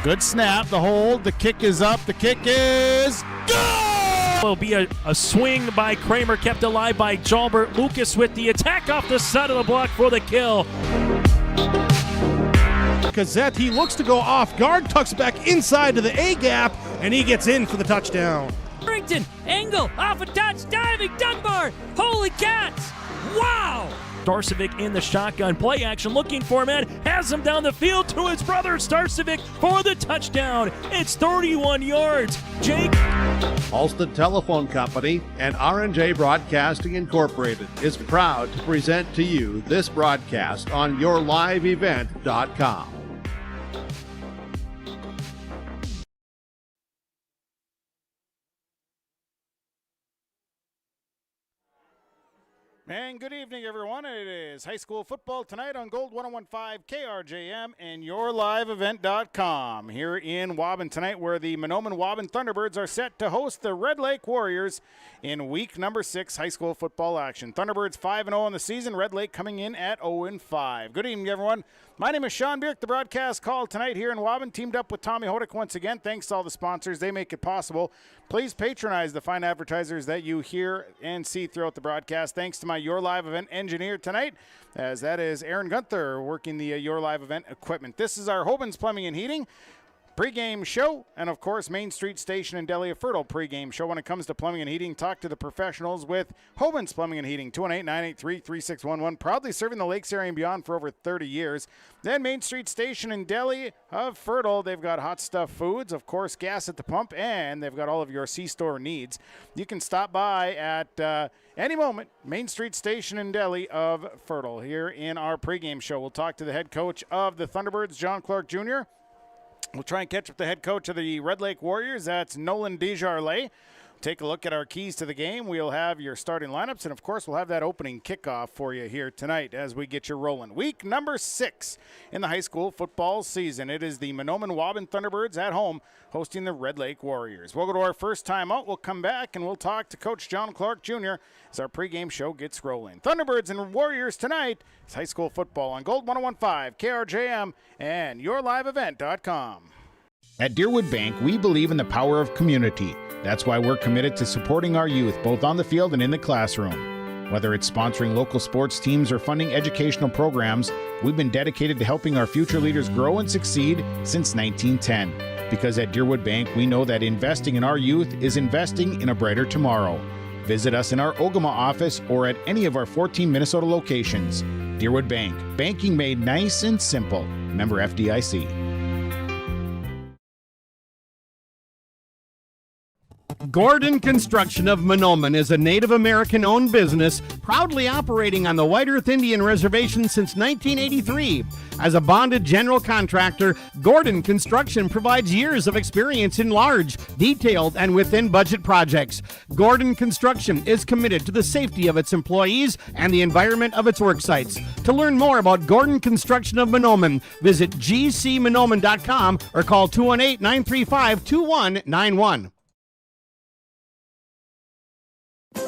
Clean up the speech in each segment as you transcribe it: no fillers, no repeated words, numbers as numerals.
Good snap, the hold, the kick is up, the kick is good! Will be a swing by Kramer, kept alive by Jalbert. Lucas with the attack off the side of the block for the kill. Gazette, he looks to go off guard, tucks back inside to the A gap, and he gets in for the touchdown. Harrington, angle, off a touch, diving, Dunbar, holy cats, wow! Starcevic in the shotgun, play action, looking for a man, has him down the field to his brother Starcevic for the touchdown. It's 31 yards. Jake. Halsted Telephone Company and R&J Broadcasting Incorporated is proud to present to you this broadcast on yourliveevent.com. And good evening, everyone. It is high school football tonight on Gold 101.5 KRJM and yourliveevent.com here in Waubun tonight, where the Mahnomen-Waubun Thunderbirds are set to host the Red Lake Warriors in week number 6 high school football action. Thunderbirds 5-0 in the season, Red Lake coming in at 0-5. Good evening, everyone. My name is Sean Bierk, the broadcast call tonight here in Waubun, teamed up with Tommy Hodak once again. Thanks to all the sponsors. They make it possible. Please patronize the fine advertisers that you hear and see throughout the broadcast. Thanks to my Your Live Event engineer tonight, as that is Aaron Gunther working the Your Live Event equipment. This is our Hoban's Plumbing and Heating pregame show, and of course Main Street Station and Delia Fertile pregame show. When it comes to plumbing and heating, talk to the professionals with Hoban's Plumbing and Heating, 218-983-3611, proudly serving the Lakes area and beyond for over 30 years. Then Main Street Station and Deli of Fertile, they've got hot stuff foods, of course gas at the pump, and they've got all of your C-store needs. You can stop by at any moment, Main Street Station and Deli of Fertile here in our pregame show. We'll talk to the head coach of the Thunderbirds, John Clark Jr., We'll try and catch up the head coach of the Red Lake Warriors. That's Nolan Desjardins. Take a look at our keys to the game. We'll have your starting lineups, and of course we'll have that opening kickoff for you here tonight as we get you rolling. Week number 6 in the high school football season. It is the Mahnomen-Waubun Thunderbirds at home hosting the Red Lake Warriors. We'll go to our first time out. We'll come back and we'll talk to Coach John Clark Jr. as our pregame show gets rolling. Thunderbirds and Warriors tonight is high school football on Gold 101.5 KRJM and yourliveevent.com. At Deerwood Bank, we believe in the power of community. That's why we're committed to supporting our youth, both on the field and in the classroom. Whether it's sponsoring local sports teams or funding educational programs, we've been dedicated to helping our future leaders grow and succeed since 1910. Because at Deerwood Bank, we know that investing in our youth is investing in a brighter tomorrow. Visit us in our Ogama office or at any of our 14 Minnesota locations. Deerwood Bank, banking made nice and simple. Member FDIC. Gordon Construction of Mahnomen is a Native American-owned business proudly operating on the White Earth Indian Reservation since 1983. As a bonded general contractor, Gordon Construction provides years of experience in large, detailed, and within-budget projects. Gordon Construction is committed to the safety of its employees and the environment of its work sites. To learn more about Gordon Construction of Mahnomen, visit gcmahnomen.com or call 218-935-2191.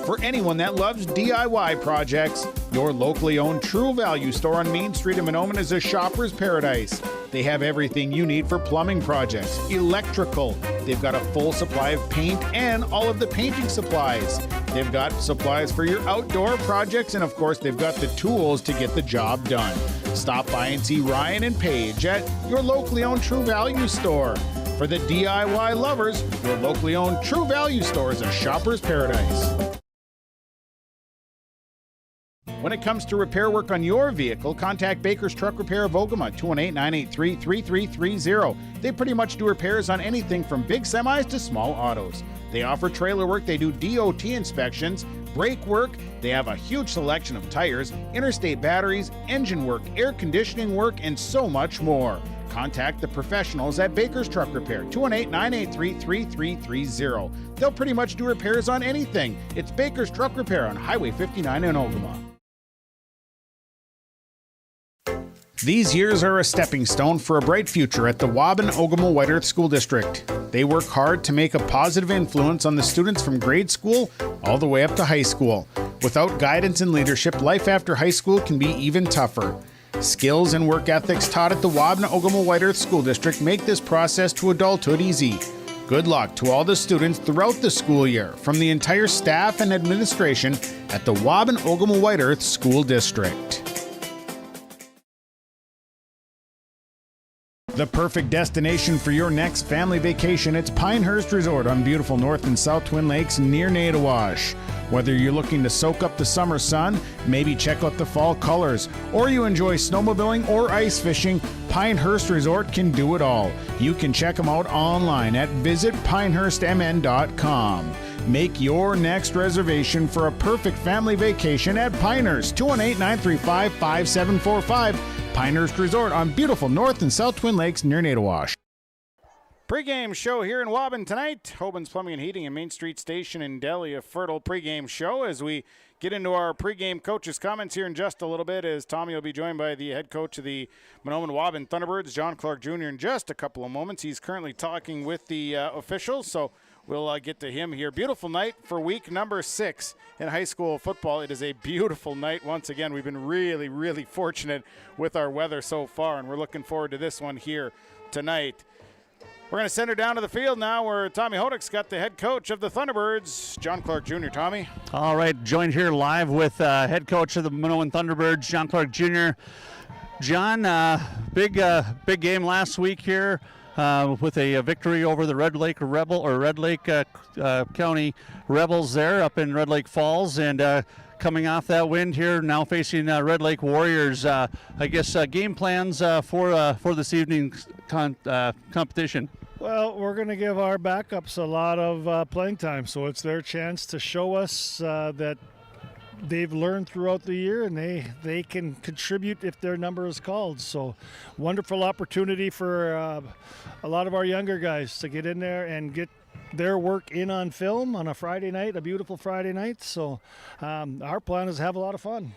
For anyone that loves DIY projects, your locally owned True Value store on Main Street in Mahnomen is a shopper's paradise. They have everything you need for plumbing projects, electrical. They've got a full supply of paint and all of the painting supplies. They've got supplies for your outdoor projects, and of course, they've got the tools to get the job done. Stop by and see Ryan and Paige at your locally owned True Value store. For the DIY lovers, your locally owned True Value store is a shopper's paradise. When it comes to repair work on your vehicle, contact Baker's Truck Repair of Ogama, 218-983-3330. They pretty much do repairs on anything from big semis to small autos. They offer trailer work, they do DOT inspections, brake work, they have a huge selection of tires, interstate batteries, engine work, air conditioning work, and so much more. Contact the professionals at Baker's Truck Repair, 218-983-3330. They'll pretty much do repairs on anything. It's Baker's Truck Repair on Highway 59 in Ogama. These years are a stepping stone for a bright future at the Waubun-Ogama White Earth School District. They work hard to make a positive influence on the students from grade school all the way up to high school. Without guidance and leadership, life after high school can be even tougher. Skills and work ethics taught at the Mahnomen-Waubun White School District make this process to adulthood easy. Good luck to all the students throughout the school year from the entire staff and administration at the Mahnomen-Waubun White School District. The perfect destination for your next family vacation, it's Pinehurst Resort on beautiful North and South Twin Lakes near Nadawash. Whether you're looking to soak up the summer sun, maybe check out the fall colors, or you enjoy snowmobiling or ice fishing, Pinehurst Resort can do it all. You can check them out online at visitpinehurstmn.com. Make your next reservation for a perfect family vacation at Pinehurst, 218-935-5745. Pinehurst Resort on beautiful North and South Twin Lakes near Nadawash. Pregame show here in Waubun tonight. Hoban's Plumbing and Heating and Main Street Station in Delhi, a fertile pregame show as we get into our pregame coaches' comments here in just a little bit, as Tommy will be joined by the head coach of the Mahnomen-Waubun Thunderbirds, John Clark Jr., in just a couple of moments. He's currently talking with the officials, so we'll get to him here. Beautiful night for week number 6 in high school football. It is a beautiful night. Once again, we've been really, really fortunate with our weather so far, and we're looking forward to this one here tonight. We're going to send her down to the field now where Tommy Hodek's got the head coach of the Thunderbirds, John Clark Jr. Tommy. All right, joined here live with head coach of the Mahnomen Thunderbirds, John Clark Jr. John, big game last week here with a victory over the Red Lake County Rebels there up in Red Lake Falls, and coming off that win here, now facing Red Lake Warriors. I guess game plans for this evening's competition. Well, we're going to give our backups a lot of playing time, so it's their chance to show us that they've learned throughout the year and they can contribute if their number is called. So wonderful opportunity for a lot of our younger guys to get in there and get their work in on film on a Friday night, a beautiful Friday night. So our plan is to have a lot of fun.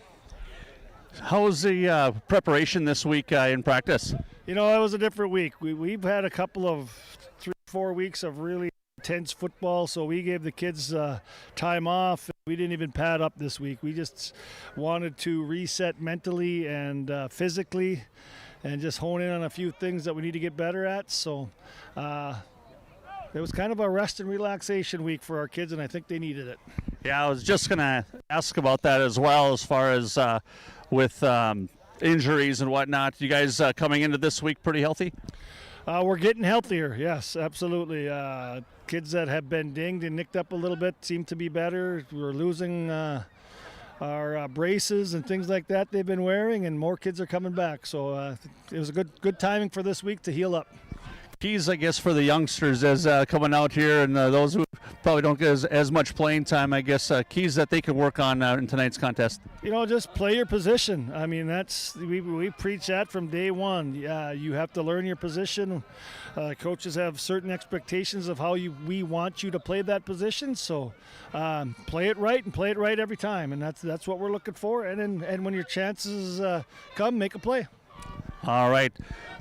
How was the preparation this week in practice? You know, it was a different week. We've had a couple of 3-4 weeks of really intense football, so we gave the kids time off. We didn't even pad up this week. We just wanted to reset mentally and physically and just hone in on a few things that we need to get better at. So it was kind of a rest and relaxation week for our kids, and I think they needed it. Yeah, I was just going to ask about that as well, as far as with injuries and whatnot. You guys coming into this week pretty healthy? We're getting healthier, yes, absolutely. Kids that have been dinged and nicked up a little bit seem to be better. We're losing our braces and things like that they've been wearing, and more kids are coming back. So it was a good timing for this week to heal up. Keys, I guess, for the youngsters as coming out here, and those who probably don't get as much playing time, I guess, keys that they can work on in tonight's contest. You know, just play your position. I mean, we preach that from day one. You have to learn your position. Coaches have certain expectations of how we want you to play that position. So play it right and play it right every time, and that's what we're looking for. And when your chances come, make a play. All right.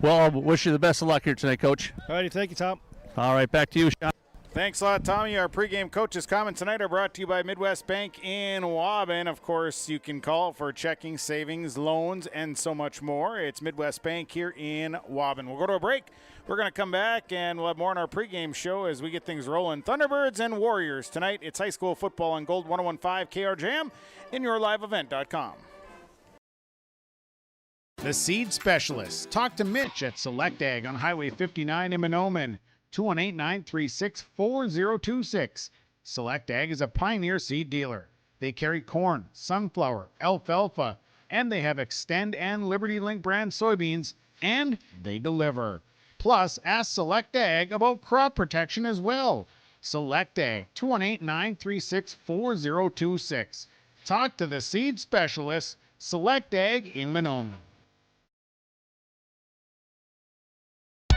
Well, I wish you the best of luck here tonight, Coach. All righty. Thank you, Tom. All right. Back to you, Sean. Thanks a lot, Tommy. Our pregame coaches' comments tonight are brought to you by Midwest Bank in Waubun. Of course, you can call for checking, savings, loans, and so much more. It's Midwest Bank here in Waubun. We'll go to a break. We're going to come back, and we'll have more on our pregame show as we get things rolling. Thunderbirds and Warriors tonight. It's high school football on Gold 101.5 KRJM in yourliveevent.com. The Seed Specialists. Talk to Mitch at Select Ag on Highway 59 in Mahnomen. 218-936-4026. Select Ag is a Pioneer seed dealer. They carry corn, sunflower, alfalfa, and they have Extend and Liberty Link brand soybeans, and they deliver. Plus, ask Select Ag about crop protection as well. Select Ag, 218-936-4026. Talk to the Seed Specialists, Select Ag in Mahnomen.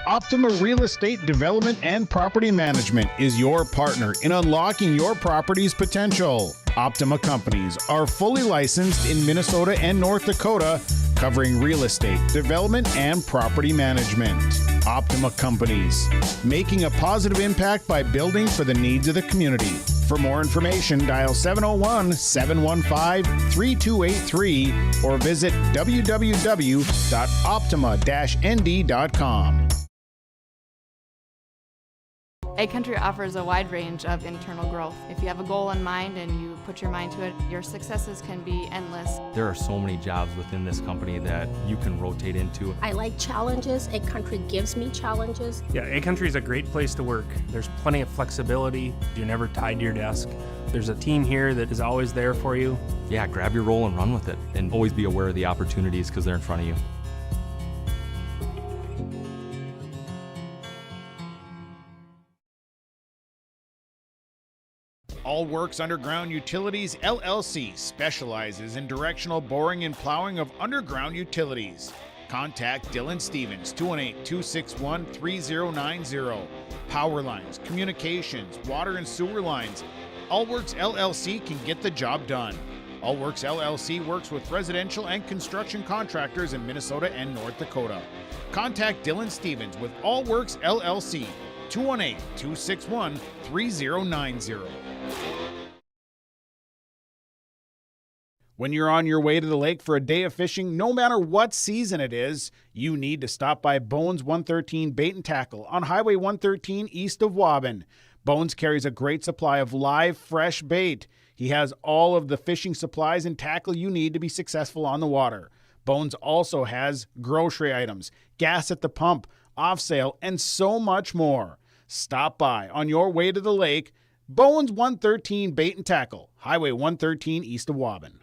Optima Real Estate Development and Property Management is your partner in unlocking your property's potential. Optima Companies are fully licensed in Minnesota and North Dakota, covering real estate, development, and property management. Optima Companies, making a positive impact by building for the needs of the community. For more information, dial 701-715-3283 or visit www.optima-nd.com. Egg Country offers a wide range of internal growth. If you have a goal in mind and you put your mind to it, your successes can be endless. There are so many jobs within this company that you can rotate into. I like challenges. Egg Country gives me challenges. Yeah, Egg Country is a great place to work. There's plenty of flexibility. You're never tied to your desk. There's a team here that is always there for you. Yeah, grab your role and run with it. And always be aware of the opportunities because they're in front of you. All Works Underground Utilities LLC specializes in directional boring and plowing of underground utilities. Contact Dylan Stevens, 218-261-3090. Power lines, communications, water and sewer lines. All Works LLC can get the job done. All Works LLC works with residential and construction contractors in Minnesota and North Dakota. Contact Dylan Stevens with All Works LLC, 218-261-3090. When you're on your way to the lake for a day of fishing, no matter what season it is, you need to stop by Bones 113 Bait and Tackle on Highway 113 east of Waubun. Bones carries a great supply of live, fresh bait. He has all of the fishing supplies and tackle you need to be successful on the water. Bones also has grocery items, gas at the pump, off sale, and so much more. Stop by on your way to the lake. Bones 113 Bait and Tackle, Highway 113 east of Waubun.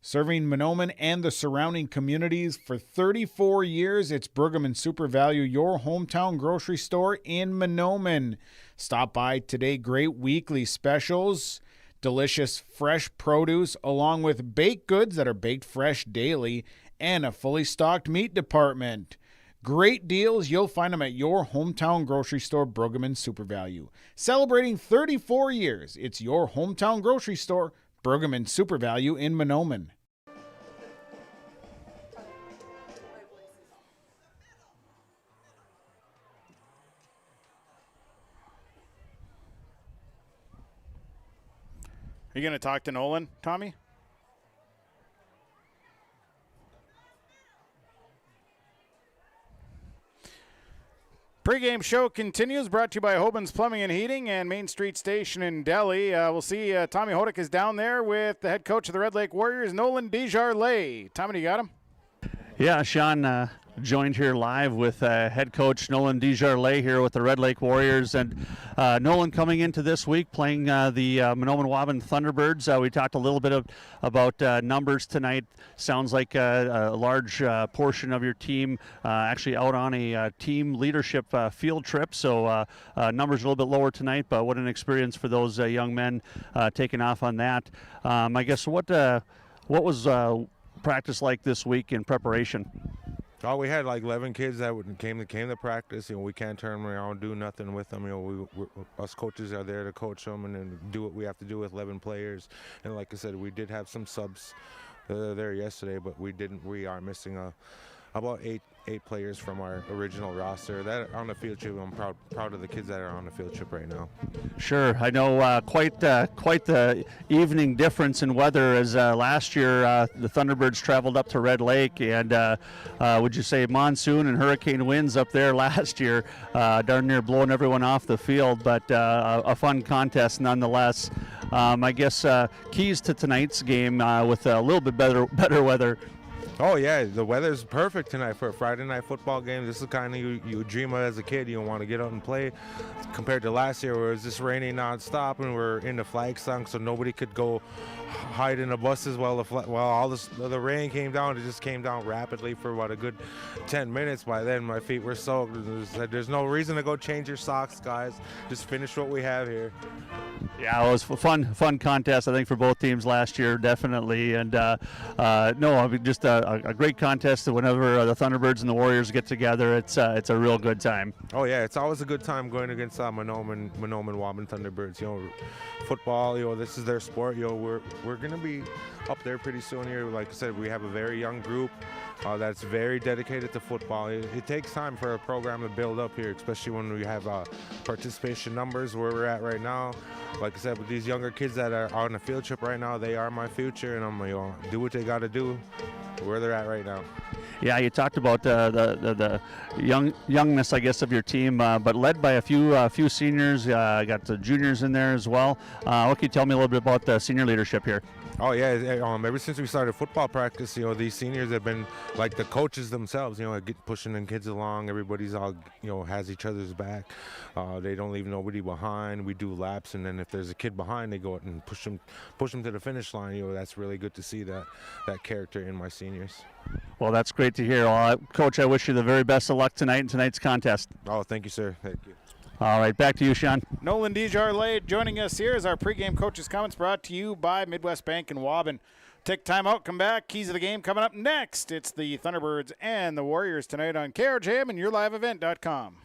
Serving Mahnomen and the surrounding communities for 34 years, it's Pregame Super Value, your hometown grocery store in Mahnomen. Stop by today. Great weekly specials, delicious fresh produce, along with baked goods that are baked fresh daily, and a fully stocked meat department. Great deals. You'll find them at your hometown grocery store, Pregame Super Value. Celebrating 34 years, it's your hometown grocery store, Pregame Super Value in Mahnomen. Are you going to talk to Nolan, Tommy? Pre-game show continues, brought to you by Hoban's Plumbing and Heating and Main Street Station in Delhi. We'll see Tommy Hodak is down there with the head coach of the Red Lake Warriors, Nolan Desjardins. Tommy, you got him? Yeah, Sean joined here live with head coach Nolan Desjardins here with the Red Lake Warriors. And Nolan coming into this week playing the Mahnomen-Waubun Thunderbirds. We talked a little bit about numbers tonight. Sounds like a large portion of your team actually out on a team leadership field trip. So numbers a little bit lower tonight, but what an experience for those young men taking off on that. I guess what was practice like this week in preparation? Oh, we had like 11 kids that came to practice. You know, we can't turn them around, do nothing with them. You know, us coaches are there to coach them and then do what we have to do with 11 players. And like I said, we did have some subs there yesterday, but we are missing about eight players from our original roster that are on the field trip. I'm proud of the kids that are on the field trip right now. Sure, I know quite the evening difference in weather as last year the Thunderbirds traveled up to Red Lake, and would you say monsoon and hurricane winds up there last year, darn near blowing everyone off the field, but a fun contest nonetheless. I guess keys to tonight's game with a little bit better weather. Oh yeah, the weather's perfect tonight for a Friday night football game. This is kind of you dream of as a kid. You want to get out and play, compared to last year where it was just raining nonstop and we're in the flag sunk, so nobody could go hide in the buses while all the rain came down. It just came down rapidly for about a good 10 minutes. By then my feet were soaked. There's no reason to go change your socks, guys. Just finish what we have here. Yeah, it was a fun contest, I think, for both teams last year, definitely. And just a great contest. Whenever the Thunderbirds and the Warriors get together, it's a real good time. Oh yeah, it's always a good time going against Mahnomen-Waubun Thunderbirds. You know, football. You know, this is their sport. You know, we're gonna be up there pretty soon here. Like I said, we have a very young group. that's very dedicated to football. It takes time for a program to build up here, especially when we have participation numbers where we're at right now. Like I said, with these younger kids that are on a field trip right now, they are my future, and I'm going to do what they got to do where they're at right now. Yeah, you talked about the youngness, I guess, of your team, but led by a few seniors. Got the juniors in there as well. What can you tell me a little bit about the senior leadership here? Oh yeah, ever since we started football practice, these seniors have been like the coaches themselves. Pushing the kids along. Everybody's all has each other's back. They don't leave nobody behind. We do laps, and then if there's a kid behind, they go out and push them to the finish line. That's really good to see that character in my seniors. Well, that's great to hear. Coach, I wish you the very best of luck tonight in tonight's contest. Oh, thank you, sir. Thank you. All right, back to you, Sean. Nolan Desjardins joining us here as our pregame coaches' comments brought to you by Midwest Bank and Waubun. Take time out, come back. Keys of the game coming up next. It's the Thunderbirds and the Warriors tonight on KRJM and YourLiveEvent.com.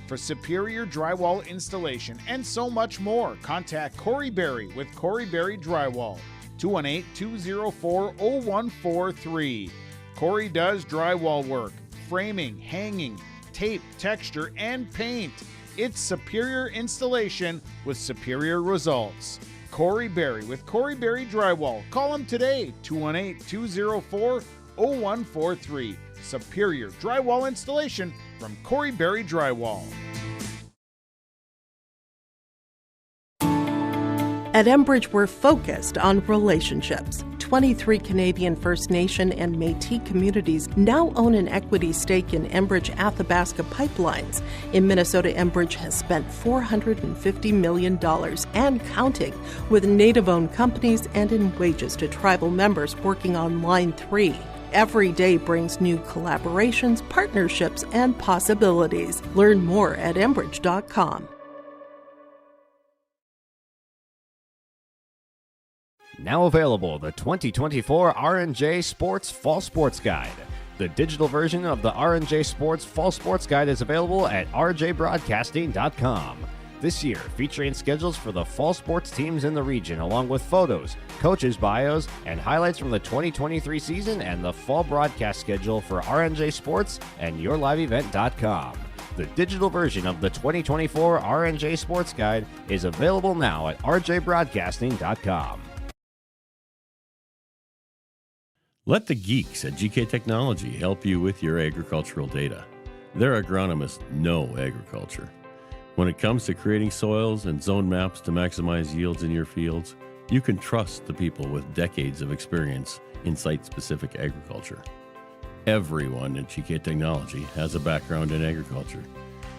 For superior drywall installation and so much more, contact Corey Berry with Corey Berry Drywall, 218-204-0143. Corey does drywall work, framing, hanging, tape, texture, and paint. It's superior installation with superior results. Corey Berry with Corey Berry Drywall. Call him today, 218-204-0143. Superior drywall installation from Corey Berry Drywall. At Enbridge, we're focused on relationships. 23 Canadian First Nation and Métis communities now own an equity stake in Enbridge Athabasca Pipelines. In Minnesota, Enbridge has spent $450 million and counting with Native-owned companies and in wages to tribal members working on Line 3. Every day brings new collaborations, partnerships, and possibilities. Learn more at Enbridge.com. Now available, the 2024 R&J Sports Fall Sports Guide. The digital version of the R&J Sports Fall Sports Guide is available at rjbroadcasting.com. This year, featuring schedules for the fall sports teams in the region, along with photos, coaches' bios, and highlights from the 2023 season and the fall broadcast schedule for R&J Sports and YourLiveEvent.com. The digital version of the 2024 R&J Sports Guide is available now at rjbroadcasting.com. Let the geeks at GK Technology help you with your agricultural data. Their agronomists know agriculture. When it comes to creating soils and zone maps to maximize yields in your fields, you can trust the people with decades of experience in site-specific agriculture. Everyone at GK Technology has a background in agriculture,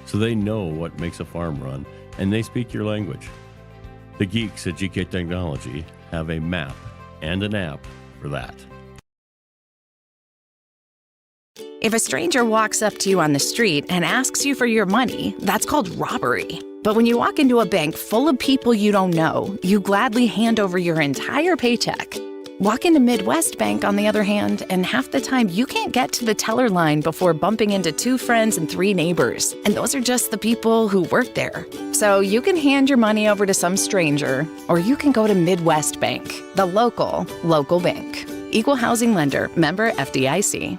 so they know what makes a farm run, and they speak your language. The geeks at GK Technology have a map and an app for that. If a stranger walks up to you on the street and asks you for your money, that's called robbery. But when you walk into a bank full of people you don't know, you gladly hand over your entire paycheck. Walk into Midwest Bank, on the other hand, and half the time you can't get to the teller line before bumping into 2 friends and 3 neighbors. And those are just the people who work there. So you can hand your money over to some stranger, or you can go to Midwest Bank, the local bank. Equal housing lender, member FDIC.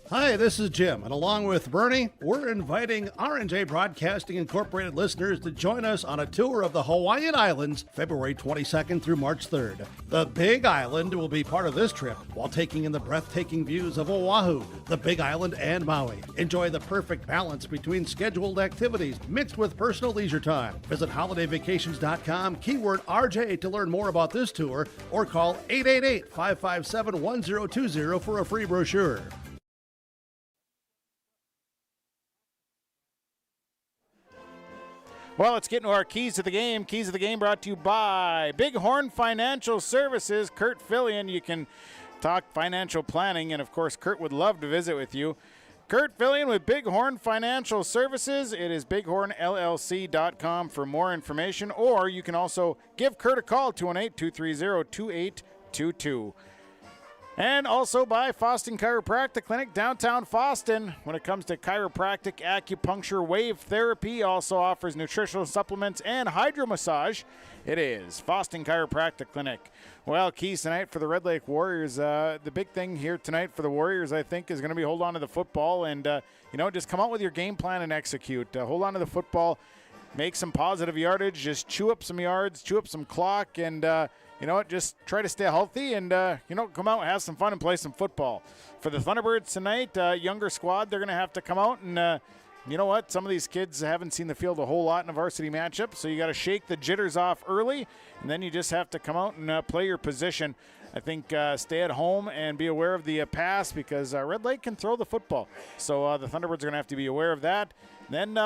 Hi, this is Jim, and along with Bernie, we're inviting R&J Broadcasting Incorporated listeners to join us on a tour of the Hawaiian Islands, February 22nd through March 3rd. The Big Island will be part of this trip while taking in the breathtaking views of Oahu, the Big Island, and Maui. Enjoy the perfect balance between scheduled activities mixed with personal leisure time. Visit holidayvacations.com, keyword RJ to learn more about this tour, or call 888-557-1020 for a free brochure. Well, let's get into our keys to the game. Keys of the game brought to you by Bighorn Financial Services. Kurt Fillion, you can talk financial planning, and of course, Kurt would love to visit with you. Kurt Fillion with Bighorn Financial Services. It is bighornllc.com for more information, or you can also give Kurt a call, 218-230-2822. And also by Foston Chiropractic Clinic, downtown Foston. When it comes to chiropractic, acupuncture, wave therapy, also offers nutritional supplements and hydro massage. It is Foston Chiropractic Clinic. Well, keys tonight for the Red Lake Warriors. The big thing here tonight for the Warriors, I think, is going to be hold on to the football and, just come out with your game plan and execute. Hold on to the football, make some positive yardage, just chew up some yards, chew up some clock, and just try to stay healthy and, come out and have some fun and play some football. For the Thunderbirds tonight, younger squad, they're going to have to come out and, some of these kids haven't seen the field a whole lot in a varsity matchup, so you got to shake the jitters off early, and then you just have to come out and play your position. I think stay at home and be aware of the pass because Red Lake can throw the football. So the Thunderbirds are going to have to be aware of that. Then,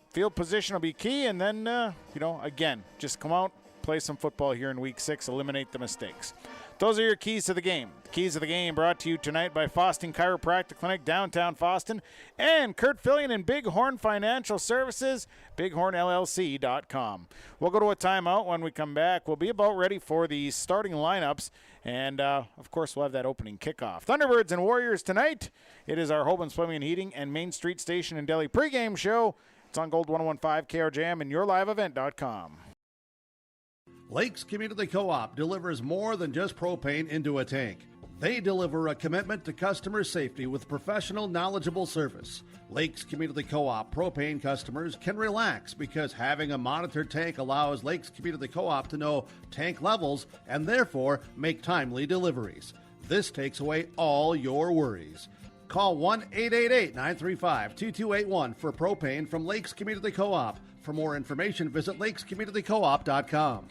field position will be key, and then, again, just come out, play some football here in Week 6, eliminate the mistakes. Those are your keys to the game. The keys of the game brought to you tonight by Foston Chiropractic Clinic, downtown Foston, and Kurt Fillion and Bighorn Financial Services, bighornllc.com. We'll go to a timeout. When we come back, we'll be about ready for the starting lineups, and, of course, we'll have that opening kickoff. Thunderbirds and Warriors tonight. It is our Hoban's Plumbing and Heating and Main Street Station and Deli pregame show. It's on Gold 101.5 KRJM and yourliveevent.com. Lakes Community Co-op delivers more than just propane into a tank. They deliver a commitment to customer safety with professional, knowledgeable service. Lakes Community Co-op propane customers can relax because having a monitored tank allows Lakes Community Co-op to know tank levels and therefore make timely deliveries. This takes away all your worries. Call 1-888-935-2281 for propane from Lakes Community Co-op. For more information, visit lakescommunitycoop.com.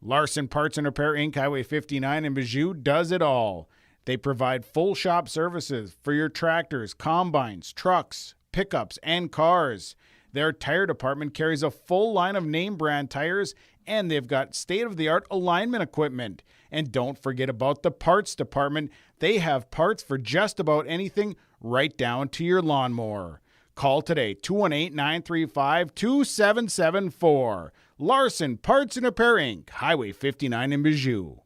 Larson Parts and Repair Inc., Highway 59 in Bijou does it all. They provide full shop services for your tractors, combines, trucks, pickups, and cars. Their tire department carries a full line of name brand tires, and they've got state-of-the-art alignment equipment. And don't forget about the parts department. They have parts for just about anything, right down to your lawnmower. Call today, 218-935-2774. Larson Parts and Repair Inc., Highway 59 in Bijou.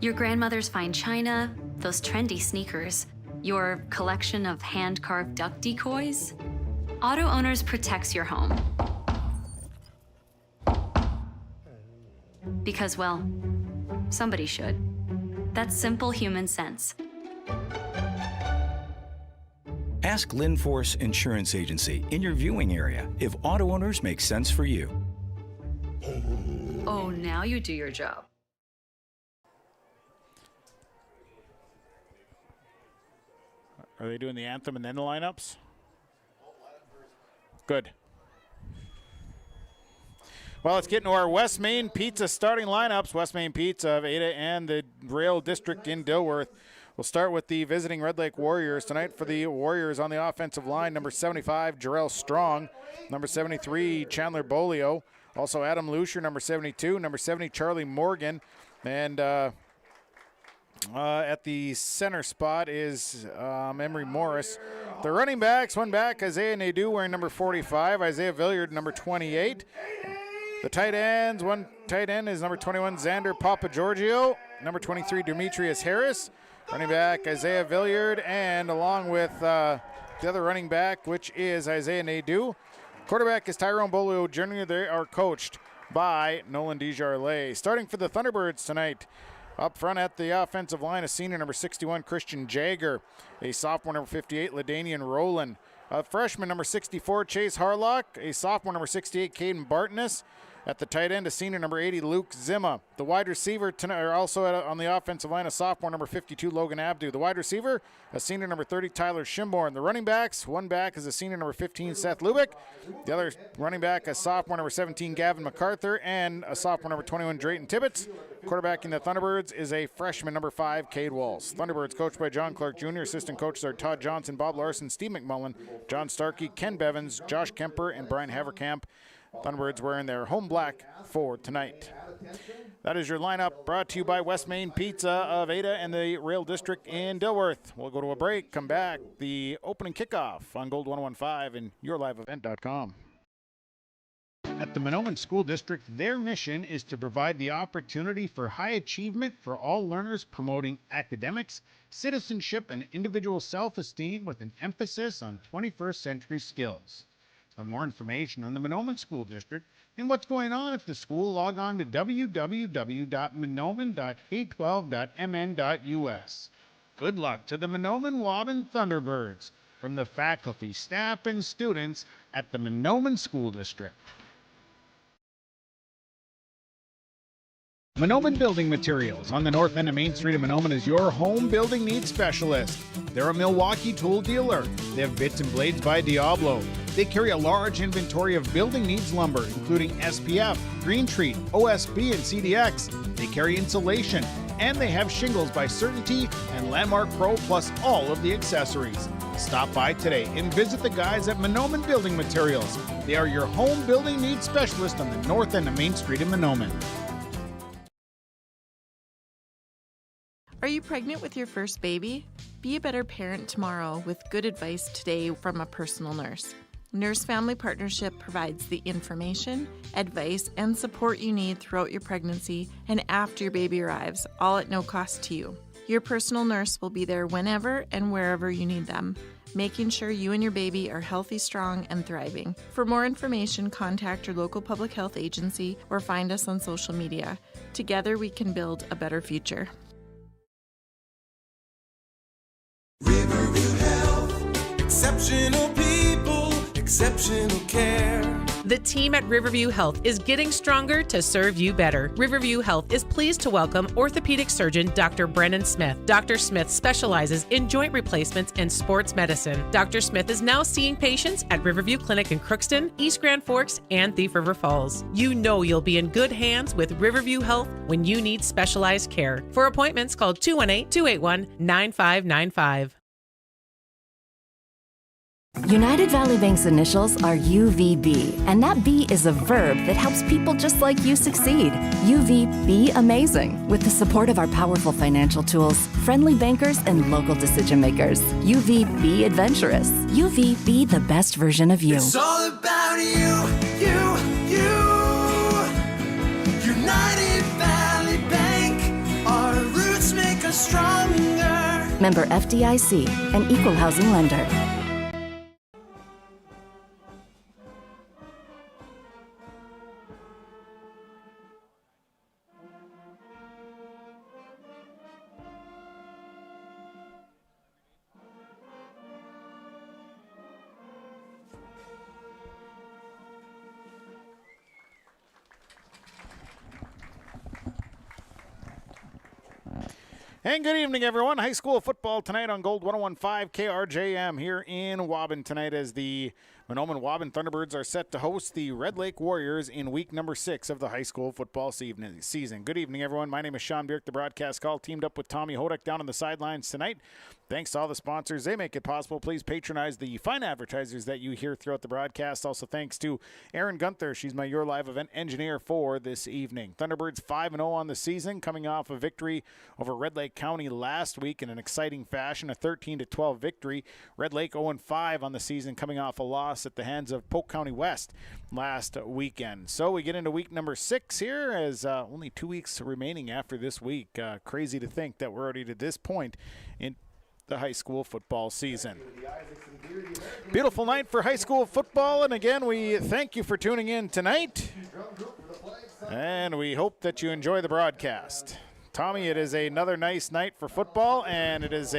Your grandmother's fine china, those trendy sneakers, your collection of hand-carved duck decoys. Auto Owners protects your home. Because, well, somebody should. That's simple human sense. Ask Linforce Insurance Agency in your viewing area if Auto Owners make sense for you. Oh, now you do your job. Are they doing the anthem and then the lineups? Good. Well, let's get into our West Main Pizza starting lineups. West Main Pizza of Ada and the Rail District in Dilworth. We'll start with the visiting Red Lake Warriors. Tonight for the Warriors on the offensive line, number 75, Jarrell Strong. Number 73, Chandler Bolio. Also Adam Lucier, number 72. Number 70, Charlie Morgan. And at the center spot is Emery Morris. The running backs, one back, Isaiah Nadeau wearing number 45. Isaiah Villiard, number 28. The tight ends, one tight end is number 21, Xander Papagiorgio. Number 23, Demetrius Harris. Running back, Isaiah Villiard, and along with the other running back, which is Isaiah Nadeau. Quarterback is Tyrone Bolio Jr. They are coached by Nolan Desjardins. Starting for the Thunderbirds tonight, up front at the offensive line, a senior, number 61, Christian Jagger. A sophomore, number 58, LaDanian Rowland. A freshman, number 64, Chase Harlock. A sophomore, number 68, Caden Bartness. At the tight end, a senior, number 80, Luke Zima. The wide receiver tonight, are also on the offensive line, a sophomore, number 52, Logan Abdu. The wide receiver, a senior, number 30, Tyler Schimborn. The running backs, one back is a senior, number 15, Seth Lubick. The other running back, a sophomore, number 17, Gavin MacArthur, and a sophomore, number 21, Drayton Tibbetts. Quarterbacking the Thunderbirds is a freshman, number 5, Cade Walls. Thunderbirds coached by John Clark Jr. Assistant coaches are Todd Johnson, Bob Larson, Steve McMullen, John Starkey, Ken Bevins, Josh Kemper, and Brian Haverkamp. Thunderbirds wearing their home black for tonight. That is your lineup brought to you by West Main Pizza of Ada and the Rail District in Dilworth. We'll go to a break, come back, the opening kickoff on Gold 101.5 and yourliveevent.com. At the Mahnomen School District, their mission is to provide the opportunity for high achievement for all learners, promoting academics, citizenship, and individual self-esteem with an emphasis on 21st century skills. For more information on the Mahnomen School District and what's going on at the school, log on to www.mahnomen.k12.mn.us. Good luck to the Mahnomen-Waubun Thunderbirds from the faculty, staff, and students at the Mahnomen School District. Mahnomen Building Materials on the north end of Main Street in Mahnomen is your home building needs specialist. They're a Milwaukee tool dealer. They have bits and blades by Diablo. They carry a large inventory of building needs lumber, including SPF, Green Treat, OSB, and CDX. They carry insulation, and they have shingles by Certainty and Landmark Pro, plus all of the accessories. Stop by today and visit the guys at Mahnomen Building Materials. They are your home building needs specialist on the north end of Main Street in Mahnomen. Are you pregnant with your first baby? Be a better parent tomorrow with good advice today from a personal nurse. Nurse Family Partnership provides the information, advice, and support you need throughout your pregnancy and after your baby arrives, all at no cost to you. Your personal nurse will be there whenever and wherever you need them, making sure you and your baby are healthy, strong, and thriving. For more information, contact your local public health agency or find us on social media. Together, we can build a better future. Riverview Health, exceptional people, exceptional care. The team at Riverview Health is getting stronger to serve you better. Riverview Health is pleased to welcome orthopedic surgeon Dr. Brennan Smith. Dr. Smith specializes in joint replacements and sports medicine. Dr. Smith is now seeing patients at Riverview Clinic in Crookston, East Grand Forks, and Thief River Falls. You know you'll be in good hands with Riverview Health when you need specialized care. For appointments, call 218-281-9595. United Valley Bank's initials are UVB, and that B is a verb that helps people just like you succeed. UVB amazing, with the support of our powerful financial tools, friendly bankers, and local decision makers. UVB adventurous. UVB the best version of you. It's all about you. United Valley Bank, our roots make us stronger. Member FDIC, an equal housing lender. And good evening, everyone. High school football tonight on Gold 101.5 KRJM here in Waubun tonight as the Mahnomen-Waubun Thunderbirds are set to host the Red Lake Warriors in week number 6 of the high school football season. Good evening, everyone. My name is Sean Bierk, the broadcast call, teamed up with Tommy Hodak down on the sidelines tonight. Thanks to all the sponsors. They make it possible. Please patronize the fine advertisers that you hear throughout the broadcast. Also, thanks to Erin Gunther. She's my Your Live event engineer for this evening. Thunderbirds 5-0 on the season, coming off a victory over Red Lake County last week in an exciting fashion, a 13-12 victory. Red Lake 0-5 on the season, coming off a loss at the hands of Polk County West last weekend. So we get into week number 6 here, as only 2 weeks remaining after this week. Crazy to think that we're already to this point in the high school football season. Beautiful night for high school football, and again, we thank you for tuning in tonight, and we hope that you enjoy the broadcast. Tommy, it is another nice night for football, and it is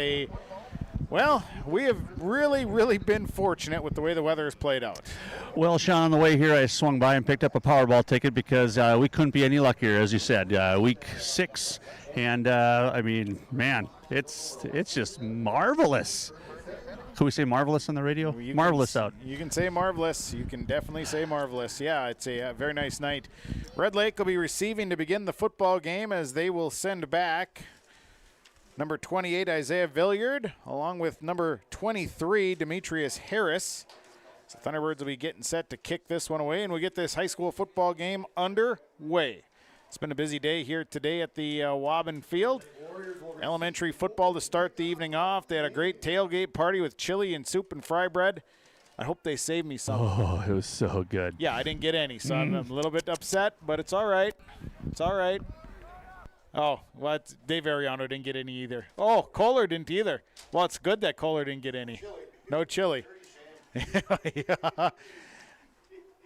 well, we have really been fortunate with the way the weather has played out. Well, Sean, on the way here, I swung by and picked up a Powerball ticket because we couldn't be any luckier, as you said. Week 6, and I mean, man, it's just marvelous. Can we say marvelous on the radio? Marvelous out. You can say marvelous. You can definitely say marvelous. Yeah, it's a very nice night. Red Lake will be receiving to begin the football game as they will send back number 28, Isaiah Villiard, along with number 23, Demetrius Harris. So Thunderbirds will be getting set to kick this one away, and we get this high school football game underway. It's been a busy day here today at the Waubun Field. Elementary football to start the evening off. They had a great tailgate party with chili and soup and fry bread. I hope they save me some. Oh, it was so good. Yeah, I didn't get any, so I'm a little bit upset, but it's all right. It's all right. Oh, well, Dave Ariano didn't get any either. Oh, Kohler didn't either. Well, it's good that Kohler didn't get any. No chili. Yeah.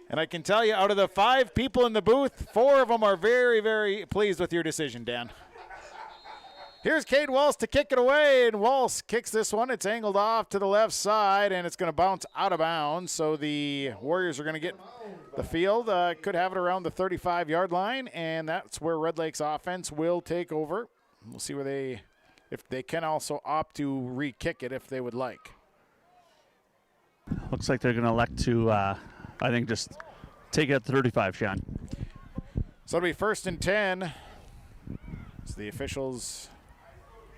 And I can tell you, out of the 5 people in the booth, 4 of them are very, very pleased with your decision, Dan. Here's Cade Walsh to kick it away, and Walsh kicks this one. It's angled off to the left side, and it's going to bounce out of bounds. So the Warriors are going to get the field. Could have it around the 35-yard line, and that's where Red Lake's offense will take over. We'll see where if they can also opt to re-kick it if they would like. Looks like they're going to elect to, I think, just take it at 35, Sean. So it'll be 1st and 10. So the officials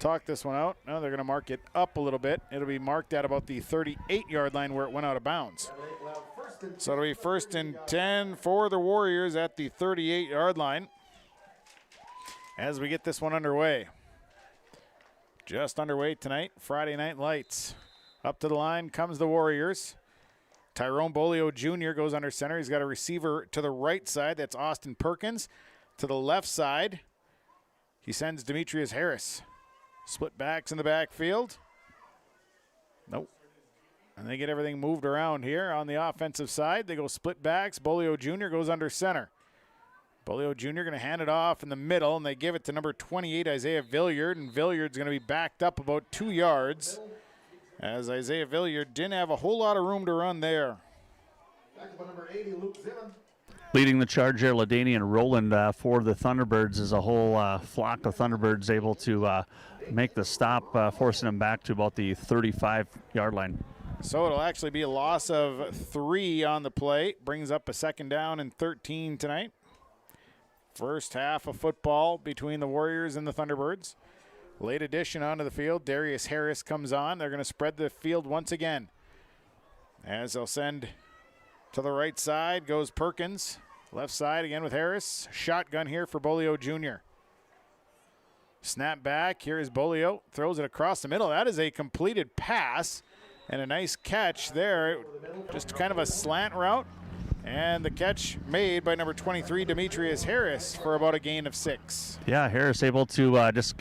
talk this one out. No, they're going to mark it up a little bit. It'll be marked at about the 38-yard line where it went out of bounds. So it'll be 1st and 10 for the Warriors at the 38-yard line as we get this one underway. Just underway tonight, Friday Night Lights. Up to the line comes the Warriors. Tyrone Bolio Jr. goes under center. He's got a receiver to the right side. That's Austin Perkins. To the left side, he sends Demetrius Harris. Split backs in the backfield. Nope. And they get everything moved around here on the offensive side. They go split backs. Bolio Jr. goes under center. Bolio Jr. going to hand it off in the middle, and they give it to number 28, Isaiah Villiard. And Villiard's going to be backed up about 2 yards, as Isaiah Villiard didn't have a whole lot of room to run there. Leading the charge there, LaDainian Rowland for the Thunderbirds, as a whole flock of Thunderbirds able to make the stop, forcing them back to about the 35-yard line. So it'll actually be a loss of 3 on the play. Brings up a 2nd down and 13 tonight. First half of football between the Warriors and the Thunderbirds. Late addition onto the field. Darius Harris comes on. They're going to spread the field once again. As they'll send to the right side goes Perkins. Left side again with Harris. Shotgun here for Bolio Jr. Snap back. Here is Bolio. Throws it across the middle. That is a completed pass and a nice catch there. Just kind of a slant route. And the catch made by number 23, Demetrius Harris, for about a gain of 6. Yeah, Harris able to just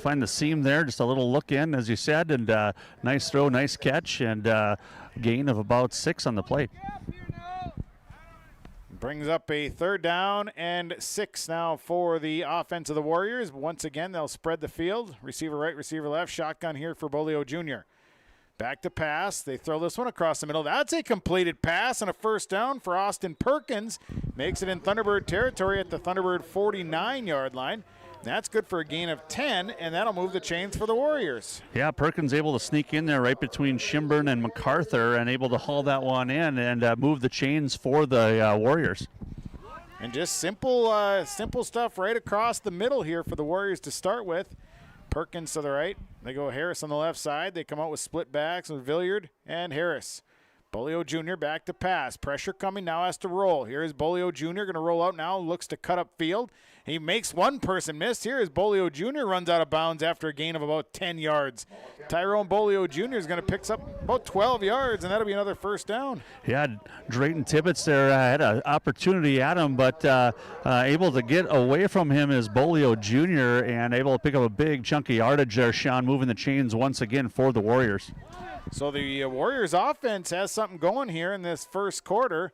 find the seam there, just a little look in, as you said, and nice throw, nice catch, and gain of about 6 on the play. Brings up a 3rd down and 6 now for the offense of the Warriors. Once again, they'll spread the field. Receiver right, receiver left. Shotgun here for Bolio Jr. Back to pass. They throw this one across the middle. That's a completed pass and a 1st down for Austin Perkins. Makes it in Thunderbird territory at the Thunderbird 49-yard line. That's good for a gain of 10, and that'll move the chains for the Warriors. Yeah, Perkins able to sneak in there right between Shimburn and MacArthur and able to haul that one in and move the chains for the Warriors. And just simple stuff right across the middle here for the Warriors to start with. Perkins to the right. They go Harris on the left side. They come out with split backs with Villiard and Harris. Bolio Jr. back to pass. Pressure coming, now has to roll. Here is Bolio Jr. going to roll out now, looks to cut up field. He makes one person miss. Here is Bolio Jr. runs out of bounds after a gain of about 10 yards. Tyrone Bolio Jr. is going to pick up about 12 yards, and that'll be another 1st down. Yeah, Drayton Tibbetts there had an opportunity at him, but able to get away from him is Bolio Jr. and able to pick up a big chunky yardage there, Sean, moving the chains once again for the Warriors. So the Warriors offense has something going here in this first quarter.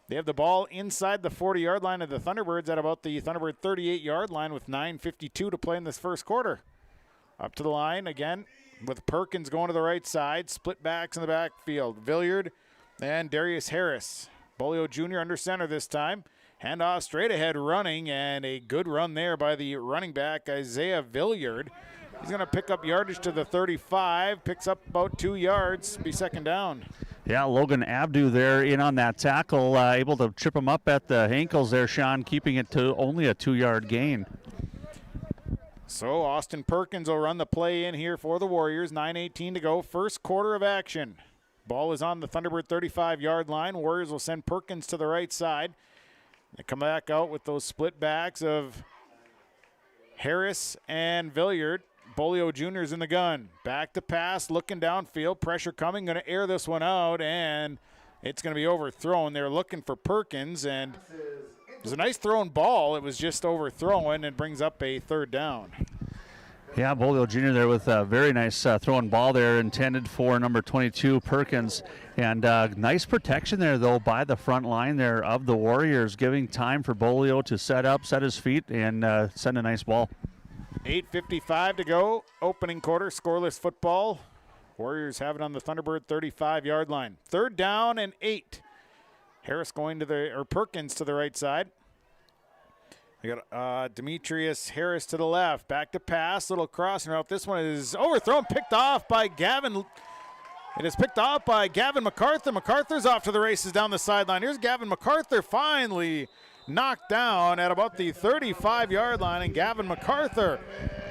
They have the ball inside the 40-yard line of the Thunderbirds at about the Thunderbird 38-yard line with 9:52 to play in this first quarter. Up to the line again with Perkins going to the right side. Split backs in the backfield. Villiard and Darius Harris. Bolio Jr. under center this time. Handoff straight ahead running, and a good run there by the running back, Isaiah Villiard. He's going to pick up yardage to the 35, picks up about 2 yards, be 2nd down. Yeah, Logan Abdu there in on that tackle, able to trip him up at the ankles there, Sean, keeping it to only a 2-yard gain. So Austin Perkins will run the play in here for the Warriors. 9:18 to go, first quarter of action. Ball is on the Thunderbird 35-yard line. Warriors will send Perkins to the right side. They come back out with those split backs of Harris and Villiard. Bolio Jr. is in the gun. Back to pass, looking downfield. Pressure coming, going to air this one out, and It's going to be overthrown. They're looking for Perkins, and it was a nice thrown ball. It was just overthrown and brings up a third down. Yeah, Bolio Jr. there with a very nice throwing ball there, intended for number 22, Perkins. And nice protection there, though, by the front line there of the Warriors, giving time for Bolio to set up, set his feet, and send a nice ball. 8:55 to go, opening quarter, scoreless football. Warriors have it on the Thunderbird 35-yard line. 3rd down and 8. Harris going to Perkins to the right side. We got Demetrius Harris to the left. Back to pass, little crossing route. This one is overthrown, picked off by Gavin. It is picked off by Gavin MacArthur. MacArthur's off to the races down the sideline. Here's Gavin MacArthur finally knocked down at about the 35-yard line, and Gavin MacArthur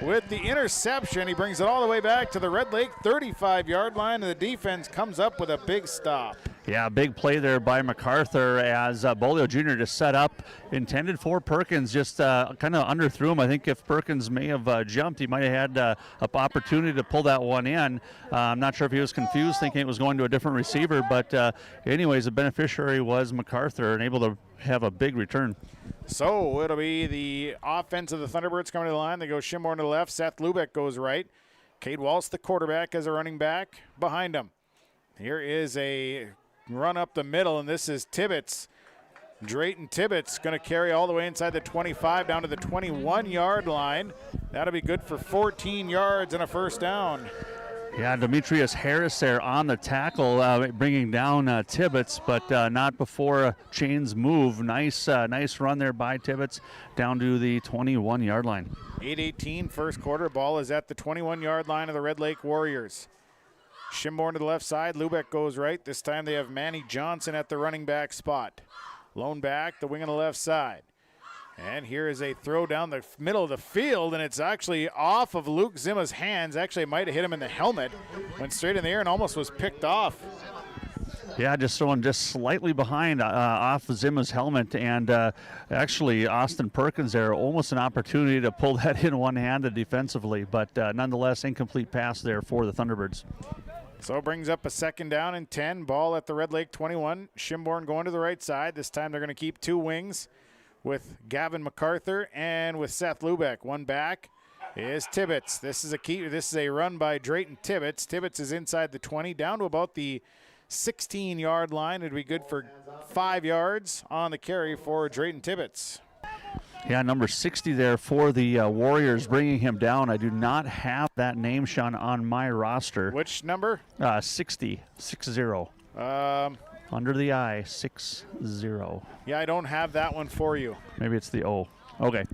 with the interception. He brings it all the way back to the Red Lake 35-yard line, and the defense comes up with a big stop. Yeah, big play there by MacArthur as Bolio Jr. just set up, intended for Perkins, just kind of underthrew him. I think if Perkins may have jumped, he might have had an opportunity to pull that one in. I'm not sure if he was confused, thinking it was going to a different receiver, but anyways, the beneficiary was MacArthur and able to have a big return. So it'll be the offense of the Thunderbirds coming to the line. They go Schimborn to the left. Seth Lubeck goes right. Cade Walsh, the quarterback, as a running back behind him. Here is a run up the middle, and this is Tibbetts. Drayton Tibbetts going to carry all the way inside the 25 down to the 21-yard line. That'll be good for 14 yards and a first down. Yeah, Demetrius Harris there on the tackle, bringing down Tibbetts, but not before chains move. Nice run there by Tibbetts down to the 21-yard line. 8:18 first quarter. Ball is at the 21-yard line of the Red Lake Warriors. Schimborn to the left side. Lubeck goes right. This time they have Manny Johnson at the running back spot. Lone back, the wing on the left side. And here is a throw down the middle of the field, and it's actually off of Luke Zimma's hands. Actually, it might have hit him in the helmet. Went straight in the air and almost was picked off. Yeah, just throwing just slightly behind off Zimma's helmet, and actually Austin Perkins there, almost an opportunity to pull that in one-handed defensively, but nonetheless, incomplete pass there for the Thunderbirds. So it brings up a 2nd down and 10. Ball at the Red Lake 21. Schimborn going to the right side. This time they're going to keep two wings with Gavin MacArthur and with Seth Lubeck. One back is Tibbetts. This is a run by Drayton Tibbetts. Tibbetts is inside the 20, down to about the 16-yard line. It'd be good for 5 yards on the carry for Drayton Tibbetts. Yeah, number 60 there for the Warriors, bringing him down. I do not have that name, Sean, on my roster. Which number? 60. Under the I, 60. Yeah, I don't have that one for you. Maybe it's the O. Okay.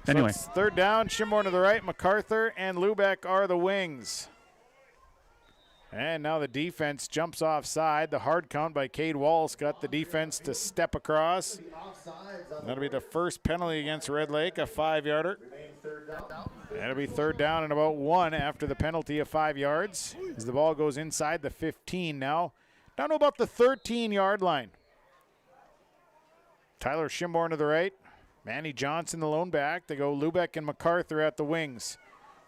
Anyway. So it's 3rd down. Schimborn to the right. MacArthur and Lubeck are the wings. And now the defense jumps offside. The hard count by Cade Walsh got the defense to step across. That'll be the first penalty against Red Lake, a 5-yarder. That'll be 3rd down and about 1 after the penalty of 5 yards. As the ball goes inside the 15 now, down to about the 13-yard line. Tyler Schimborn to the right. Manny Johnson, the lone back. They go Lubeck and MacArthur at the wings.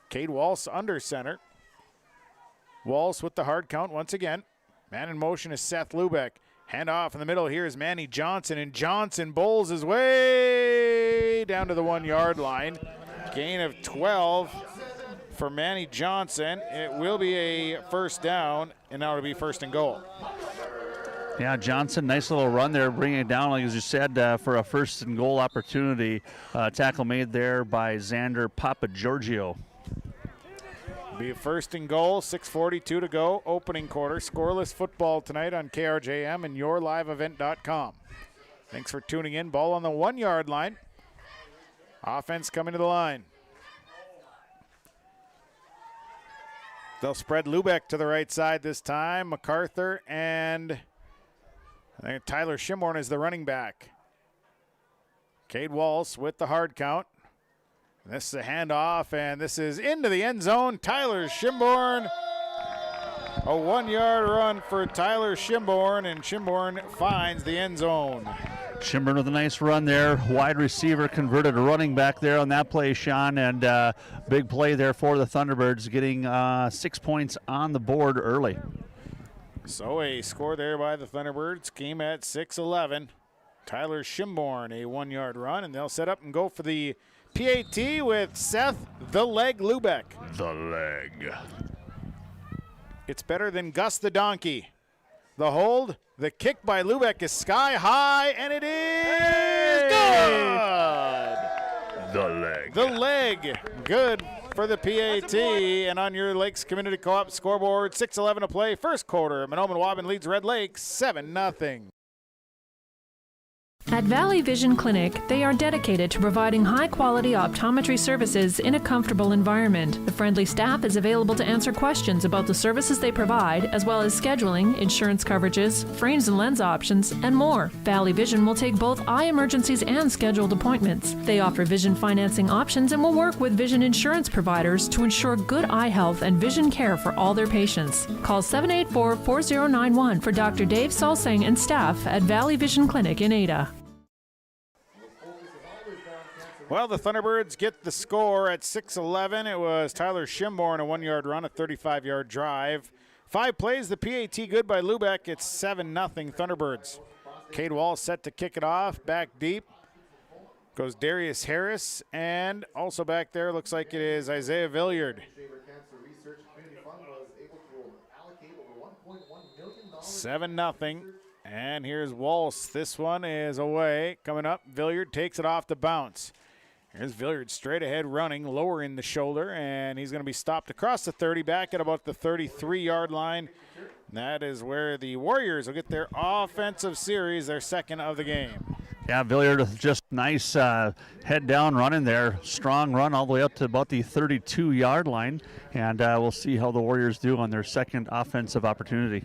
Cade Walsh under center. Walsh with the hard count once again. Man in motion is Seth Lubeck. Hand off in the middle. Here is Manny Johnson, and Johnson bowls his way down to the 1-yard line. Gain of 12 for Manny Johnson. It will be a first down, and now it'll be 1st and goal. Yeah, Johnson, nice little run there, bringing it down, like as you said, for a 1st and goal opportunity. Tackle made there by Xander Papagiorgio. Be a 1st and goal, 6:42 to go, opening quarter. Scoreless football tonight on KRJM and yourliveevent.com. Thanks for tuning in. Ball on the 1-yard line. Offense coming to the line. They'll spread Lubeck to the right side this time. MacArthur and I think Tyler Schimborn is the running back. Cade Walsh with the hard count. This is a handoff, and this is into the end zone. Tyler Schimborn. A 1-yard run for Tyler Schimborn, and Schimborn finds the end zone. Schimborn with a nice run there. Wide receiver converted a running back there on that play, Sean, and big play there for the Thunderbirds, getting 6 points on the board early. So a score there by the Thunderbirds. Game at 6-11. Tyler Schimborn, a 1-yard run, and they'll set up and go for the PAT with Seth "The Leg" Lubeck. The leg. It's better than Gus the Donkey. The hold, the kick by Lubeck is sky high, and it is good. The leg. The leg, good for the PAT. And on your Lakes Community Co-op scoreboard, 6:11 to play, first quarter. Mahnomen-Waubun leads Red Lake 7-0. At Valley Vision Clinic, they are dedicated to providing high-quality optometry services in a comfortable environment. The friendly staff is available to answer questions about the services they provide, as well as scheduling, insurance coverages, frames and lens options, and more. Valley Vision will take both eye emergencies and scheduled appointments. They offer vision financing options and will work with vision insurance providers to ensure good eye health and vision care for all their patients. Call 784-4091 for Dr. Dave Salsing and staff at Valley Vision Clinic in Ada. Well, the Thunderbirds get the score at 6:11. It was Tyler Schimborn, a 1-yard run, a 35-yard drive. 5 plays, the PAT good by Lubeck. It's 7-0 Thunderbirds. Cade Wall set to kick it off. Back deep goes Darius Harris. And also back there looks like it is Isaiah Villiard. 7-0. And here's Walsh. This one is away. Coming up, Villiard takes it off the bounce. Here's Villiard straight ahead running, lowering the shoulder, and he's going to be stopped across the 30, back at about the 33-yard line. And that is where the Warriors will get their offensive series, their second of the game. Yeah, Villiard just nice head down running there. Strong run all the way up to about the 32-yard line, and we'll see how the Warriors do on their second offensive opportunity.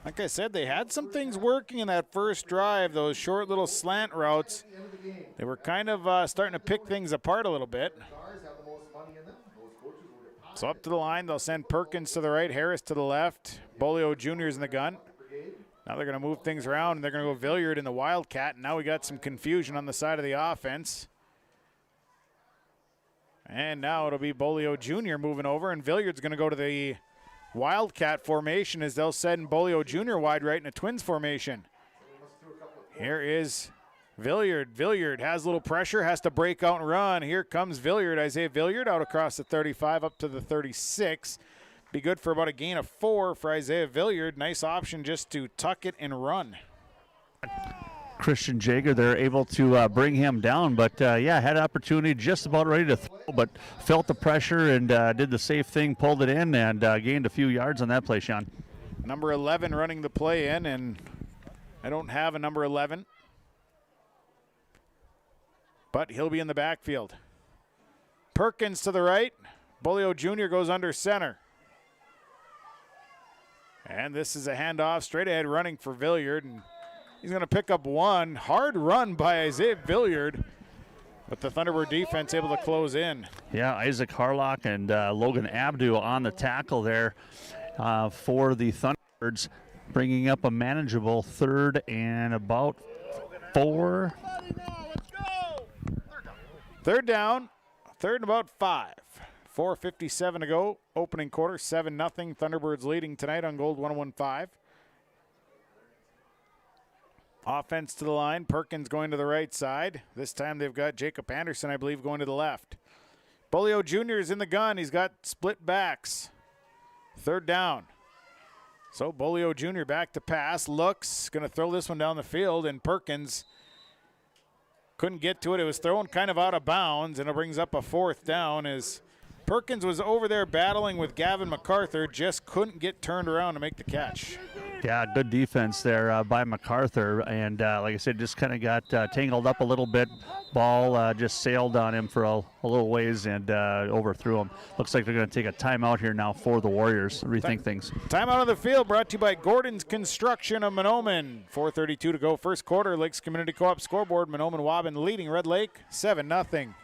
Like I said, they had some things working in that first drive, those short little slant routes. They were kind of starting to pick things apart a little bit. So up to the line, they'll send Perkins to the right, Harris to the left. Bolio Jr.'s in the gun. Now they're going to move things around, and they're going to go Villiard in the Wildcat. And now we got some confusion on the side of the offense. And now it'll be Bolio Jr. moving over, and Villiard's going to go to the Wildcat formation as they'll send Bolio Jr. wide right in a Twins formation. Here is Villiard. Villiard has a little pressure, has to break out and run. Here comes Villiard. Isaiah Villiard out across the 35 up to the 36. Be good for about a gain of 4 for Isaiah Villiard. Nice option just to tuck it and run. Christian Jager, they're able to bring him down, but yeah, had an opportunity, just about ready to throw, but felt the pressure and did the safe thing, pulled it in, and gained a few yards on that play, Sean. Number 11 running the play in, and I don't have a number 11, but he'll be in the backfield. Perkins to the right. Bolio Jr. goes under center. And this is a handoff straight ahead running for Villiard, and he's going to pick up one. Hard run by Isaiah Villiard, but the Thunderbird defense able to close in. Yeah, Isaac Harlock and Logan Abdu on the tackle there for the Thunderbirds, bringing up a manageable 3rd and about 4. 3rd down, 3rd and about 5. 4:57 to go, opening quarter, 7-0. Thunderbirds leading tonight on Gold 101.5. Offense to the line. Perkins going to the right side. This time they've got Jacob Anderson, I believe, going to the left. Bolio Jr. is in the gun. He's got split backs. 3rd down. So Bolio Jr. back to pass. Looks, going to throw this one down the field, and Perkins couldn't get to it. It was thrown kind of out of bounds, and it brings up a 4th down as Perkins was over there battling with Gavin MacArthur, just couldn't get turned around to make the catch. Yeah, good defense there by MacArthur, and like I said, just kind of got tangled up a little bit. Ball just sailed on him for a little ways and overthrew him. Looks like they're going to take a timeout here now for the Warriors, rethink things. Timeout of the field brought to you by Gordon's Construction of Mahnomen. 4:32 to go, first quarter. Lakes Community Co-op scoreboard. Mahnomen-Waubun leading Red Lake 7-0.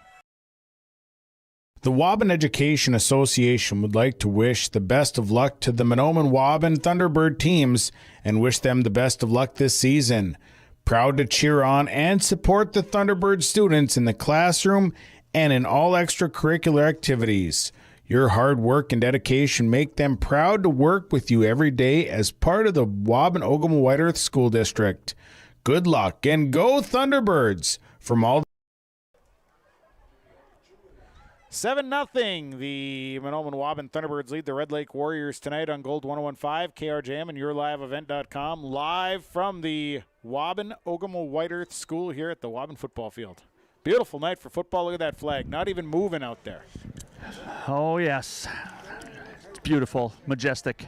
The Waubun Education Association would like to wish the best of luck to the Mahnomen-Waubun Thunderbird teams and wish them the best of luck this season. Proud to cheer on and support the Thunderbird students in the classroom and in all extracurricular activities. Your hard work and dedication make them proud to work with you every day as part of the Mahnomen-Waubun White Earth School District. Good luck and go Thunderbirds! From all 7-0. The Mahnomen-Waubun Thunderbirds lead the Red Lake Warriors tonight on Gold 101.5, KRJM, and YourLiveEvent.com. Live from the Mahnomen-Waubun White Earth School here at the Waubun football field. Beautiful night for football. Look at that flag. Not even moving out there. Oh, yes. It's beautiful, majestic.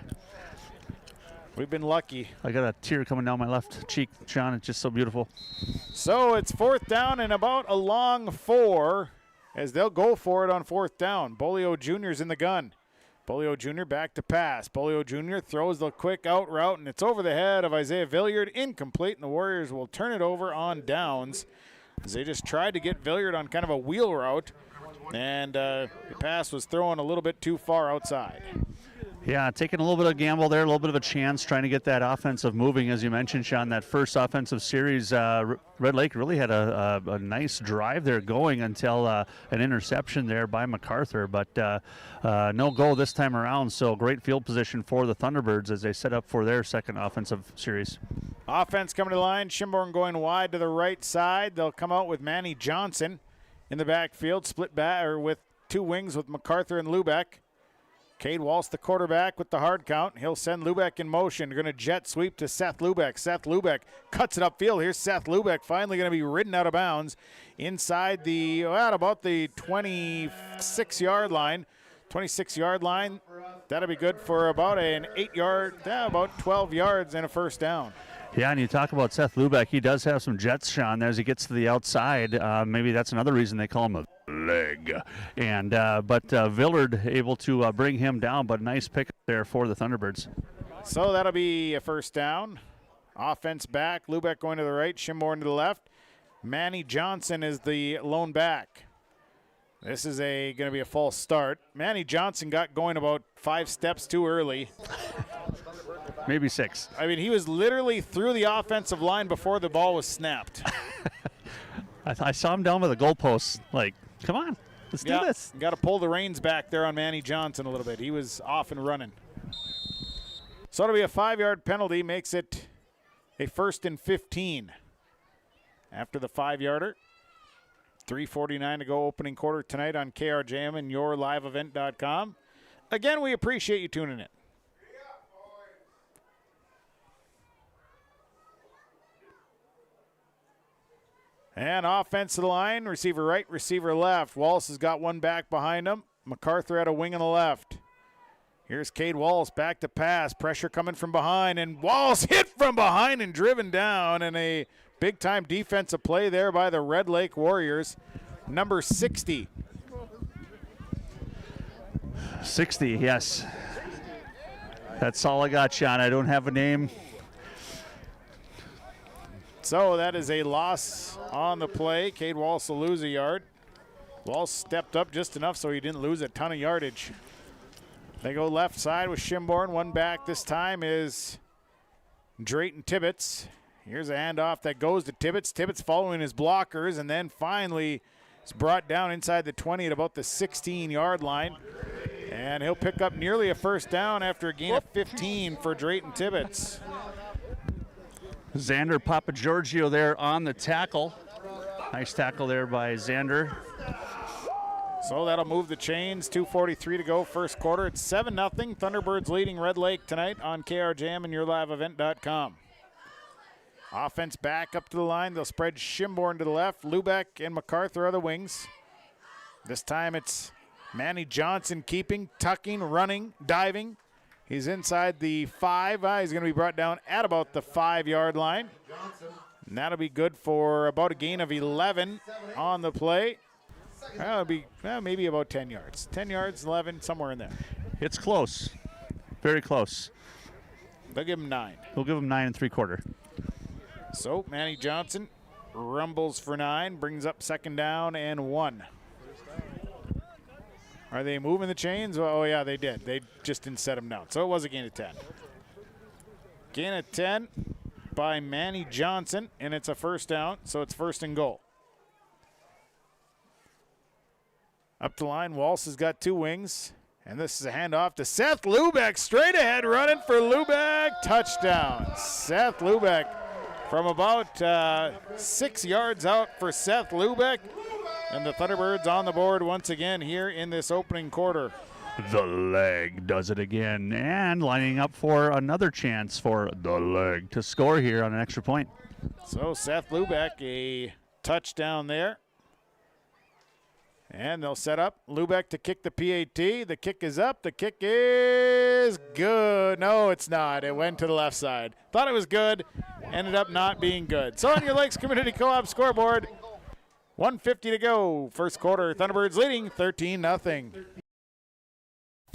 We've been lucky. I got a tear coming down my left cheek, Sean. It's just so beautiful. So it's 4th down and about a long 4 as they'll go for it on 4th down. Bolio Jr.'s in the gun. Bolio Jr. back to pass. Bolio Jr. throws the quick out route, and it's over the head of Isaiah Villiard. Incomplete, and the Warriors will turn it over on downs as they just tried to get Villiard on kind of a wheel route, and the pass was thrown a little bit too far outside. Yeah, taking a little bit of gamble there, a little bit of a chance trying to get that offensive moving. As you mentioned, Sean, that first offensive series, Red Lake really had a nice drive there going until an interception there by MacArthur, but no goal this time around, so great field position for the Thunderbirds as they set up for their second offensive series. Offense coming to the line, Schimborn going wide to the right side. They'll come out with Manny Johnson in the backfield, split back or with two wings with MacArthur and Lubeck. Cade Walsh, the quarterback, with the hard count. He'll send Lubeck in motion. Going to jet sweep to Seth Lubeck. Seth Lubeck cuts it upfield. Here's Seth Lubeck finally going to be ridden out of bounds inside the, about the 26-yard line. 26-yard line. That'll be good for about an 8-yard, about 12 yards and a first down. Yeah, and you talk about Seth Lubeck. He does have some jets, Sean, as he gets to the outside. Maybe that's another reason they call him a leg. And but Villard able to bring him down, but nice pick there for the Thunderbirds. So that'll be a first down. Offense back. Lubeck going to the right, Schimborn to the left. Manny Johnson is the lone back. This is going to be a false start. Manny Johnson got going about 5 steps too early. Maybe 6. I mean, he was literally through the offensive line before the ball was snapped. I saw him down by the goalposts. Like, come on, let's do this. Got to pull the reins back there on Manny Johnson a little bit. He was off and running. So it'll be a 5-yard penalty, makes it a 1st and 15. After the 5-yarder. 3:49 to go opening quarter tonight on KRJM and YourLiveEvent.com. Again, we appreciate you tuning in. And offense to the line, receiver right, receiver left. Wallace has got one back behind him. MacArthur at a wing on the left. Here's Cade Wallace back to pass. Pressure coming from behind, and Wallace hit from behind and driven down. And a big-time defensive play there by the Red Lake Warriors. Number 60. 60, yes. That's all I got, Sean. I don't have a name. So that is a loss on the play. Cade Wallace will lose a yard. Wallace stepped up just enough so he didn't lose a ton of yardage. They go left side with Schimborn. One back this time is Drayton Tibbetts. Here's a handoff that goes to Tibbetts. Tibbetts following his blockers, and then finally is brought down inside the 20 at about the 16-yard line. And he'll pick up nearly a first down after a gain of 15 for Drayton Tibbetts. Xander Papagiorgio there on the tackle. Nice tackle there by Xander. So that'll move the chains. 2:43 to go, first quarter. It's 7-0. Thunderbirds leading Red Lake tonight on KRJM and YourLiveEvent.com. Offense back up to the line. They'll spread Schimborn to the left. Lubeck and MacArthur are the wings. This time it's Manny Johnson keeping, tucking, running, diving. He's inside the 5. He's going to be brought down at about the 5-yard line. And that'll be good for about a gain of 11 on the play. That'll be maybe about 10 yards. 10 yards, 11, somewhere in there. It's close. Very close. They'll give him 9. We'll give him 9 3/4. So Manny Johnson rumbles for 9, brings up 2nd down and 1. Are they moving the chains? Oh, yeah, they did. They just didn't set them down. So it was a gain of 10. Gain of 10 by Manny Johnson, and it's a first down, so it's 1st and goal. Up the line, Walsh has got 2 wings. And this is a handoff to Seth Lubeck. Straight ahead, running for Lubeck. Touchdown. Seth Lubeck from about 6 yards out for Seth Lubeck. And the Thunderbirds on the board once again here in this opening quarter. The leg does it again, and lining up for another chance for the leg to score here on an extra point. So Seth Lubeck, a touchdown there. And they'll set up Lubeck to kick the PAT. The kick is up. The kick is good. No, it's not. It went to the left side. Thought it was good. Ended up not being good. So on your Lakes Community Co-op scoreboard, 1:50 to go. First quarter, Thunderbirds leading 13-0.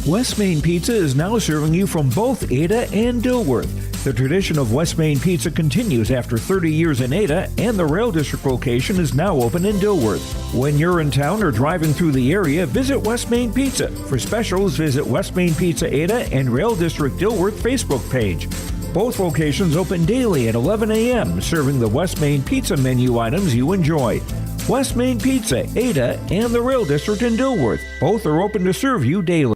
West Main Pizza is now serving you from both Ada and Dilworth. The tradition of West Main Pizza continues after 30 years in Ada, and the Rail District location is now open in Dilworth. When you're in town or driving through the area, visit West Main Pizza. For specials, visit West Main Pizza Ada and Rail District Dilworth Facebook page. Both locations open daily at 11 a.m., serving the West Main Pizza menu items you enjoy. West Main Pizza, Ada, and the Rail District in Dilworth. Both are open to serve you daily.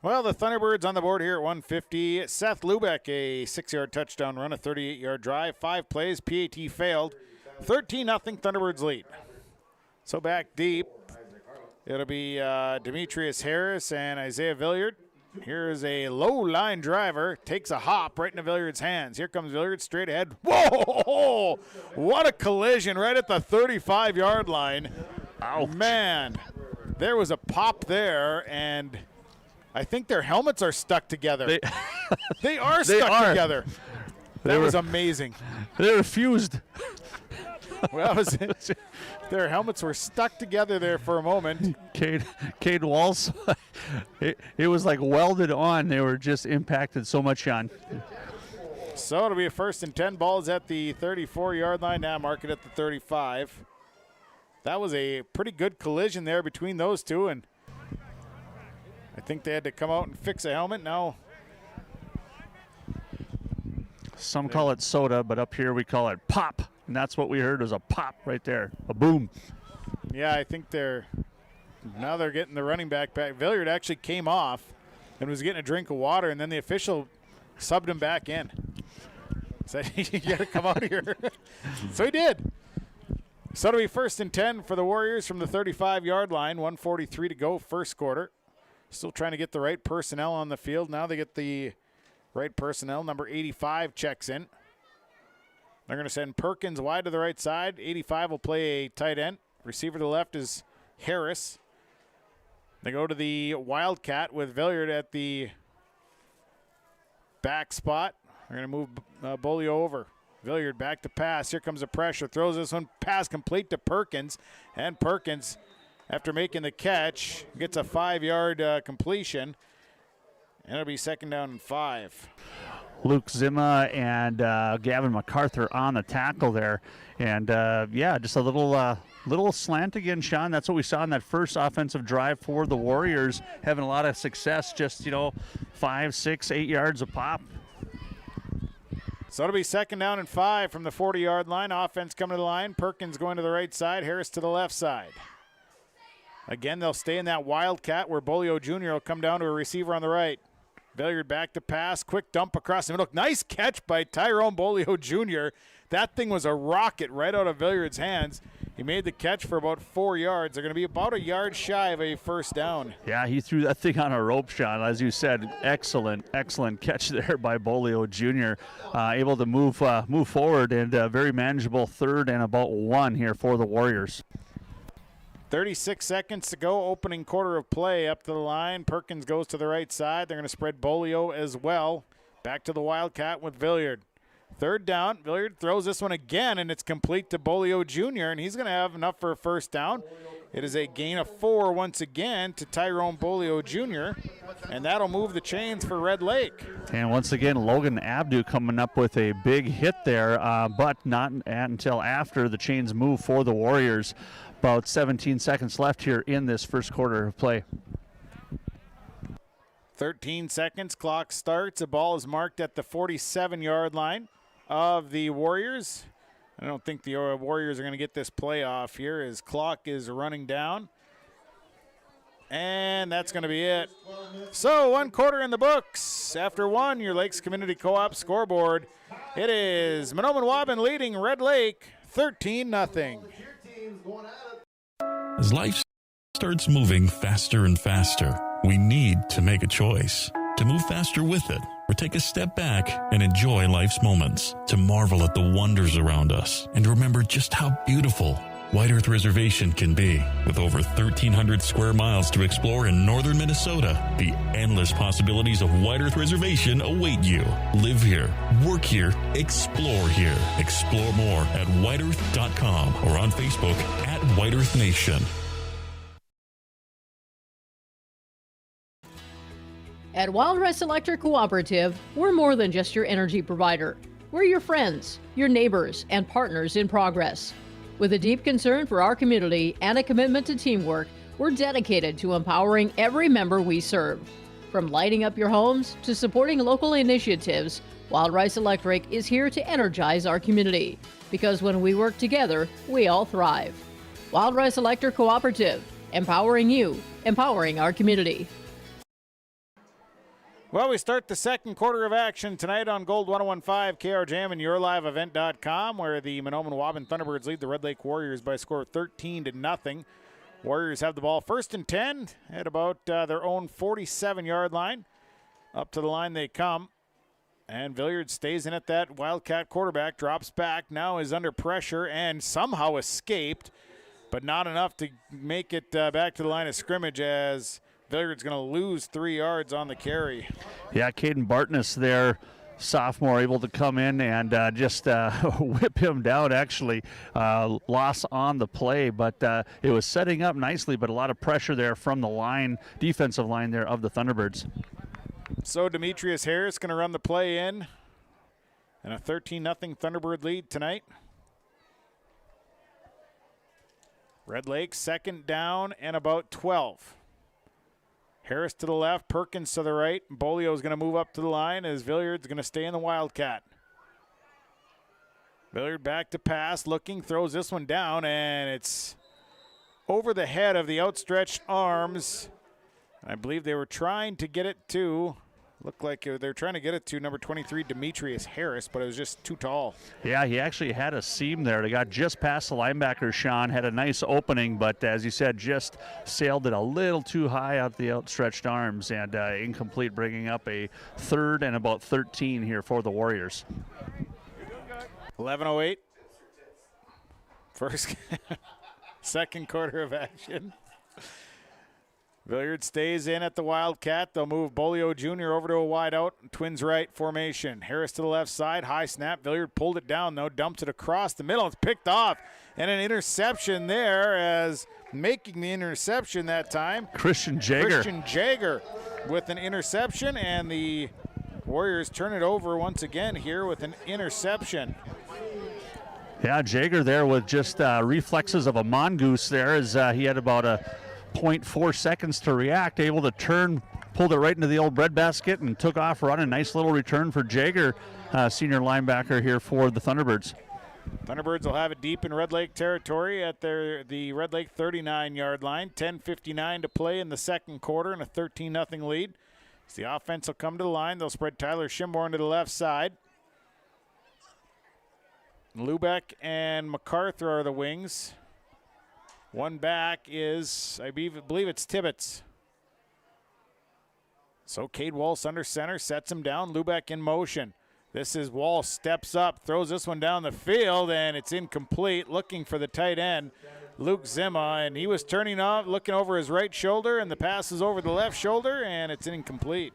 Well, the Thunderbirds on the board here at 150. Seth Lubeck, a 6-yard touchdown run, a 38-yard drive, 5 plays, PAT failed. 13-0 Thunderbirds lead. So back deep, it'll be Demetrius Harris and Isaiah Villiard. Here's a low-line driver, takes a hop right into Villiard's hands. Here comes Villiard straight ahead. Whoa! What a collision right at the 35-yard line. Ouch. Man, there was a pop there, and I think their helmets are stuck together. They are stuck together. That was amazing. They were fused. Well, their helmets were stuck together there for a moment. Cade Walls, it was like welded on. They were just impacted so much on. So it'll be a 1st and 10. Balls at the 34-yard line. Now mark it at the 35. That was a pretty good collision there between those two, and I think they had to come out and fix a helmet. Now, some call it soda, but up here we call it pop. And that's what we heard was a pop right there, a boom. Yeah, I think now they're getting the running back back. Villiard actually came off and was getting a drink of water, and then the official subbed him back in. Said, you got to come out here. So he did. So it'll be 1st and 10 for the Warriors from the 35-yard line. 1:43 to go, first quarter. Still trying to get the right personnel on the field. Now they get the right personnel. Number 85 checks in. They're going to send Perkins wide to the right side. 85 will play a tight end. Receiver to the left is Harris. They go to the Wildcat with Villiard at the back spot. They're going to move Bolio over. Villiard back to pass. Here comes the pressure. Throws this one pass complete to Perkins. And Perkins, after making the catch, gets a 5-yard completion. And it'll be 2nd down and 5. Luke Zima and Gavin MacArthur on the tackle there. And, just a little slant again, Sean. That's what we saw in that first offensive drive for the Warriors, having a lot of success, just, 5, 6, 8 yards of pop. So it'll be 2nd down and 5 from the 40-yard line. Offense coming to the line. Perkins going to the right side. Harris to the left side. Again, they'll stay in that Wildcat where Bolio Jr. will come down to a receiver on the right. Villiard back to pass. Quick dump across the middle. Nice catch by Tyrone Bolio Jr. That thing was a rocket right out of Villiard's hands. He made the catch for about 4 yards. They're going to be about a yard shy of a 1st down. Yeah, he threw that thing on a rope, Sean. As you said, excellent catch there by Bolio Jr. Able to move forward, and very manageable 3rd and about 1 here for the Warriors. 36 seconds to go, opening quarter of play. Up to the line. Perkins goes to the right side. They're going to spread Bolio as well. Back to the Wildcat with Villiard. 3rd down. Villiard throws this one again, and it's complete to Bolio Jr., and he's going to have enough for a 1st down. It is a gain of 4 once again to Tyrone Bolio Jr., and that'll move the chains for Red Lake. And once again, Logan Abdu coming up with a big hit there, but not until after the chains move for the Warriors. About 17 seconds left here in this first quarter of play. 13 seconds, clock starts. The ball is marked at the 47-yard line of the Warriors. I don't think the Warriors are going to get this play off here as clock is running down. And that's going to be it. So 1 quarter in the books. After one, your Lakes Community Co-op scoreboard. It is Mahnomen-Waubun leading Red Lake 13-0. As life starts moving faster and faster, we need to make a choice. To move faster with it, or take a step back and enjoy life's moments. To marvel at the wonders around us, and remember just how beautiful White Earth Reservation can be. With over 1,300 square miles to explore in northern Minnesota, the endless possibilities of White Earth Reservation await you. Live here, work here, explore here. Explore more at whiteearth.com or on Facebook at White Earth Nation. At Wild Rice Electric Cooperative, we're more than just your energy provider. We're your friends, your neighbors, and partners in progress. With a deep concern for our community and a commitment to teamwork, we're dedicated to empowering every member we serve. From lighting up your homes to supporting local initiatives, Wild Rice Electric is here to energize our community. Because when we work together, we all thrive. Wild Rice Electric Cooperative, empowering you, empowering our community. Well, we start the second quarter of action tonight on Gold 101.5 KRJM and YourLiveEvent.com, where the Mahnomen-Waubun Thunderbirds lead the Red Lake Warriors by a score of 13-0. Warriors have the ball first and 10 at about their own 47-yard line. Up to the line they come. And Villiard stays in at that Wildcat quarterback, drops back, now is under pressure and somehow escaped, but not enough to make it back to the line of scrimmage as Villiard's going to lose 3 yards on the carry. Yeah, Caden Bartness there, sophomore, able to come in and just whip him down, actually. Loss on the play, but it was setting up nicely, but a lot of pressure there from the line, defensive line there of the Thunderbirds. So Demetrius Harris going to run the play in, and a 13-0 Thunderbird lead tonight. Red Lake second down and about 12. Harris to the left, Perkins to the right. Bolio is going to move up to the line as Villiard's going to stay in the Wildcat. Villiard back to pass, looking, throws this one down, and it's over the head of the outstretched arms. I believe they were trying to get it to, looked like they're trying to get it to number 23, Demetrius Harris, but it was just too tall. Yeah, he actually had a seam there. They got just past the linebacker, Sean, had a nice opening, but as you said, just sailed it a little too high out the outstretched arms, and incomplete, bringing up a 3rd and about 13 here for the Warriors. 11:08. First, second quarter of action. Villiard stays in at the Wildcat. They'll move Bolio Jr. over to a wide out, twins right formation. Harris to the left side, high snap. Villiard pulled it down, though, dumps it across the middle. It's picked off, and an interception there as making the interception that time. Christian Jager with an interception, and the Warriors turn it over once again here with an interception. Yeah, Jager there with just reflexes of a mongoose there as he had about a 0.4 seconds to react, able to turn, pulled it right into the old breadbasket and took off running. Nice little return for Jager, senior linebacker here for the Thunderbirds. Thunderbirds will have it deep in Red Lake territory at the Red Lake 39-yard line. 10:59 to play in the second quarter and a 13-0 lead. As the offense will come to the line, they'll spread Tyler Schimborn to the left side. Lubeck and MacArthur are the wings. One back is, I believe it's Tibbetts. So Cade Walsh under center, sets him down. Lubeck in motion. This is Walsh, steps up, throws this one down the field, and it's incomplete. Looking for the tight end, Luke Zima, and he was turning off, looking over his right shoulder, and the pass is over the left shoulder, and it's incomplete.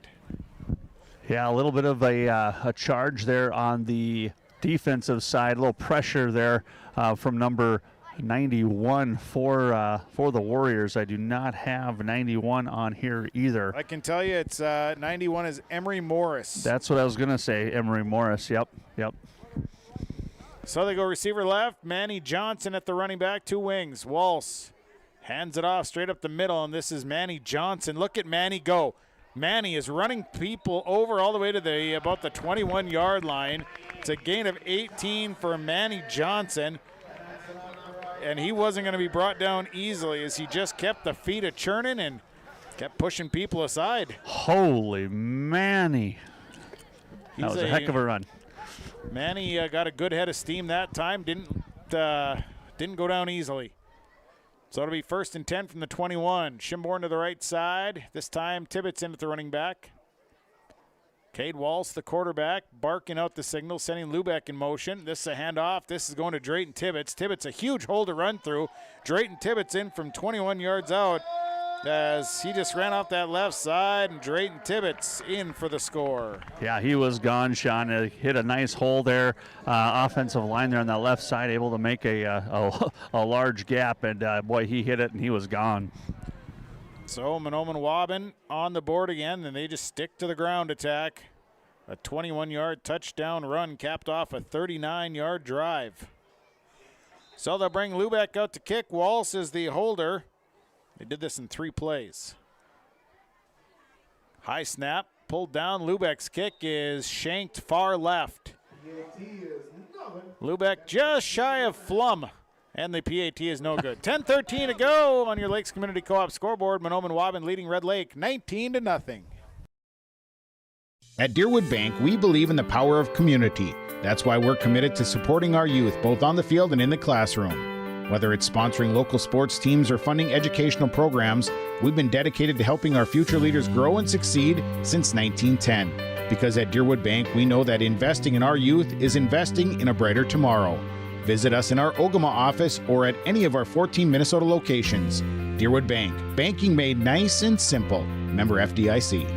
Yeah, a little bit of a charge there on the defensive side. A little pressure there from number 91 for the Warriors. I do not have 91 on here either. I can tell you it's 91 is Emery Morris. That's what I was going to say, Emery Morris. Yep. So they go receiver left, Manny Johnson at the running back, two wings. Walsh hands it off straight up the middle, and this is Manny Johnson. Look at Manny go. Manny is running people over all the way to about the 21-yard line. It's a gain of 18 for Manny Johnson. And he wasn't going to be brought down easily as he just kept the feet a churning and Kept pushing people aside. Holy Manny. That was a heck of a run. Manny got a good head of steam that time. Didn't go down easily. So it'll be 1st and 10 from the 21. Schimborn to the right side. This time Tibbetts in at the running back. Cade Walsh, the quarterback, barking out the signal, sending Lubeck in motion. This is a handoff. This is going to Drayton Tibbetts. Tibbetts, a huge hole to run through. Drayton Tibbetts in from 21 yards out as he just ran off that left side, and Drayton Tibbetts in for the score. Yeah, he was gone, Sean. Hit a nice hole there. Offensive line there on that left side, able to make a large gap, and boy, he hit it, and he was gone. So Mahnomen-Waubun on the board again, and they just stick to the ground attack. A 21-yard touchdown run capped off a 39-yard drive. So they'll bring Lubeck out to kick. Walsh is the holder. They did this in 3 plays. High snap, pulled down. Lubeck's kick is shanked far left. Lubeck just shy of flum. And the PAT is no good. 10:13 to go on your Lakes Community Co-op scoreboard. Mahnomen-Waubun leading Red Lake 19-0. At Deerwood Bank, we believe in the power of community. That's why we're committed to supporting our youth, both on the field and in the classroom. Whether it's sponsoring local sports teams or funding educational programs, we've been dedicated to helping our future leaders grow and succeed since 1910. Because at Deerwood Bank, we know that investing in our youth is investing in a brighter tomorrow. Visit us in our Ogama office or at any of our 14 Minnesota locations. Deerwood Bank, banking made nice and simple. Member FDIC.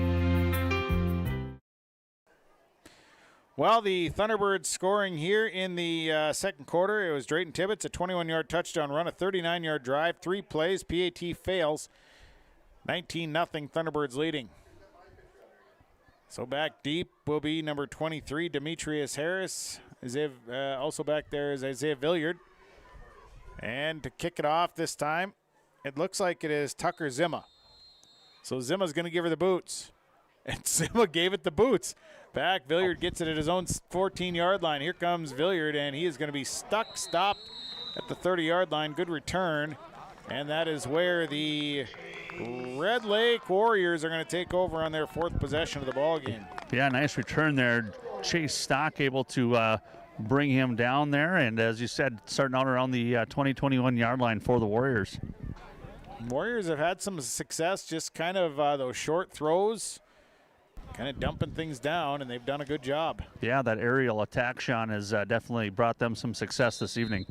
Well, the Thunderbirds scoring here in the second quarter. It was Drayton Tibbetts, a 21-yard touchdown run, a 39-yard drive, 3 plays. PAT fails. 19-0 Thunderbirds leading. So back deep will be number 23, Demetrius Harris. Also back there is Isaiah Villiard. And to kick it off this time, it looks like it is Tucker Zima. So Zima's going to give her the boots. And Zima gave it the boots. Back, Villiard gets it at his own 14-yard line. Here comes Villiard, and he is going to be stopped at the 30-yard line. Good return. And that is where the Red Lake Warriors are going to take over on their 4th possession of the ball game. Yeah, nice return there. Chase Stock able to bring him down there, and as you said, starting out around the 20-21 yard line for the Warriors. Warriors have had some success, just kind of those short throws, kind of dumping things down, and they've done a good job. Yeah, that aerial attack, Sean, has definitely brought them some success this evening.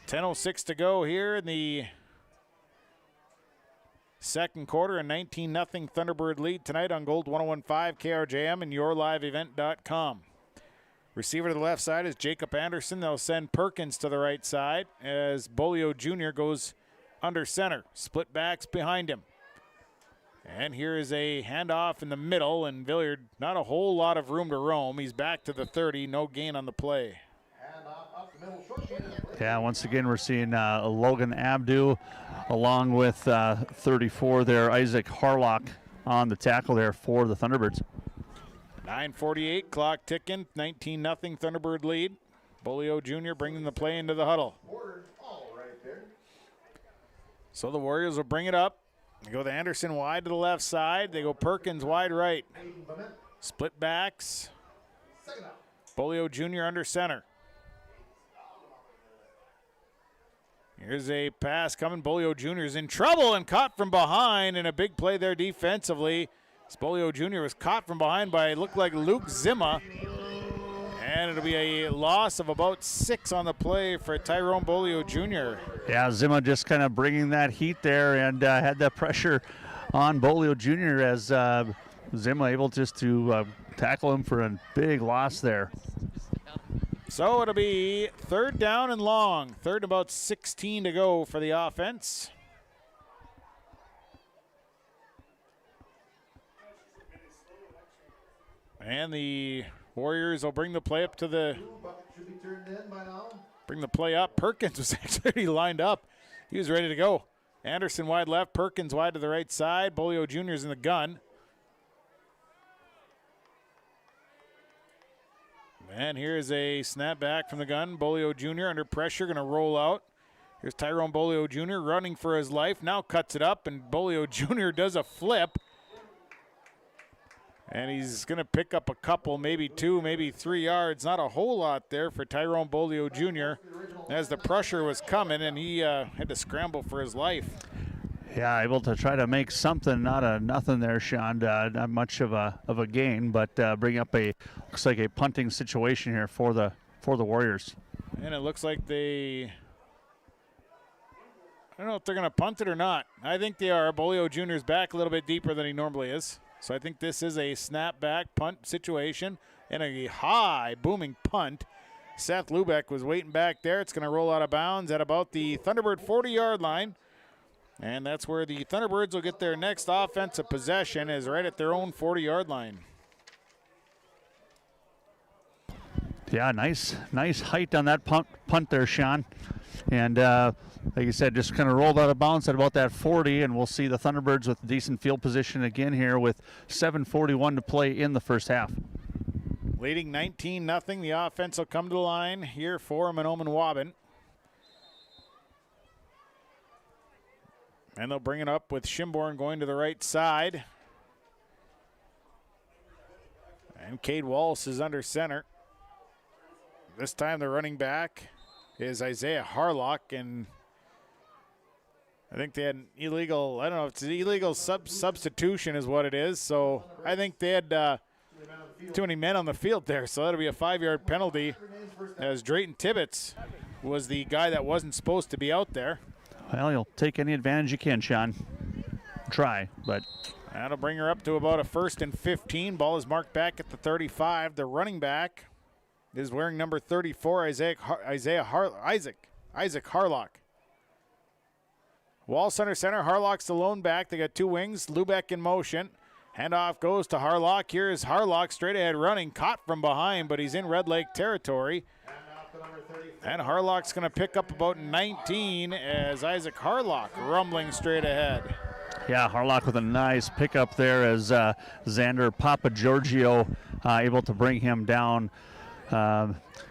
10:06 to go here in the second quarter, a 19-0 Thunderbird lead tonight on Gold 101.5 KRJM and yourliveevent.com. Receiver to the left side is Jacob Anderson. They'll send Perkins to the right side as Bolio Jr. goes under center. Split backs behind him. And here is a handoff in the middle, and Villiard, not a whole lot of room to roam. He's back to the 30, no gain on the play. Yeah, once again, we're seeing Logan Abdu along with 34 there, Isaac Harlock on the tackle there for the Thunderbirds. 9:48, clock ticking, 19-0 Thunderbird lead. Bolio Jr. bringing the play into the huddle. So the Warriors will bring it up. They go to Anderson wide to the left side. They go Perkins wide right. Split backs. Bolio Jr. under center. Here's a pass coming. Bolio Jr. is in trouble and caught from behind, and a big play there defensively. Bolio Jr. was caught from behind by, it looked like Luke Zima. And it'll be a loss of about 6 on the play for Tyrone Bolio Jr. Yeah, Zima just kind of bringing that heat there and had that pressure on Bolio Jr. as Zima able just to tackle him for a big loss there. So it'll be 3rd down and long. 3rd, about 16 to go for the offense. And the Warriors will bring the play up to the... Bring the play up. Perkins was actually lined up. He was ready to go. Anderson wide left, Perkins wide to the right side. Bolio Jr.'s in the gun. And here's a snap back from the gun. Bolio Jr. under pressure, going to roll out. Here's Tyrone Bolio Jr. running for his life. Now cuts it up, and Bolio Jr. does a flip. And he's going to pick up a couple, maybe 2, maybe 3 yards. Not a whole lot there for Tyrone Bolio Jr. as the pressure was coming, and he had to scramble for his life. Yeah, able to try to make something out of nothing there, Sean. Not much of a gain, but bring up looks like a punting situation here for the Warriors. And it looks like I don't know if they're going to punt it or not. I think they are. Bolio Jr.'s back a little bit deeper than he normally is. So I think this is a snap back punt situation and a high booming punt. Seth Lubeck was waiting back there. It's going to roll out of bounds at about the Thunderbird 40-yard line. And that's where the Thunderbirds will get their next offensive possession, is right at their own 40-yard line. Yeah, nice height on that punt there, Sean. And like you said, just kind of rolled out of bounds at about that 40, and we'll see the Thunderbirds with decent field position again here with 7:41 to play in the first half. Leading 19-0. The offense will come to the line here for Mahnomen-Waubun. And they'll bring it up with Schimborn going to the right side. And Cade Wallace is under center. This time the running back is Isaiah Harlock, and I think they had an illegal, I don't know if it's an illegal substitution is what it is. So I think they had too many men on the field there. So that'll be a 5-yard penalty, as Drayton Tibbetts was the guy that wasn't supposed to be out there. Well, you'll take any advantage you can, Sean. Try, but. That'll bring her up to about a 1st and 15. Ball is marked back at the 35. The running back is wearing number 34, Isaac Harlock. Wallace under center. Harlock's the lone back. They got 2 wings. Lubeck in motion. Handoff goes to Harlock. Here is Harlock straight ahead running. Caught from behind, but he's in Red Lake territory. And Harlock's going to pick up about 19 as Isaac Harlock rumbling straight ahead. Yeah, Harlock with a nice pickup there as Xander Papagiorgio able to bring him down.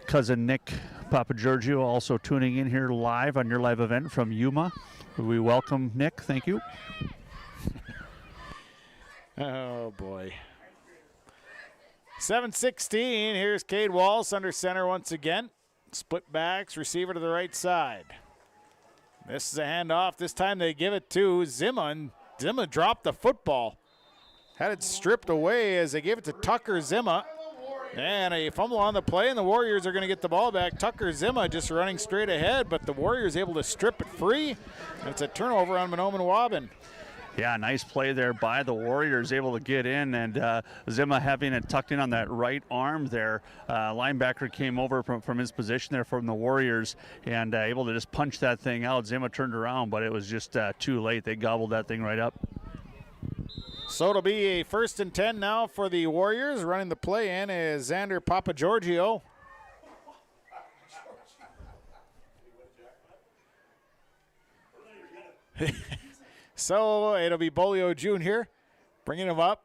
Cousin Nick Papagiorgio also tuning in here live on your live event from Yuma. We welcome Nick. Thank you. Oh, boy. 7:16. Here's Cade Wallace under center once again. Split backs, receiver to the right side. This is a handoff. This time they give it to Zimma, and Zimma dropped the football. Had it stripped away as they gave it to Tucker Zimma. And a fumble on the play, and the Warriors are going to get the ball back. Tucker Zimma just running straight ahead, but the Warriors able to strip it free. And it's a turnover on Mahnomen-Waubun. Yeah, nice play there by the Warriors, able to get in, and Zimma having it tucked in on that right arm there. Linebacker came over from his position there from the Warriors and able to just punch that thing out. Zimma turned around, but it was just too late. They gobbled that thing right up. So it'll be a 1st and 10 now for the Warriors. Running the play in is Xander Papagiorgio. So it'll be Bolio Jr. bringing him up.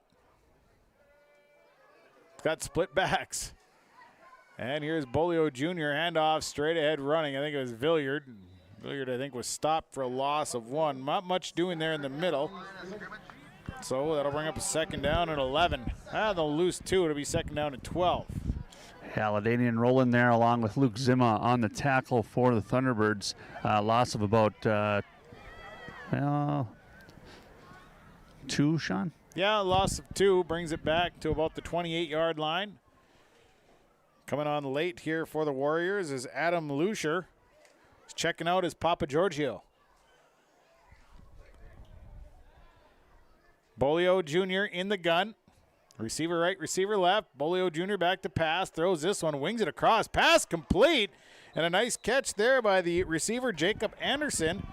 Got split backs. And here's Bolio Jr. handoff straight ahead running. I think it was Villiard. Villiard, I think, was stopped for a loss of 1. Not much doing there in the middle. So that'll bring up a 2nd down and 11. They'll lose 2. It'll be 2nd down and 12. Yeah, Ladanian rolling there along with Luke Zimma on the tackle for the Thunderbirds. Loss of about 2, Sean? Yeah, loss of 2 brings it back to about the 28-yard line. Coming on late here for the Warriors is Adam Lucier. He's checking out his Papagiorgio. Bolio Jr. in the gun. Receiver right, receiver left. Bolio Jr. back to pass. Throws this one, wings it across. Pass complete. And a nice catch there by the receiver, Jacob Anderson.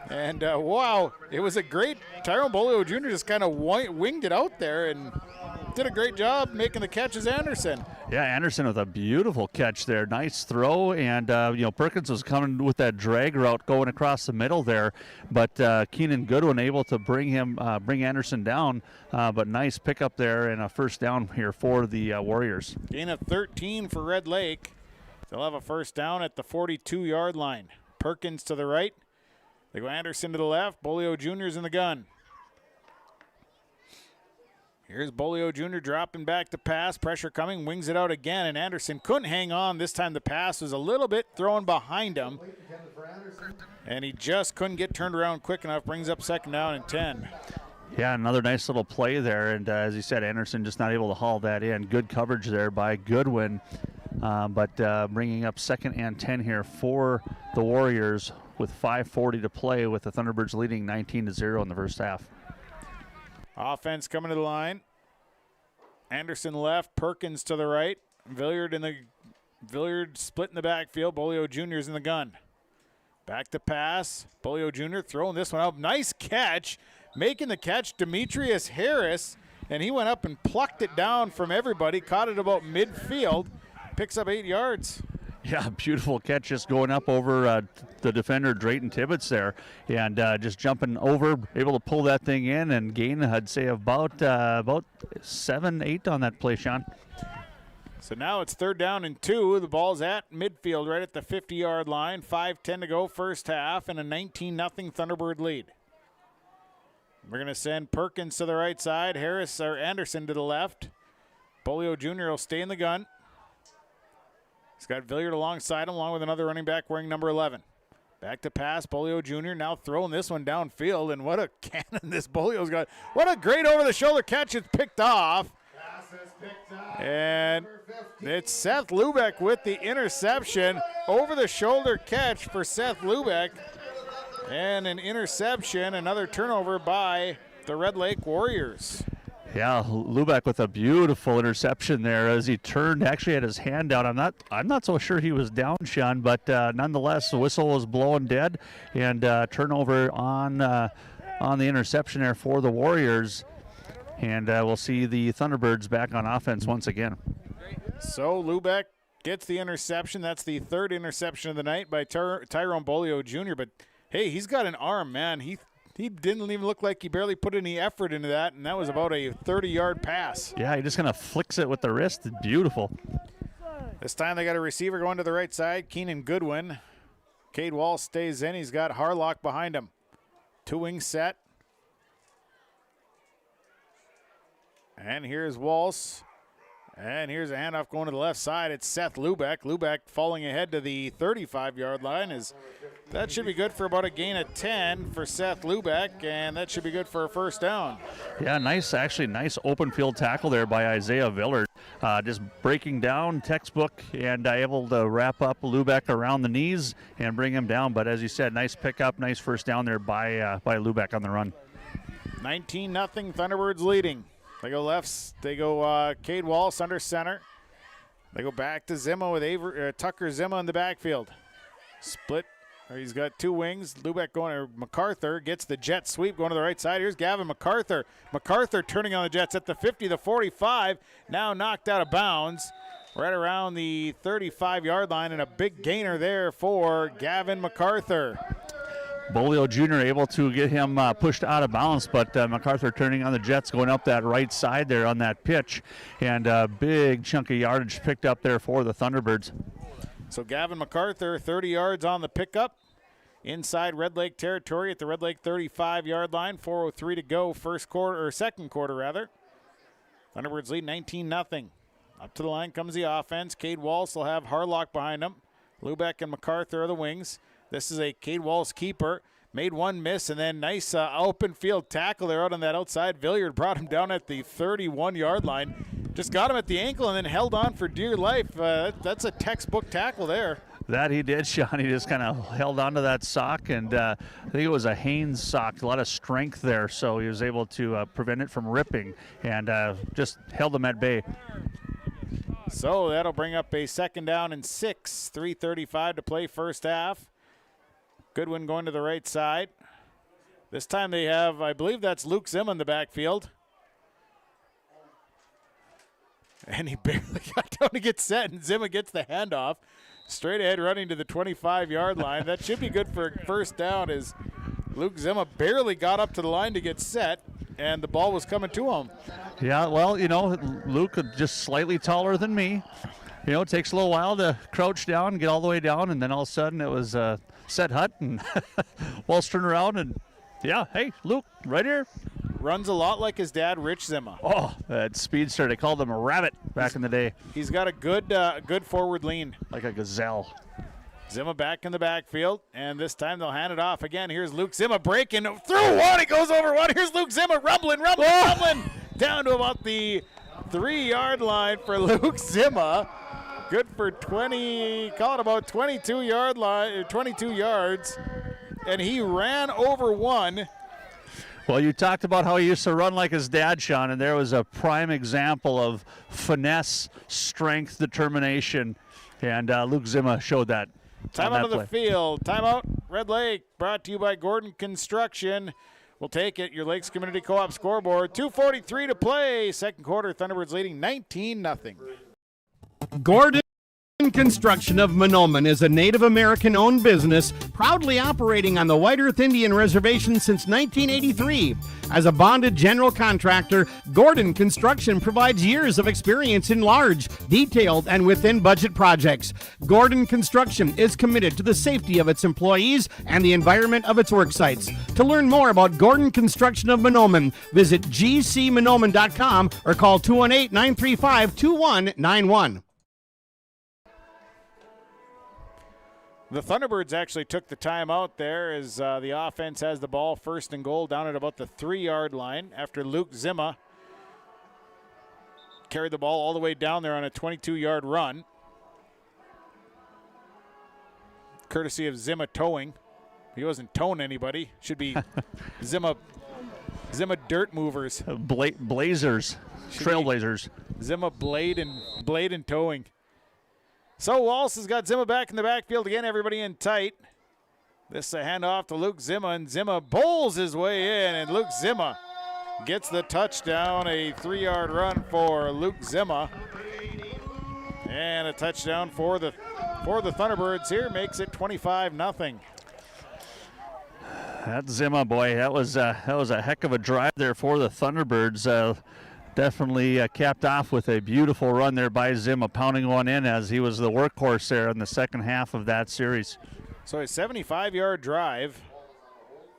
And, wow, it was a great – Tyrone Bolio Jr. just kind of winged it out there and did a great job making the catch as Anderson. Yeah, Anderson with a beautiful catch there. Nice throw, and, Perkins was coming with that drag route going across the middle there, but Keenan Goodwin able to bring Anderson down, but nice pickup there and a 1st down here for the Warriors. Gain of 13 for Red Lake. They'll have a 1st down at the 42-yard line. Perkins to the right. They go Anderson to the left. Bolio Jr.'s in the gun. Here's Bolio Jr. dropping back to pass. Pressure coming. Wings it out again, and Anderson couldn't hang on. This time the pass was a little bit thrown behind him, and he just couldn't get turned around quick enough. Brings up 2nd down and 10. Yeah, another nice little play there, and as you said, Anderson just not able to haul that in. Good coverage there by Goodwin, but bringing up 2nd and 10 here for the Warriors with 5:40 to play, with the Thunderbirds leading 19-0 in the first half. Offense coming to the line. Anderson left, Perkins to the right. Villiard split in the backfield. Bolio Jr.'s in the gun. Back to pass. Bolio Jr. throwing this one out. Nice catch. Making the catch, Demetrius Harris, and he went up and plucked it down from everybody. Caught it about midfield. Picks up 8 yards. Yeah, beautiful catch, just going up over the defender, Drayton Tibbetts there, and just jumping over, able to pull that thing in and gain, I'd say, about 7-8 on that play, Sean. So now it's 3rd down and 2. The ball's at midfield, right at the 50-yard line. 5:10 to go, first half, and a 19-0 Thunderbird lead. We're going to send Perkins to the right side, Anderson to the left. Bolio Jr. will stay in the gun. He's got Villiard alongside him, along with another running back wearing number 11. Back to pass, Bolio Jr. now throwing this one downfield, and what a cannon this Bolio's got. What a great over-the-shoulder catch. It's picked off. And it's Seth Lubeck with the interception. Over-the-shoulder catch for Seth Lubeck. And an interception, another turnover by the Red Lake Warriors. Yeah, Lubeck with a beautiful interception there as he turned, actually had his hand down. I'm not so sure he was down, Sean, but nonetheless, the whistle was blowing dead, and turnover on the interception there for the Warriors. And we'll see the Thunderbirds back on offense once again. So Lubeck gets the interception. That's the 3rd interception of the night by Tyrone Bolio Jr. But, hey, he's got an arm, man. He didn't even look like he barely put any effort into that, and that was about a 30-yard pass. Yeah, he just kind of flicks it with the wrist. It's beautiful. This time they got a receiver going to the right side, Keenan Goodwin. Cade Wall stays in. He's got Harlock behind him. 2-wing set. And here's Walsh. And here's a handoff going to the left side. It's Seth Lubeck. Lubeck falling ahead to the 35-yard line. That should be good for about a gain of 10 for Seth Lubeck, and that should be good for a first down. Yeah, nice open field tackle there by Isaiah Villard. Just breaking down, textbook, and able to wrap up Lubeck around the knees and bring him down. But as you said, nice pickup, nice first down there by Lubeck on the run. 19-0 Thunderbirds leading. They go left. They go Cade Walsh under center. They go back to Zimma with Tucker Zimma in the backfield. Split. He's got 2 wings. Lubeck going to MacArthur. Gets the jet sweep going to the right side. Here's Gavin MacArthur. MacArthur turning on the Jets at the 50, the 45. Now knocked out of bounds right around the 35-yard line, and a big gainer there for Gavin MacArthur. Bolio Jr. able to get him pushed out of bounds, but MacArthur turning on the Jets, going up that right side there on that pitch, and a big chunk of yardage picked up there for the Thunderbirds. So Gavin MacArthur, 30 yards on the pickup, inside Red Lake territory at the Red Lake 35-yard line. 4:03 to go, second quarter rather. Thunderbirds lead 19-0. Up to the line comes the offense. Cade Walsh will have Harlock behind him. Lubeck and MacArthur are the wings. This is a Cade Walsh keeper. Made one miss, and then nice open field tackle there out on that outside. Villiard brought him down at the 31-yard line. Just got him at the ankle and then held on for dear life. That's a textbook tackle there. That he did, Sean. He just kind of held onto that sock, and I think it was a Haynes sock. A lot of strength there, so he was able to prevent it from ripping and just held him at bay. So that'll bring up a 2nd down and 6. 3:35 to play first half. Goodwin going to the right side. This time they have, I believe that's Luke Zimma in the backfield. And he barely got down to get set, and Zimma gets the handoff. Straight ahead running to the 25-yard line. That should be good for a first down, as Luke Zimma barely got up to the line to get set, and the ball was coming to him. Yeah, well, Luke just slightly taller than me. You know, it takes a little while to crouch down, get all the way down, and then all of a sudden it was set hut, and Walsh turned around and, yeah, hey, Luke, right here. Runs a lot like his dad, Rich Zima. Oh, that speedster. They called him a rabbit back in the day. He's got a good forward lean. Like a gazelle. Zima back in the backfield, and this time they'll hand it off again. Here's Luke Zima breaking through one. It goes over one. Here's Luke Zima rumbling, down to about the 3-yard line for Luke Zima. Good for 20, call it about 22 yards, and he ran over one. Well, you talked about how he used to run like his dad, Sean, and there was a prime example of finesse, strength, determination, and Luke Zima showed that. Timeout of the field. Timeout, Red Lake, brought to you by Gordon Construction. We'll take it. Your Lakes Community Co-op scoreboard. 2:43 to play. Second quarter, Thunderbirds leading 19-0. Gordon Construction of Mahnomen is a Native American-owned business proudly operating on the White Earth Indian Reservation since 1983. As a bonded general contractor, Gordon Construction provides years of experience in large, detailed, and within-budget projects. Gordon Construction is committed to the safety of its employees and the environment of its work sites. To learn more about Gordon Construction of Mahnomen, visit gcmahnomen.com or call 218-935-2191. The Thunderbirds actually took the timeout there as the offense has the ball first and goal down at about the 3-yard line after Luke Zima carried the ball all the way down there on a 22-yard run. Courtesy of Zima towing. He wasn't towing anybody. Should be Zima dirt movers. Blazers. Trailblazers. Zima blade and towing. So Walsh has got Zima back in the backfield again, everybody in tight. This is a handoff to Luke Zima, and Zima bowls his way in, and Luke Zima gets the touchdown, a 3-yard run for Luke Zima. And a touchdown for the Thunderbirds here makes it 25-0. That Zima, boy, that was a heck of a drive there for the Thunderbirds. Definitely capped off with a beautiful run there by Zima, pounding one in as he was the workhorse there in the second half of that series. So a 75-yard drive.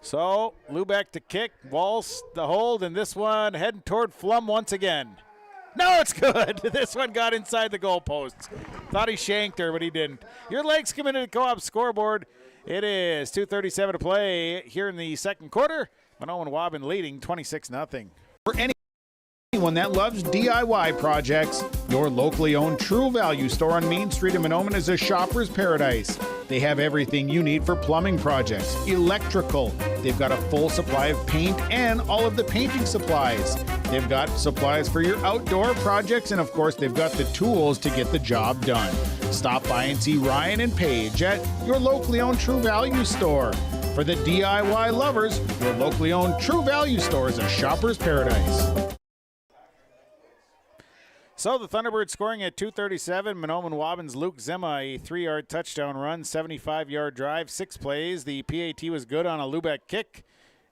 So Lubeck to kick, Walsh the hold, and this one heading toward Flum once again. No, it's good. This one got inside the goalposts. Thought he shanked her, but he didn't. Your Lakes Community Co-op scoreboard. It is 2:37 to play here in the second quarter. Mahnomen-Waubun leading 26-0. For anyone that loves DIY projects, your locally owned True Value store on Main Street in Mahnomen is a shopper's paradise. They have everything you need for plumbing projects, electrical. They've got a full supply of paint and all of the painting supplies. They've got supplies for your outdoor projects, and of course, they've got the tools to get the job done. Stop by and see Ryan and Paige at your locally owned True Value store. For the DIY lovers, your locally owned True Value store is a shopper's paradise. So the Thunderbirds scoring at 2:37. Mahnomen-Waubun's Luke Zima, a 3-yard touchdown run, 75-yard drive, 6 plays. The PAT was good on a Lubeck kick.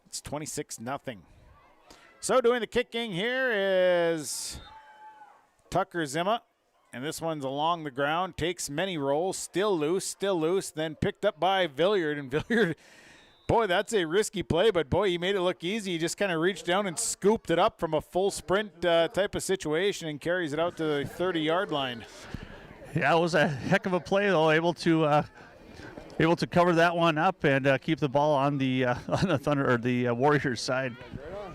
It's 26-0. So doing the kicking here is Tucker Zima. And this one's along the ground, takes many rolls, still loose, then picked up by Villiard. And Villiard, boy, that's a risky play, but boy, he made it look easy. He just kind of reached down and scooped it up from a full sprint type of situation and carries it out to the 30-yard line. Yeah, it was a heck of a play, though, able to cover that one up and keep the ball on the Thunder or the Warriors side.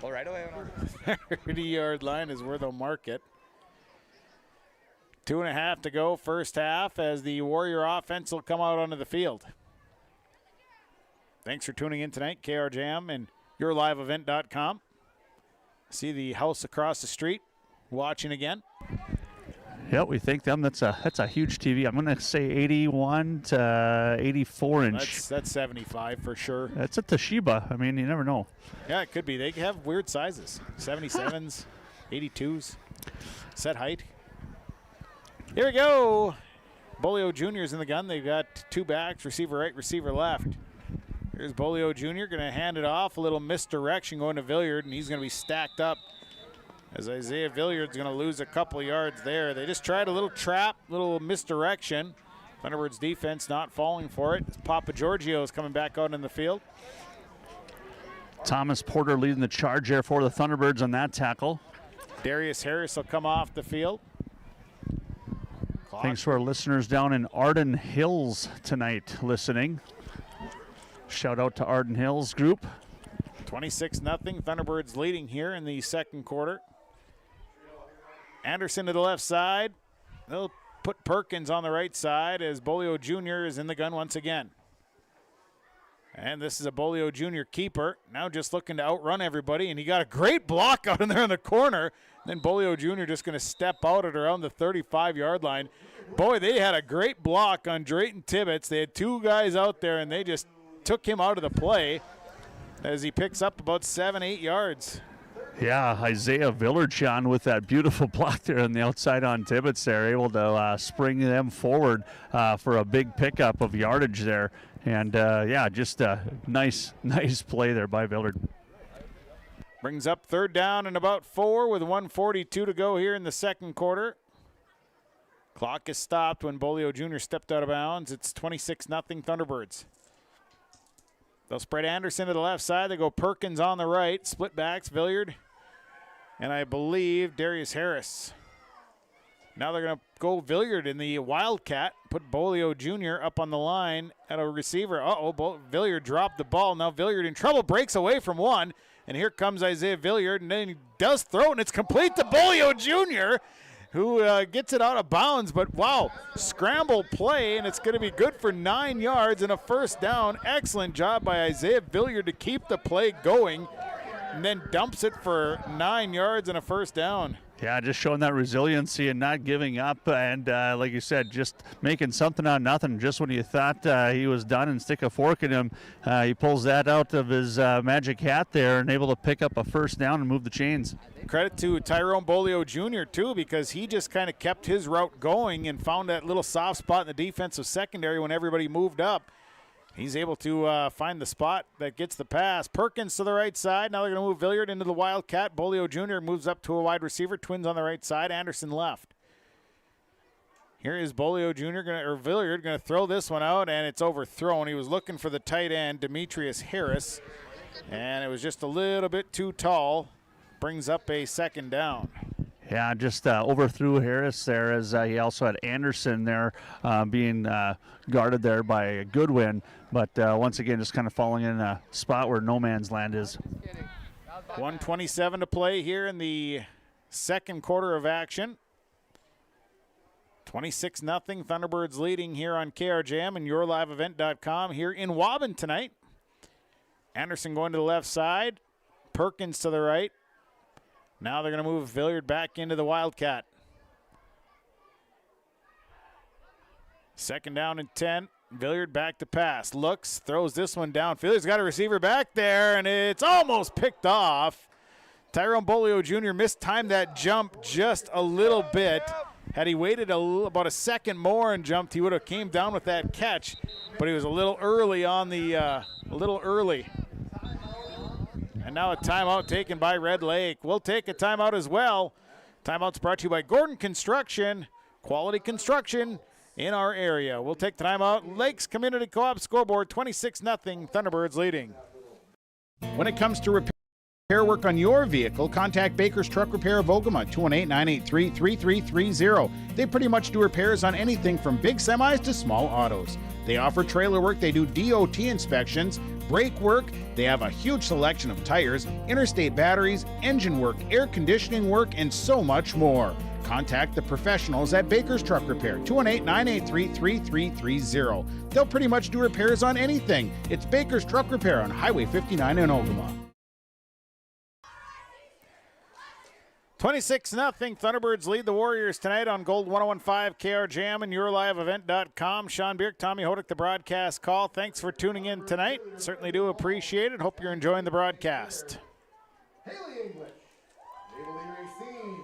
Right away. 30-yard line is where they'll mark it. 2.5 to go first half as the Warrior offense will come out onto the field. Thanks for tuning in tonight, KRJM and yourliveevent.com. See the house across the street watching again. Yeah, we think them. That's a huge TV. I'm going to say 81 to 84 inch. That's 75 for sure. That's a Toshiba. I mean, you never know. Yeah, it could be. They have weird sizes. 77s, 82s, set height. Here we go. Bolio Jr.'s in the gun. They've got 2 backs, receiver right, receiver left. Here's Bolio Jr. going to hand it off. A little misdirection going to Villiard, and he's going to be stacked up as Isaiah Villiard's going to lose a couple yards there. They just tried a little trap, little misdirection. Thunderbirds defense not falling for it. Papa Giorgio is coming back out in the field. Thomas Porter leading the charge there for the Thunderbirds on that tackle. Darius Harris will come off the field. Thanks to our listeners down in Arden Hills tonight listening. Shout out to Arden Hills group. 26-0, Thunderbirds leading here in the second quarter. Anderson to the left side. They'll put Perkins on the right side as Bolio Jr. is in the gun once again. And this is a Bolio Jr. keeper. Now just looking to outrun everybody, and he got a great block out in there in the corner. Then Bolio Jr. just going to step out at around the 35-yard line. Boy, they had a great block on Drayton Tibbetts. They had two guys out there, and they just took him out of the play as he picks up about 7-8 yards. Yeah, Isaiah Villard, Sean, with that beautiful block there on the outside on Tibbetts there, able to spring them forward for a big pickup of yardage there. And, yeah, just a nice play there by Villard. Brings up third down and about 4 with 1:42 to go here in the second quarter. Clock is stopped when Bolio Jr. stepped out of bounds. It's 26-0 Thunderbirds. They'll spread Anderson to the left side. They go Perkins on the right. Split backs, Villiard, and I believe Darius Harris. Now they're going to go Villiard in the Wildcat. Put Bolio Jr. up on the line at a receiver. Villiard dropped the ball. Now Villiard in trouble, breaks away from one. And here comes Isaiah Villiard, and then he does throw, and it's complete to Bolio Jr., who gets it out of bounds. But, wow, scramble play, and it's going to be good for 9 yards and a first down. Excellent job by Isaiah Villiard to keep the play going, and then dumps it for 9 yards and a first down. Yeah, just showing that resiliency and not giving up, and like you said, just making something out of nothing. Just when you thought he was done and stick a fork in him, he pulls that out of his magic hat there and able to pick up a first down and move the chains. Credit to Tyrone Bolio Jr. too, because he just kind of kept his route going and found that little soft spot in the defensive secondary when everybody moved up. He's able to find the spot that gets the pass. Perkins to the right side. Now they're going to move Villiard into the Wildcat. Bolio Jr. moves up to a wide receiver. Twins on the right side. Anderson left. Here is Bolio Jr. Villiard going to throw this one out, and it's overthrown. He was looking for the tight end, Demetrius Harris, and it was just a little bit too tall. Brings up a second down. Yeah, just overthrew Harris there, as he also had Anderson there being guarded there by Goodwin. But once again, just kind of falling in a spot where no man's land is. 1:27 to play here in the second quarter of action. 26-0, Thunderbirds leading here on KRJM and YourLiveEvent.com here in Waubun tonight. Anderson going to the left side. Perkins to the right. Now they're going to move Villiard back into the Wildcat. Second down and 10. Villiard back to pass. Looks, throws this one down. Villiard's got a receiver back there, and it's almost picked off. Tyrone Bolio Jr. mistimed that jump just a little bit. Had he waited about a second more and jumped, he would have came down with that catch. But he was a little early on the, And now a timeout taken by Red Lake. We'll take a timeout as well. Timeout's brought to you by Gordon Construction, quality construction in our area. We'll take the timeout. Lakes Community Co-op scoreboard 26-0, Thunderbirds leading. When it comes to repair work on your vehicle, contact Baker's Truck Repair of Ogama, 218-983-3330. They pretty much do repairs on anything from big semis to small autos. They offer trailer work, they do DOT inspections, brake work, they have a huge selection of tires, interstate batteries, engine work, air conditioning work, and so much more. Contact the professionals at Baker's Truck Repair, 218-983-3330. They'll pretty much do repairs on anything. It's Baker's Truck Repair on Highway 59 in Ogama. 26-0, Thunderbirds lead the Warriors tonight on Gold 101.5 KRJM and YourLiveEvent.com. Sean Bierk, Tommy Hodak, the broadcast call. Thanks for tuning in tonight. Certainly do appreciate it. Hope you're enjoying the broadcast. Haley English, Waverly Racine,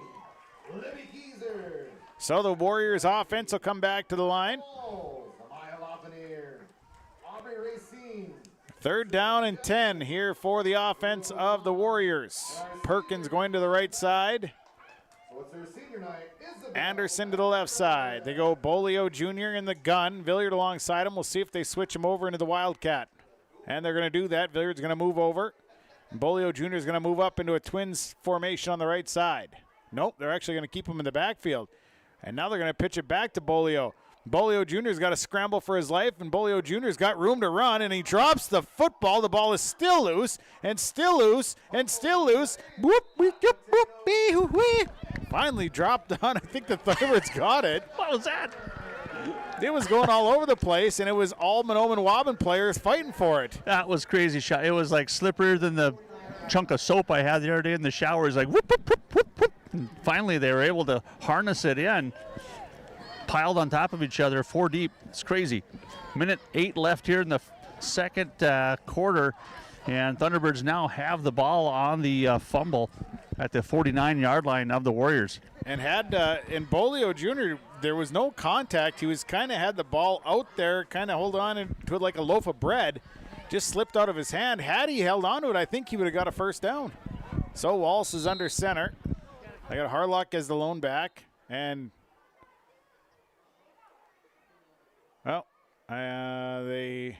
Libby Geezer. So the Warriors offense will come back to the line. Amaya Lafreniere, Aubrey Racine. Third down and 10 here for the offense of the Warriors. Perkins going to the right side. Anderson to the left side. They go Bolio Jr. in the gun. Villiard alongside him. We'll see if they switch him over into the Wildcat. And they're going to do that. Villiard's going to move over. Bolio Jr. is going to move up into a Twins formation on the right side. Nope, they're actually going to keep him in the backfield. And now they're going to pitch it back to Bolio. Bolio Jr.'s got to scramble for his life, and Bolio Jr.'s got room to run, and he drops the football. The ball is still loose, and still loose, and still loose. Boop, boop, boop, boop, bee, hoo, wee. Finally dropped on. I think the Thunderbirds got it. What was that? It was going all over the place, and it was all Mahnomen-Waubun players fighting for it. That was crazy shot. It was like slipperier than the chunk of soap I had the other day in the shower. It was like whoop, whoop, whoop, whoop, whoop. And finally, they were able to harness it in, piled on top of each other, 4 deep. It's crazy. Minute 8 left here in the second quarter, and Thunderbirds now have the ball on the fumble at the 49-yard line of the Warriors. And had in Bolio Jr., there was no contact. He was kind of had the ball out there, kind of hold on to it like a loaf of bread. Just slipped out of his hand. Had he held on to it, I think he would have got a first down. So Walsh is under center. I got Harlock as the lone back. And, well, they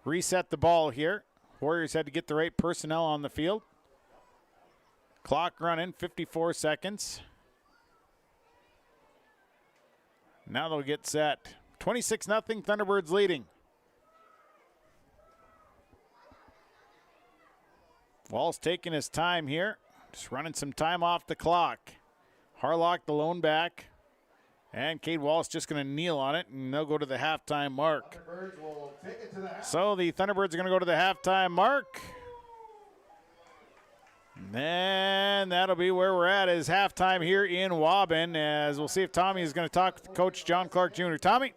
reset the ball here. Warriors had to get the right personnel on the field. Clock running, 54 seconds. Now they'll get set. 26-0, Thunderbirds leading. Walsh taking his time here. Just running some time off the clock. Harlock, the lone back. And Cade Walsh just going to kneel on it, and they'll go to the halftime mark. So the Thunderbirds are going to go to the halftime mark. And that'll be where we're at is halftime here in Waubun, as we'll see if Tommy is going to talk to Coach John Clark Jr. Tommy?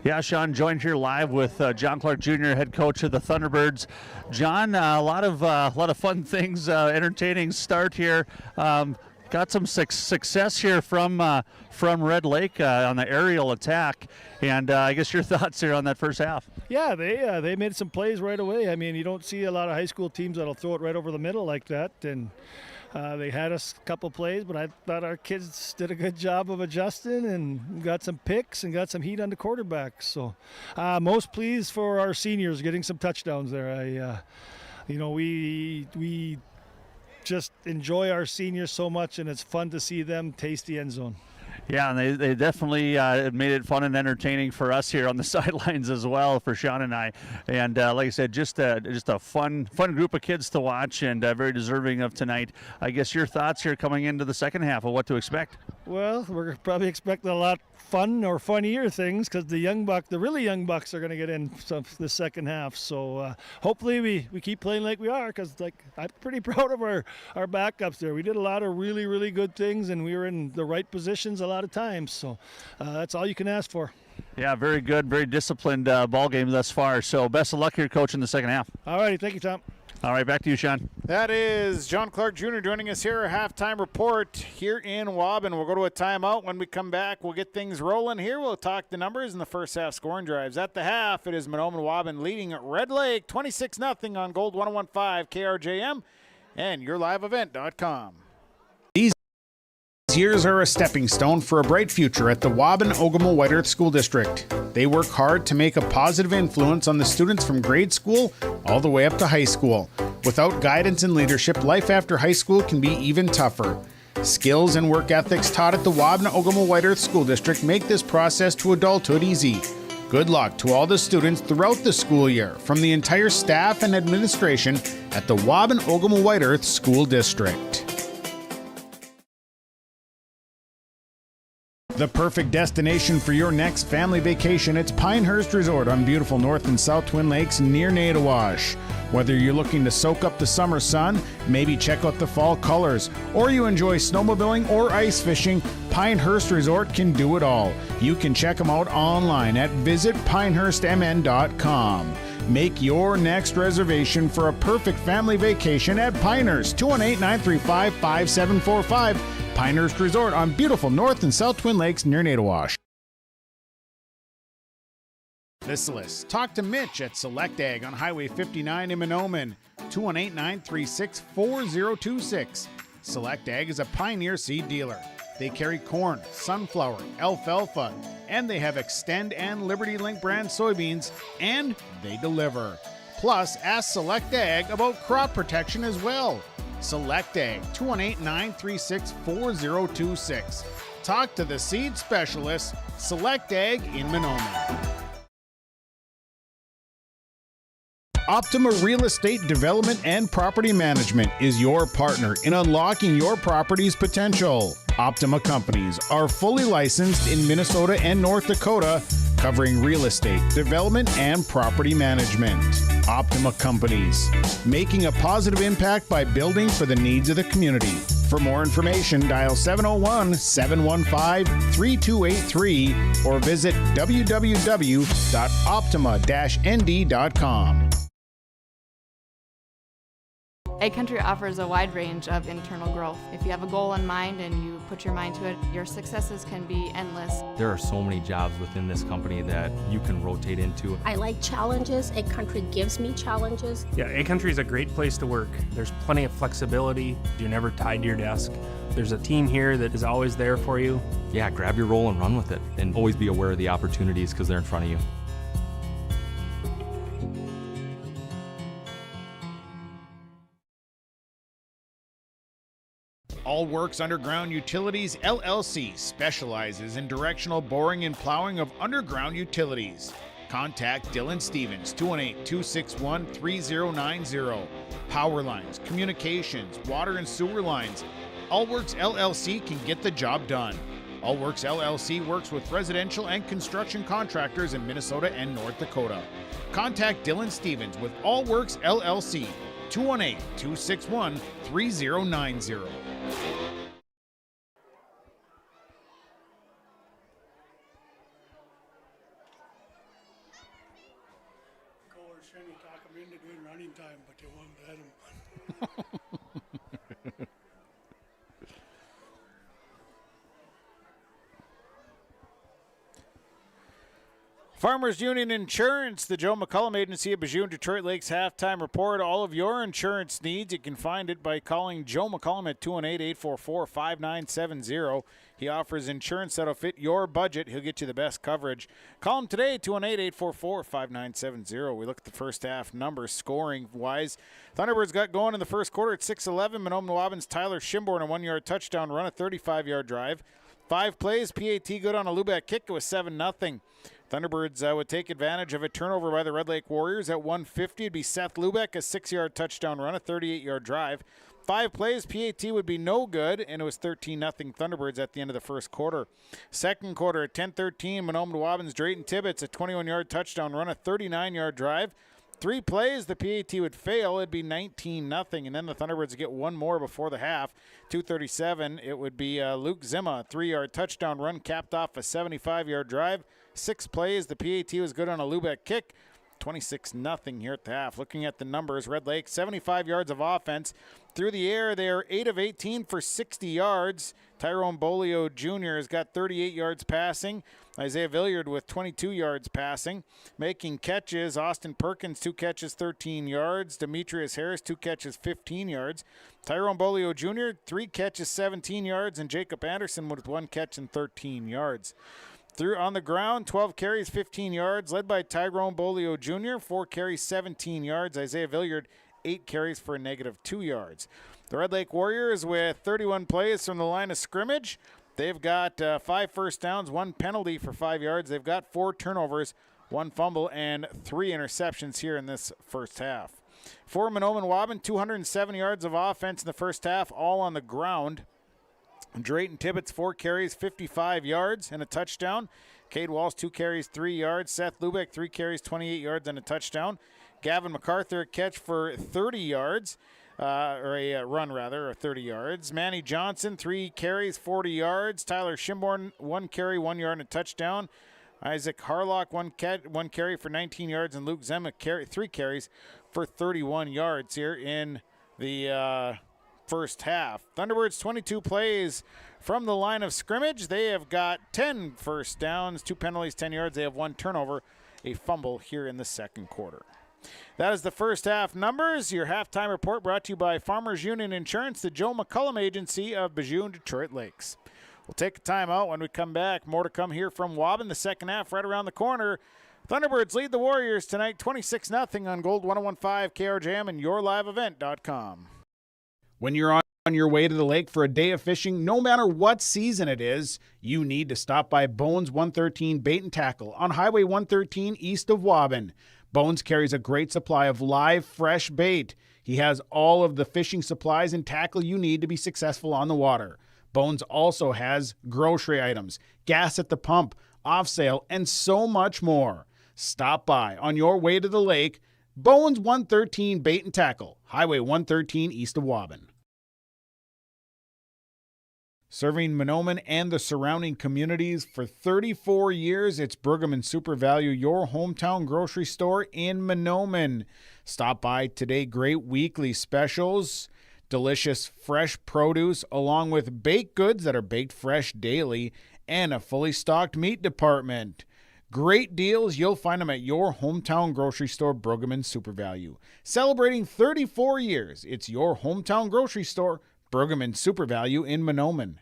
Yeah, Sean, joined here live with John Clark Jr., head coach of the Thunderbirds. John, a lot of fun things, entertaining start here. Got some success here from Red Lake on the aerial attack, and I guess your thoughts here on that first half. Yeah, they made some plays right away. I mean, you don't see a lot of high school teams that'll throw it right over the middle like that, and they had us a couple plays, but I thought our kids did a good job of adjusting and got some picks and got some heat on the quarterback. So most pleased for our seniors getting some touchdowns there. We just enjoy our seniors so much, and it's fun to see them taste the end zone. Yeah, and they definitely made it fun and entertaining for us here on the sidelines as well, for Sean and I. And like I said, just a fun group of kids to watch, and very deserving of tonight. I guess your thoughts here coming into the second half of what to expect. Well, we're probably expecting a lot fun or funnier things because the really young bucks are going to get in the second half. So hopefully we keep playing like we are, because I'm pretty proud of our backups there. We did a lot of really, really good things, and we were in the right positions a lot of times. So that's all you can ask for. Yeah, very good, very disciplined ball game thus far. So best of luck here, Coach, in the second half. All righty, thank you, Tom. All right, back to you, Sean. That is John Clark Jr. joining us here, a halftime report here in Waubun. We'll go to a timeout. When we come back, we'll get things rolling here. We'll talk the numbers in the first half scoring drives. At the half, it is Mahnomen-Waubun leading Red Lake 26-0 on Gold 101.5 KRJM and YourLiveEvent.com. These years are a stepping stone for a bright future at the Waubun-Ogama-White Earth School District. They work hard to make a positive influence on the students from grade school all the way up to high school. Without guidance and leadership, life after high school can be even tougher. Skills and work ethics taught at the Waubun-Ogama-White Earth School District make this process to adulthood easy. Good luck to all the students throughout the school year from the entire staff and administration at the Waubun-Ogama-White Earth School District. The perfect destination for your next family vacation, it's Pinehurst Resort on beautiful North and South Twin Lakes near Nadawash. Whether you're looking to soak up the summer sun, maybe check out the fall colors, or you enjoy snowmobiling or ice fishing, Pinehurst Resort can do it all. You can check them out online at visitpinehurstmn.com. Make your next reservation for a perfect family vacation at Pinehurst, 218-935-5745. Pinehurst Resort on beautiful North and South Twin Lakes near Nadawash. This list. Talk to Mitch at Select Ag on Highway 59 in Mahnomen, 218-936-4026. Select Ag is a Pioneer seed dealer. They carry corn, sunflower, alfalfa, and they have Extend and Liberty Link brand soybeans, and they deliver. Plus, ask Select Ag about crop protection as well. Select Ag, 218-936-4026. Talk to the seed specialist, Select Ag in Mahnomen. Optima Real Estate Development and Property Management is your partner in unlocking your property's potential. Optima companies are fully licensed in Minnesota and North Dakota, covering real estate, development, and property management. Optima companies, making a positive impact by building for the needs of the community. For more information, dial 701-715-3283 or visit www.optima-nd.com. Ag Country offers a wide range of internal growth. If you have a goal in mind and you put your mind to it, your successes can be endless. There are so many jobs within this company that you can rotate into. I like challenges. Ag Country gives me challenges. Yeah, Ag Country is a great place to work. There's plenty of flexibility. You're never tied to your desk. There's a team here that is always there for you. Yeah, grab your role and run with it. And always be aware of the opportunities because they're in front of you. All Works Underground Utilities, LLC specializes in directional boring and plowing of underground utilities. Contact Dylan Stevens, 218-261-3090. Power lines, communications, water and sewer lines. All Works LLC can get the job done. All Works LLC works with residential and construction contractors in Minnesota and North Dakota. Contact Dylan Stevens with All Works LLC, 218-261-3090. Kohler trying to talk them into doing running time, but they won't let them. Farmers Union Insurance, the Joe McCullum Agency of Bijou Detroit Lakes halftime report. All of your insurance needs, you can find it by calling Joe McCullum at 218-844-5970. He offers insurance that'll fit your budget. He'll get you the best coverage. Call him today, 218-844-5970. We look at the first half numbers scoring-wise. Thunderbirds got going in the first quarter at 6-11. Mahnomen-Waubun's Tyler Schimborn, a 1-yard touchdown run, a 35-yard drive. 5 plays, PAT good on a Lubeck kick. It was 7-0. Thunderbirds would take advantage of a turnover by the Red Lake Warriors at 150. It'd be Seth Lubeck, a 6-yard touchdown run, a 38-yard drive. 5 plays, PAT would be no good, and it was 13-0 Thunderbirds at the end of the first quarter. Second quarter at 10-13, Mahnomen-Waubun's Drayton Tibbetts, a 21-yard touchdown run, a 39-yard drive. 3 plays, the PAT would fail. It'd be 19-0, and then the Thunderbirds would get one more before the half. 2:37, it would be Luke Zima, a 3-yard touchdown run, capped off a 75-yard drive. 6 plays, the PAT was good on a Lubeck kick. 26-0 here at the half. Looking at the numbers, Red Lake, 75 yards of offense. Through the air, they are 8 of 18 for 60 yards. Tyrone Bolio Jr. has got 38 yards passing. Isaiah Villiard with 22 yards passing. Making catches, Austin Perkins, 2 catches, 13 yards. Demetrius Harris, 2 catches, 15 yards. Tyrone Bolio Jr., 3 catches, 17 yards. And Jacob Anderson with 1 catch and 13 yards. Through on the ground, 12 carries, 15 yards, led by Tyrone Bolio Jr., 4 carries, 17 yards. Isaiah Villiard, 8 carries for a -2 yards. The Red Lake Warriors with 31 plays from the line of scrimmage. They've got 5 first downs, 1 penalty for 5 yards. They've got 4 turnovers, 1 fumble, and 3 interceptions here in this first half. For Mahnomen-Waubun, 207 yards of offense in the first half, all on the ground. Drayton Tibbetts, 4 carries, 55 yards, and a touchdown. Cade Walsh, 2 carries, 3 yards. Seth Lubeck, 3 carries, 28 yards, and a touchdown. Gavin MacArthur, a catch for 30 yards, or a run, rather, or 30 yards. Manny Johnson, 3 carries, 40 yards. Tyler Schimborn, 1 carry, 1 yard, and a touchdown. Isaac Harlock, 1 carry for 19 yards, and Luke Zema, 3 carries for 31 yards here in the first half. Thunderbirds 22 plays from the line of scrimmage. They have got 10 first downs, 2 penalties, 10 yards. They have 1 turnover, a fumble here in the second quarter. That is the first half numbers. Your halftime report brought to you by Farmers Union Insurance, the Joe McCullum Agency of Bijou and Detroit Lakes. We'll take a timeout. When we come back, more to come here from Waubun. The second half right around the corner. Thunderbirds lead the Warriors tonight 26-0 on Gold 101.5 KRJM and yourliveevent.com. When you're on your way to the lake for a day of fishing, no matter what season it is, you need to stop by Bones 113 Bait and Tackle on Highway 113 east of Waubun. Bones carries a great supply of live, fresh bait. He has all of the fishing supplies and tackle you need to be successful on the water. Bones also has grocery items, gas at the pump, off sale, and so much more. Stop by on your way to the lake. Bones 113 Bait and Tackle, Highway 113 east of Waubun. Serving Mahnomen and the surrounding communities for 34 years, it's Pregame Super Value, your hometown grocery store in Mahnomen. Stop by today. Great weekly specials, delicious fresh produce, along with baked goods that are baked fresh daily, and a fully stocked meat department. Great deals, you'll find them at your hometown grocery store, Pregame Super Value. Celebrating 34 years, it's your hometown grocery store, Pregame Super Value in Mahnomen.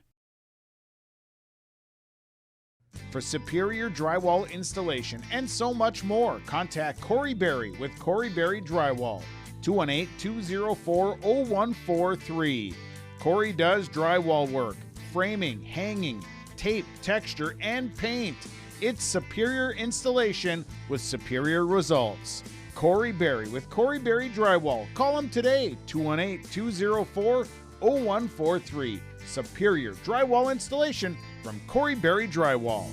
For superior drywall installation and so much more, contact Corey Berry with Corey Berry Drywall, 218-204-0143. Corey does drywall work, framing, hanging, tape, texture, and paint. It's superior installation with superior results. Corey Berry with Corey Berry Drywall. Call him today, 218-204-0143. Superior drywall installation from Corey Berry Drywall.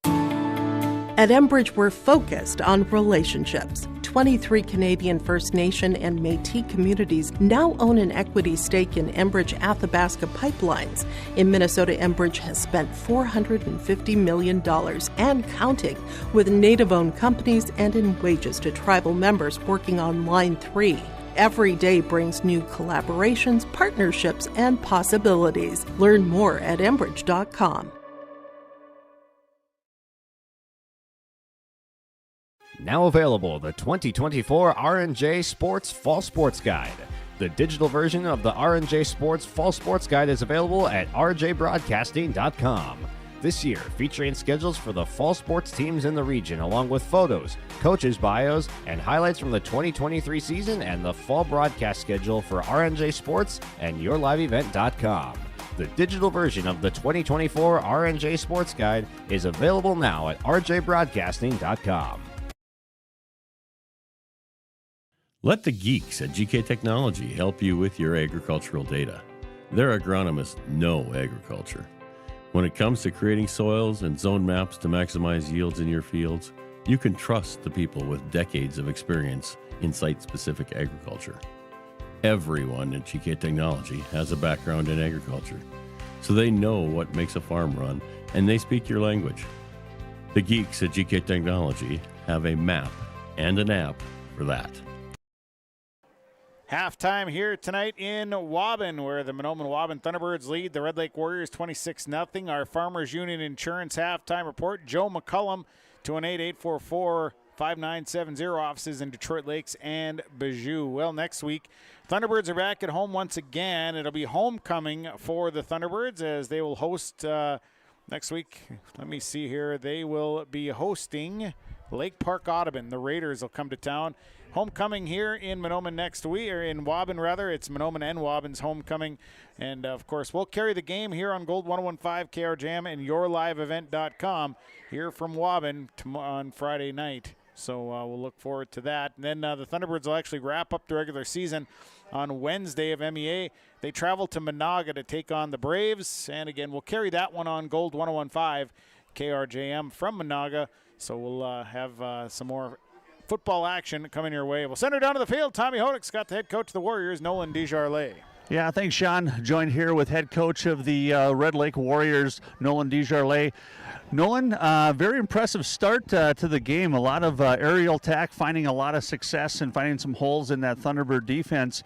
At Enbridge, we're focused on relationships. 23 Canadian First Nation and Métis communities now own an equity stake in Enbridge Athabasca Pipelines. In Minnesota, Enbridge has spent $450 million and counting with Native-owned companies and in wages to tribal members working on Line 3. Every day brings new collaborations, partnerships, and possibilities. Learn more at Enbridge.com. Now available, the 2024 R&J Sports Fall Sports Guide. The digital version of the R&J Sports Fall Sports Guide is available at rjbroadcasting.com. This year, featuring schedules for the fall sports teams in the region, along with photos, coaches' bios, and highlights from the 2023 season and the fall broadcast schedule for R&J Sports and yourliveevent.com. The digital version of the 2024 R&J Sports Guide is available now at rjbroadcasting.com. Let the geeks at GK Technology help you with your agricultural data. Their agronomists know agriculture. When it comes to creating soils and zone maps to maximize yields in your fields, you can trust the people with decades of experience in site-specific agriculture. Everyone at GK Technology has a background in agriculture, so they know what makes a farm run, and they speak your language. The geeks at GK Technology have a map and an app for that. Halftime here tonight in Waubun, where the Mahnomen-Waubun Thunderbirds lead the Red Lake Warriors 26-0. Our Farmers Union Insurance halftime report. Joe McCullum, 218-844-5970. Offices in Detroit Lakes and Bijou. Well, next week, Thunderbirds are back at home once again. It'll be homecoming for the Thunderbirds as they will host next week. Let me see here. They will be hosting Lake Park Audubon. The Raiders will come to town. Homecoming here in Mahnomen next week, or in Waubun rather. It's Mahnomen and Waubun's homecoming. And, of course, we'll carry the game here on Gold 101.5 KRJM and yourliveevent.com here from Waubun on Friday night. So we'll look forward to that. And then the Thunderbirds will actually wrap up the regular season on Wednesday of MEA. They travel to Monaga to take on the Braves. And, again, we'll carry that one on Gold 101.5 KRJM from Monaga. So we'll have some more football action coming your way. We'll send her down to the field. Tommy Hodek's got the head coach of the Warriors, Nolan Desjardins. Yeah, thanks, Sean. Joined here with head coach of the Red Lake Warriors, Nolan Desjardins. Nolan, very impressive start to the game. A lot of aerial attack, finding a lot of success and finding some holes in that Thunderbird defense.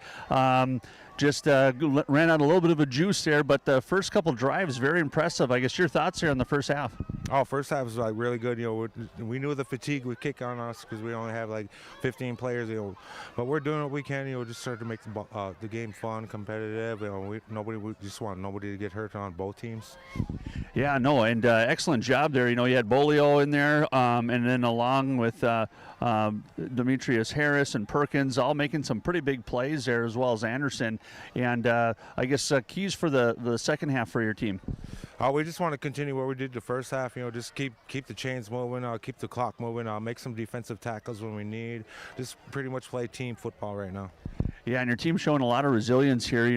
just ran out a little bit of a juice there, but the first couple drives, very impressive. I guess your thoughts here on the first half? Oh, first half was like really good. We knew the fatigue would kick on us because we only have like 15 players. But we're doing what we can. Just start to make the game fun, competitive. We just want nobody to get hurt on both teams. Yeah, no, and excellent job there. You had Bolio in there, and then along with Demetrius Harris and Perkins, all making some pretty big plays there, as well as Anderson. And I guess keys for the second half for your team. We just want to continue what we did the first half. Just keep the chains moving, keep the clock moving, make some defensive tackles when we need. Just pretty much play team football right now. Yeah, and your team's showing a lot of resilience here,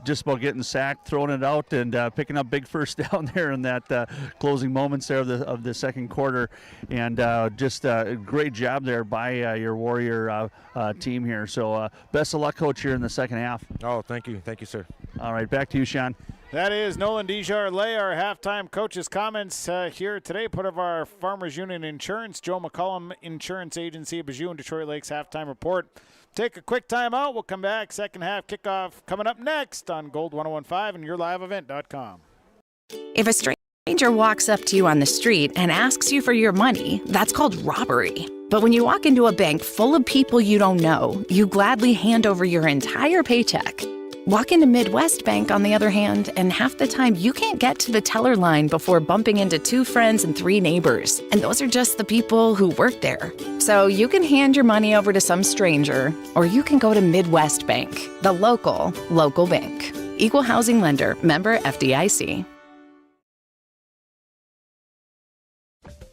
just about getting sacked, throwing it out, and picking up big first down there in that closing moments there of the second quarter. And just a great job there by your Warrior team here. So best of luck, Coach, here in the second half. Oh, thank you. Thank you, sir. All right, back to you, Sean. That is Nolan Desjardins, our halftime coach's comments here today. Part of our Farmers Union Insurance, Joe McCollum Insurance Agency, Bijou and Detroit Lakes halftime report. Take a quick time out. We'll come back. Second half kickoff coming up next on Gold 101.5 and yourliveevent.com. If a stranger walks up to you on the street and asks you for your money, that's called robbery. But when you walk into a bank full of people you don't know, you gladly hand over your entire paycheck. Walk into Midwest Bank, on the other hand, and half the time you can't get to the teller line before bumping into 2 friends and 3 neighbors. And those are just the people who work there. So you can hand your money over to some stranger, or you can go to Midwest Bank, the local bank. Equal housing lender, member FDIC.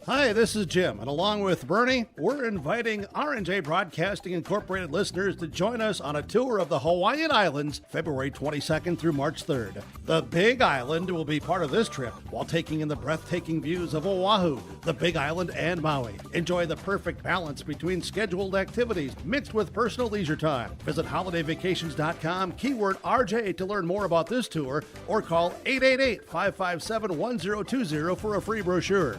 Hi, this is Jim, and along with Bernie, we're inviting R&J Broadcasting Incorporated listeners to join us on a tour of the Hawaiian Islands, February 22nd through March 3rd. The Big Island will be part of this trip, while taking in the breathtaking views of Oahu, the Big Island, and Maui. Enjoy the perfect balance between scheduled activities mixed with personal leisure time. Visit holidayvacations.com, keyword RJ to learn more about this tour, or call 888-557-1020 for a free brochure.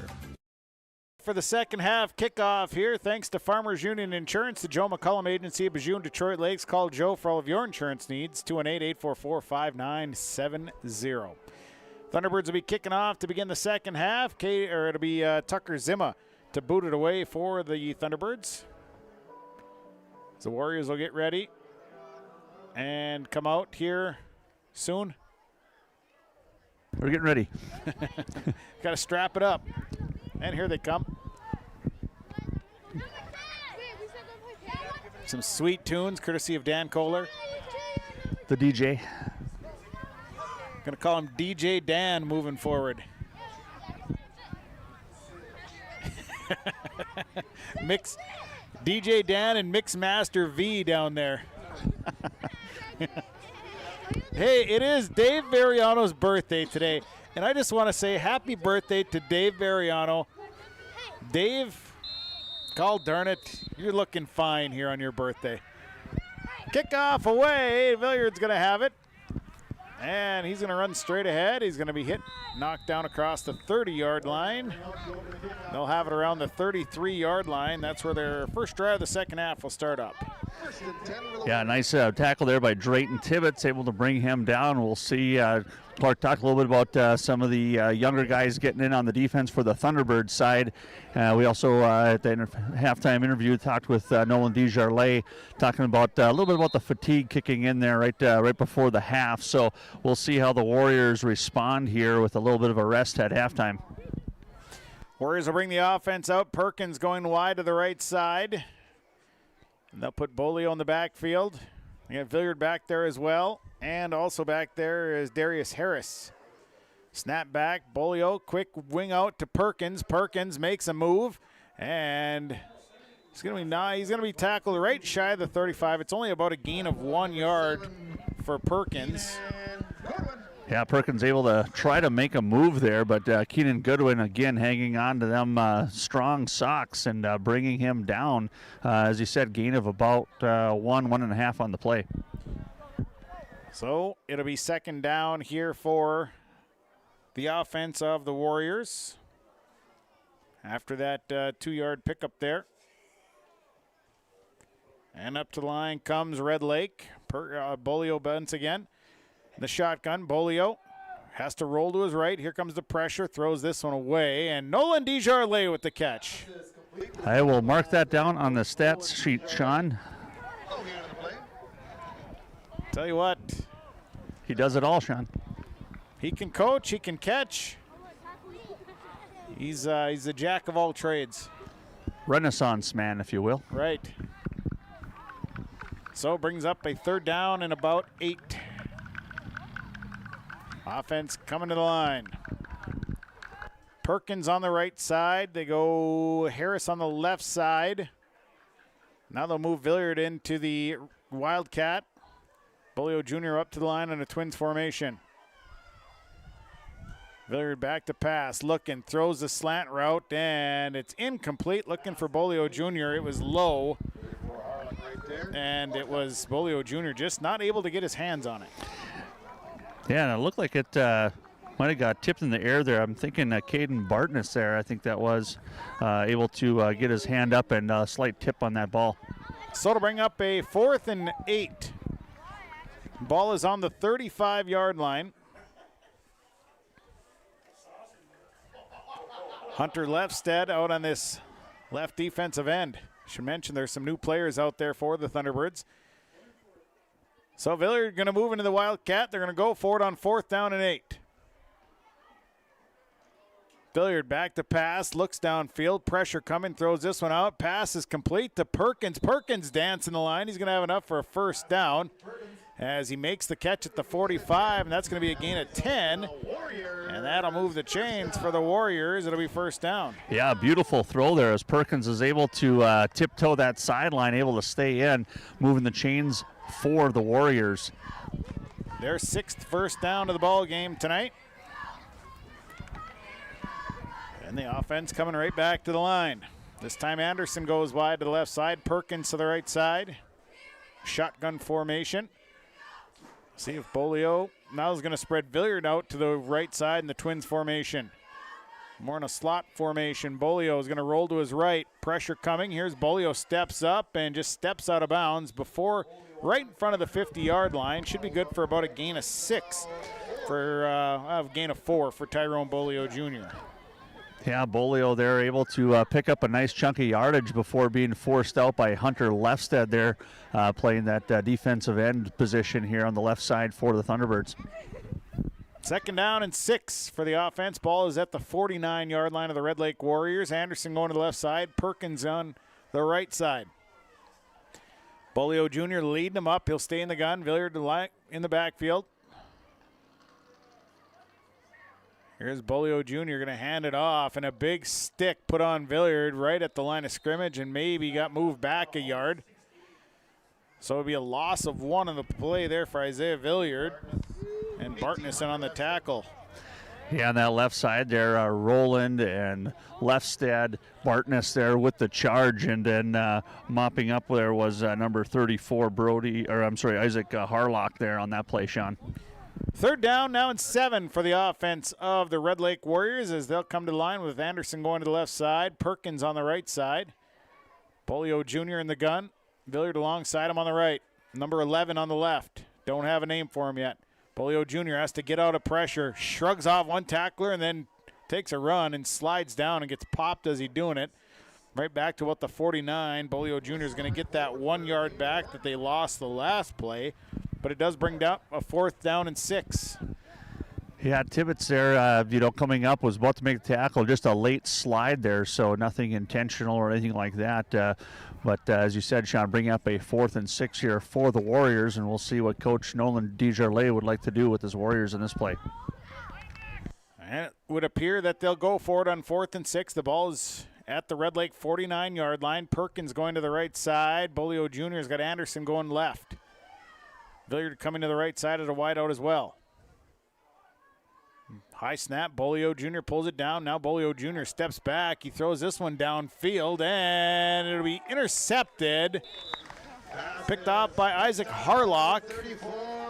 For the second half kickoff here, thanks to Farmers Union Insurance, the Joe McCollum Agency of Bijou and Detroit Lakes. Call Joe for all of your insurance needs, 218-844-5970. Thunderbirds will be kicking off to begin the second half. It'll be Tucker Zima to boot it away for the Thunderbirds. The Warriors will get ready and come out here soon. We're getting ready. Got to strap it up. And here they come. Some sweet tunes courtesy of Dan Kohler. The DJ. Gonna call him DJ Dan moving forward. Mix DJ Dan and Mixmaster V down there. Hey, it is Dave Variano's birthday today. And I just want to say happy birthday to Dave Variano. Dave, gall darn it, you're looking fine here on your birthday. Kickoff away. Villiard's going to have it. And he's going to run straight ahead. He's going to be knocked down across the 30-yard line. They'll have it around the 33-yard line. That's where their first drive of the second half will start up. Yeah, nice tackle there by Drayton Tibbetts, able to bring him down. We'll see Clark talk a little bit about some of the younger guys getting in on the defense for the Thunderbird side. We also, at the halftime interview, talked with Nolan Desjardins, talking about a little bit about the fatigue kicking in there right before the half. So we'll see how the Warriors respond here with a little bit of a rest at halftime. Warriors will bring the offense out. Perkins going wide to the right side. And they'll put Bolio in the backfield. They got Villiard back there as well. And also back there is Darius Harris. Snap back, Bolio, quick wing out to Perkins. Perkins makes a move, and he's going to be tackled right shy of the 35. It's only about a gain of 1 yard for Perkins. Yeah, Perkins able to try to make a move there, but Keenan Goodwin again hanging on to them strong socks and bringing him down. As you said, gain of about 1.5 on the play. So it'll be second down here for the offense of the Warriors. After that 2-yard pickup there. And up to the line comes Red Lake. Bolio once again. The shotgun, Bolio has to roll to his right. Here comes the pressure, throws this one away, and Nolan Desjardins with the catch. I will mark that down on the stats sheet, Sean. Tell you what. He does it all, Sean. He can coach, he can catch. He's a jack of all trades. Renaissance man, if you will. Right. So brings up a 3rd down and about 8. Offense coming to the line. Perkins on the right side. They go Harris on the left side. Now they'll move Villiard into the Wildcat. Bolio Jr. up to the line on a Twins formation. Villiard back to pass, looking, throws the slant route, and it's incomplete. Looking for Bolio Jr. It was low, and it was Bolio Jr. just not able to get his hands on it. Yeah, and it looked like it might have got tipped in the air there. I'm thinking Caden Bartness there, I think that was, able to get his hand up and a slight tip on that ball. So to bring up a 4th and 8. Ball is on the 35-yard line. Hunter Lefstead out on this left defensive end. Should mention there's some new players out there for the Thunderbirds. So Villiard going to move into the Wildcat. They're going to go for it on 4th down and 8. Villiard back to pass, looks downfield, pressure coming, throws this one out. Pass is complete to Perkins. Perkins dancing the line. He's going to have enough for a 1st down as he makes the catch at the 45, and that's going to be a gain of 10. And that'll move the chains for the Warriors. It'll be 1st down. Yeah, beautiful throw there as Perkins is able to tiptoe that sideline, able to stay in, moving the chains for the Warriors. Their 6th 1st down of the ball game tonight. And the offense coming right back to the line. This time Anderson goes wide to the left side. Perkins to the right side. Shotgun formation. See if Bolio now is going to spread Villiard out to the right side in the Twins formation. More in a slot formation. Bolio is going to roll to his right. Pressure coming. Here's Bolio, steps up and just steps out of bounds before, right in front of the 50-yard line. Should be good for about a gain of 6 for a gain of 4 for Tyrone Bolio Jr. Yeah, Bolio there able to pick up a nice chunk of yardage before being forced out by Hunter Lefstead there, playing that defensive end position here on the left side for the Thunderbirds. 2nd down and 6 for the offense. Ball is at the 49-yard line of the Red Lake Warriors. Anderson going to the left side. Perkins on the right side. Bolio Jr. leading him up. He'll stay in the gun. Villiard in the backfield. Here's Bolio Jr. going to hand it off, and a big stick put on Villiard right at the line of scrimmage, and maybe got moved back a yard. So it'll be a loss of 1 on the play there for Isaiah Villiard, and Bartnison on the tackle. Yeah, on that left side there, Roland and Lefstead, Bartness there with the charge, and then mopping up there was number 34, Isaac Harlock there on that play, Sean. 3rd down now and 7 for the offense of the Red Lake Warriors as they'll come to the line with Anderson going to the left side, Perkins on the right side, Bolio Jr. in the gun, Villiard alongside him on the right, number 11 on the left. Don't have a name for him yet. Bolio Jr. has to get out of pressure, shrugs off one tackler, and then takes a run and slides down and gets popped as he's doing it. Right back to what the 49. Bolio Jr. is going to get that 1 yard back that they lost the last play. But it does bring down a 4th down and 6. Yeah, Tibbetts there, coming up, was about to make the tackle. Just a late slide there, so nothing intentional or anything like that. But as you said, Sean, bringing up a 4th and 6 here for the Warriors, and we'll see what Coach Nolan Desjardins would like to do with his Warriors in this play. And it would appear that they'll go for it on 4th and 6. The ball is at the Red Lake 49-yard line. Perkins going to the right side. Bolio Jr. has got Anderson going left. Villiard coming to the right side of the wideout as well. High snap. Bolio Jr. pulls it down. Now Bolio Jr. steps back. He throws this one downfield, and it'll be intercepted. Picked off by Isaac Harlock.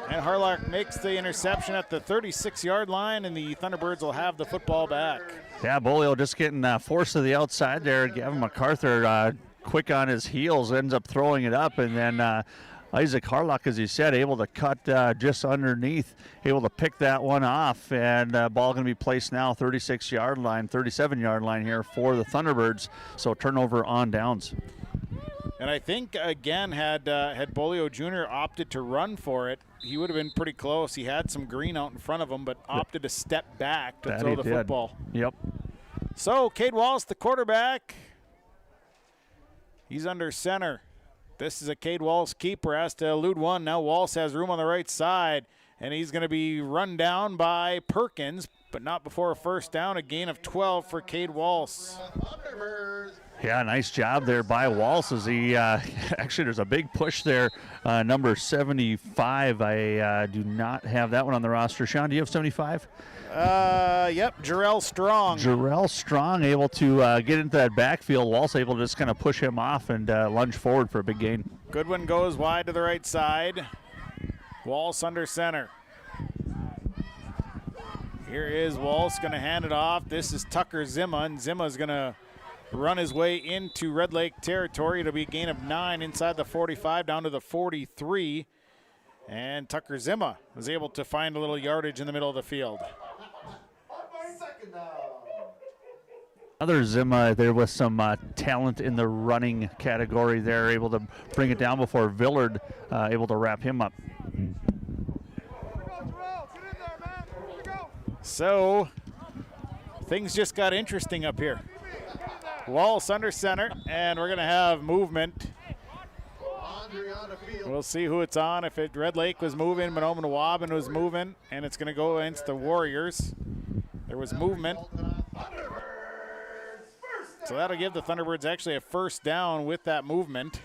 And Harlock makes the interception at the 36-yard line, and the Thunderbirds will have the football back. Yeah, Bolio just getting forced to the outside there. Gavin MacArthur quick on his heels, ends up throwing it up, and then Isaac Harlock, as you said, able to cut just underneath, able to pick that one off, and ball going to be placed now 37-yard line here for the Thunderbirds, so turnover on downs. And I think, again, had Bolio Jr. opted to run for it, he would have been pretty close. He had some green out in front of him, but opted to step back to throw the football. Yep. So, Cade Wallace, the quarterback, he's under center. This is a Cade Wallace keeper, has to elude one. Now Wallace has room on the right side, and he's going to be run down by Perkins, but not before a first down, a gain of 12 for Cade Wallace. Yeah, nice job there by Wallace as he, actually there's a big push there, number 75. I do not have that one on the roster. Sean, do you have 75? Yep, Jarrell Strong. Jarrell Strong able to get into that backfield. Wallace able to just kind of push him off and lunge forward for a big gain. Goodwin goes wide to the right side. Wallace under center. Here is Wallace going to hand it off. This is Tucker Zima, and Zima's going to run his way into Red Lake territory. It'll be a gain of 9 inside the 45 down to the 43. And Tucker Zima was able to find a little yardage in the middle of the field. Another Zima there with some talent in the running category there, able to bring it down before Villard able to wrap him up. So things just got interesting up here. Wallace under center, and we're going to have movement. We'll see who it's on. If Red Lake was moving, Mahnomen-Waubun was moving, and it's going to go against the Warriors. There was movement. So that'll give the Thunderbirds actually a first down with that movement.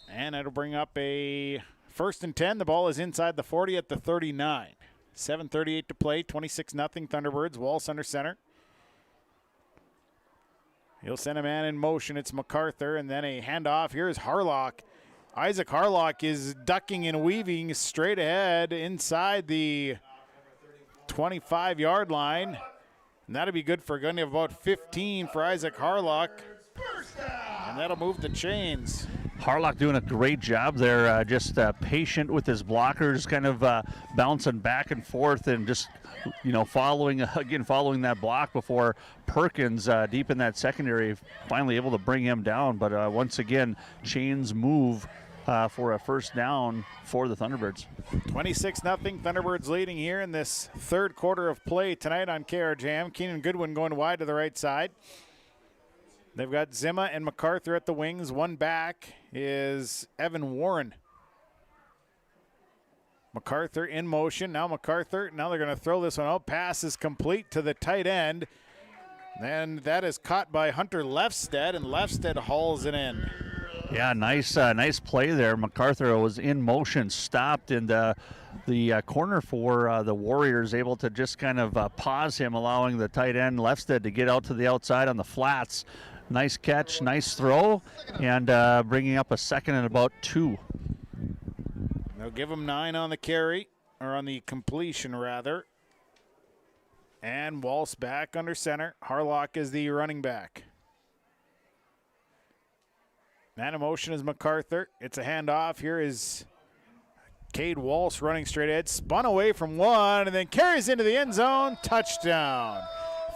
And it'll bring up a 1st and 10. The ball is inside the 40 at the 39. 7:38 to play, 26-0 Thunderbirds. Wallace under center. He'll send a man in motion. It's MacArthur, and then a handoff. Here's Harlock. Isaac Harlock is ducking and weaving straight ahead inside the 25-yard line. And that'll be good for a gun of about 15 for Isaac Harlock. And that'll move the chains. Harlock doing a great job there, just patient with his blockers, kind of bouncing back and forth and just, following that block before Perkins deep in that secondary, finally able to bring him down. But once again, chains move for a first down for the Thunderbirds. 26-0 Thunderbirds leading here in this third quarter of play tonight on KRJM. Keenan Goodwin going wide to the right side. They've got Zima and MacArthur at the wings. One back is Evan Warren. MacArthur in motion. Now they're going to throw this one out. Pass is complete to the tight end. And that is caught by Hunter Lefstead, and Lefstead hauls it in. Yeah, nice play there. MacArthur was in motion, stopped, and the corner for the Warriors able to just kind of pause him, allowing the tight end Lefstead to get out to the outside on the flats. Nice catch, nice throw, and bringing up a 2nd and about 2. They'll give him 9 on the carry, or on the completion rather. And Wallace back under center. Harlock is the running back. Man in motion is MacArthur. It's a handoff. Here is Cade Wallace running straight ahead. Spun away from one and then carries into the end zone. Touchdown.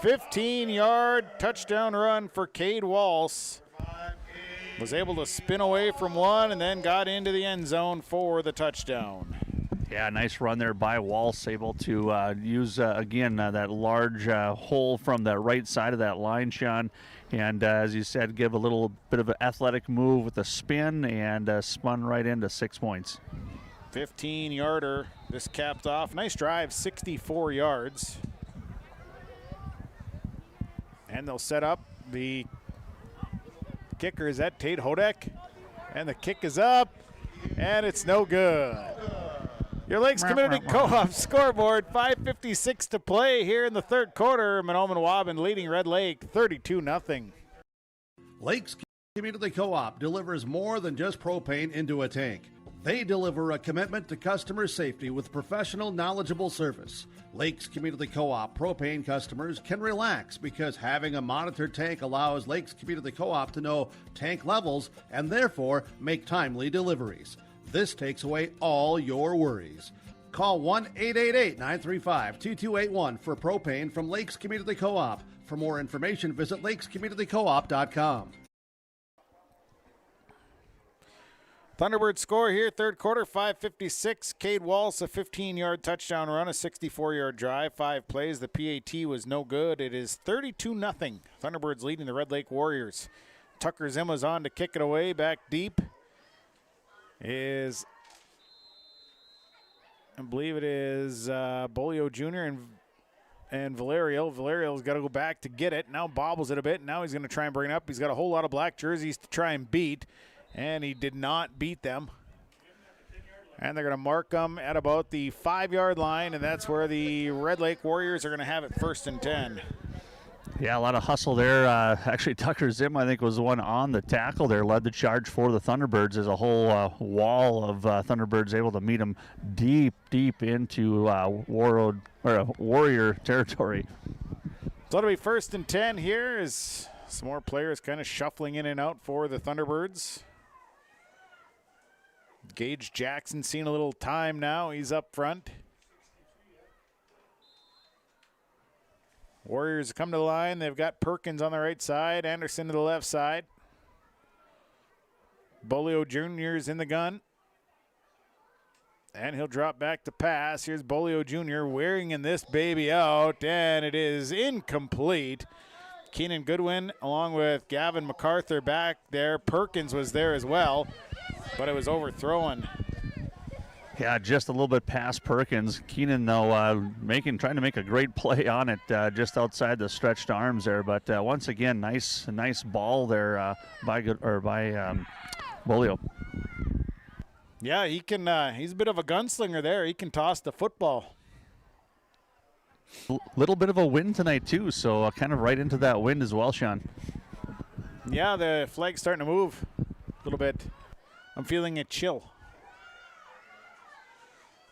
15-yard touchdown run for Cade Wallace. Was able to spin away from one and then got into the end zone for the touchdown. Yeah, nice run there by Wallace, able to use, again, that large hole from the right side of that line, Sean. And as you said, give a little bit of an athletic move with a spin and spun right into 6 points. 15-yarder. This capped off. Nice drive, 64 yards. And they'll set up. The kicker is at Tate Hodek. And the kick is up. And it's no good. Your Lakes Community Co-op scoreboard, 5:56 to play here in the third quarter. Mahnomen-Waubun leading Red Lake 32-0. Lakes Community Co-op delivers more than just propane into a tank. They deliver a commitment to customer safety with professional, knowledgeable service. Lakes Community Co-op propane customers can relax because having a monitored tank allows Lakes Community Co-op to know tank levels and therefore make timely deliveries. This takes away all your worries. Call 1-888-935-2281 for propane from Lakes Community Co-op. For more information, visit lakescommunitycoop.com. Thunderbirds score here, third quarter, 5:56. Cade Wallace, a 15-yard touchdown run, a 64-yard drive, 5 plays. The PAT was no good. It is 32-0. Thunderbirds leading the Red Lake Warriors. Tucker Zima's on to kick it away, back deep. I believe it is Bolio Jr. and Valerio. Valerio's got to go back to get it. Now bobbles it a bit. Now he's going to try and bring it up. He's got a whole lot of black jerseys to try and beat. And he did not beat them. And they're going to mark them at about the 5-yard line, and that's where the Red Lake Warriors are going to have it 1st and 10. Yeah, a lot of hustle there. Actually, Tucker Zim, I think, was the one on the tackle there, led the charge for the Thunderbirds as a whole wall of Thunderbirds able to meet them deep into Warrior territory. So it'll be 1st and 10 here as some more players kind of shuffling in and out for the Thunderbirds. Gage Jackson seeing a little time now. He's up front. Warriors come to the line. They've got Perkins on the right side, Anderson to the left side. Bolio Jr. is in the gun. And he'll drop back to pass. Here's Bolio Jr. wearing in this baby out, and it is incomplete. Keenan Goodwin along with Gavin MacArthur back there. Perkins was there as well, but it was overthrown. Yeah, just a little bit past Perkins. Keenan, though, trying to make a great play on it just outside the stretched arms there. But once again, nice ball there by Bolio. Yeah, he can. He's a bit of a gunslinger there. He can toss the football. Little bit of a wind tonight too, so kind of right into that wind as well, Sean. Yeah, the flag's starting to move a little bit. I'm feeling it chill.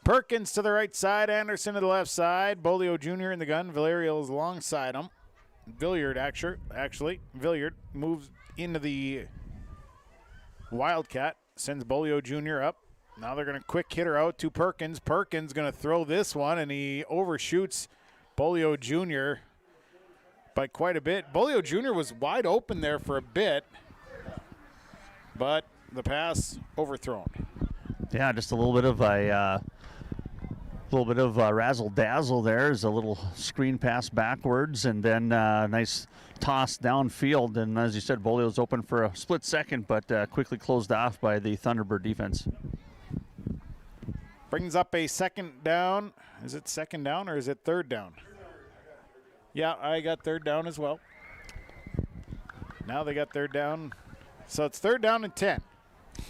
Perkins to the right side, Anderson to the left side, Bolio Jr. in the gun, Valerio is alongside him. Villiard actually. Villiard moves into the Wildcat, sends Bolio Jr. up. Now they're going to quick hitter out to Perkins. Perkins going to throw this one, and he overshoots Bolio Jr. by quite a bit. Bolio Jr. was wide open there for a bit, but the pass overthrown. Yeah, just a little bit of razzle dazzle there. Is a little screen pass backwards, and then nice toss downfield. And as you said, Bolio's open for a split second, but quickly closed off by the Thunderbird defense. Brings up a second down. Is it second down or is it third down? Yeah, I got third down as well. Now they got third down. So it's third down and 10.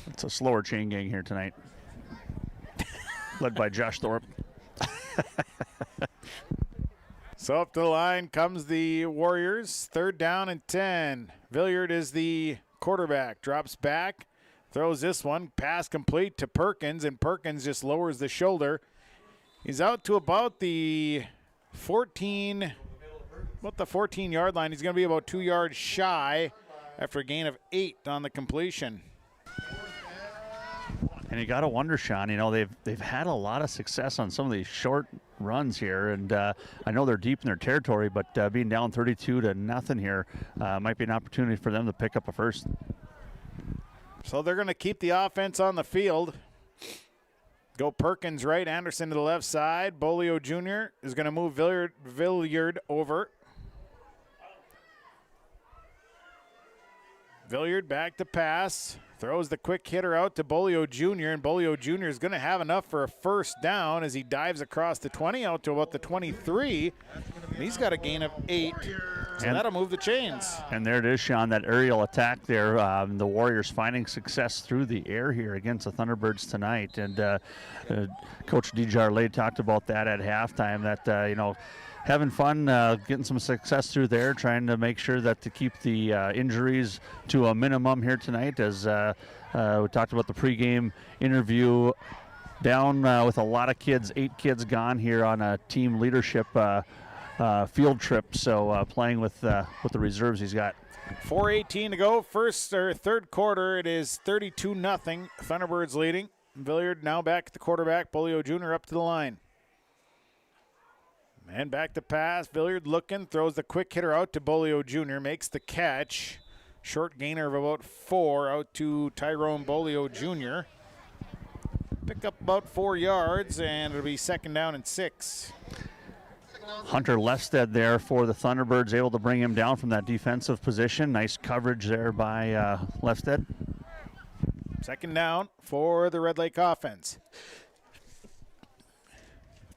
It's a slower chain gang here tonight. Led by Josh Thorpe. So up to the line comes the Warriors. Third down and 10. Villiard is the quarterback. Drops back. Throws this one. Pass complete to Perkins, and Perkins just lowers the shoulder. He's out to about the 14-yard line. He's going to be about 2 yards shy after a gain of 8 on the completion. And you got to wonder, Sean, they've had a lot of success on some of these short runs here, and I know they're deep in their territory, but being down 32-0 here might be an opportunity for them to pick up a first. So they're going to keep the offense on the field. Go Perkins right, Anderson to the left side. Bolio Jr. is going to move Villiard over. Villiard back to pass. Throws the quick hitter out to Bolio Jr., and Bolio Jr. is going to have enough for a first down as he dives across the 20 out to about the 23. And he's got a gain of 8, so that'll move the chains. And there it is, Sean, that aerial attack there. The Warriors finding success through the air here against the Thunderbirds tonight. And Coach DeJarlais talked about that at halftime, that, having fun, getting some success through there, trying to make sure that to keep the injuries to a minimum here tonight. As we talked about the pregame interview, down with a lot of kids, 8 kids gone here on a team leadership field trip. So playing with the reserves he's got. 4:18 to go, third quarter. It is 32-0. Thunderbirds leading. Villiard now back at the quarterback. Bolio Jr. up to the line. And back to pass. Villiard looking, throws the quick hitter out to Bolio Jr. Makes the catch. Short gainer of about 4 out to Tyrone Bolio Jr. Pick up about 4 yards, and it'll be 2nd down and 6. Hunter Lefstead there for the Thunderbirds, able to bring him down from that defensive position. Nice coverage there by Lefstead. 2nd down for the Red Lake offense.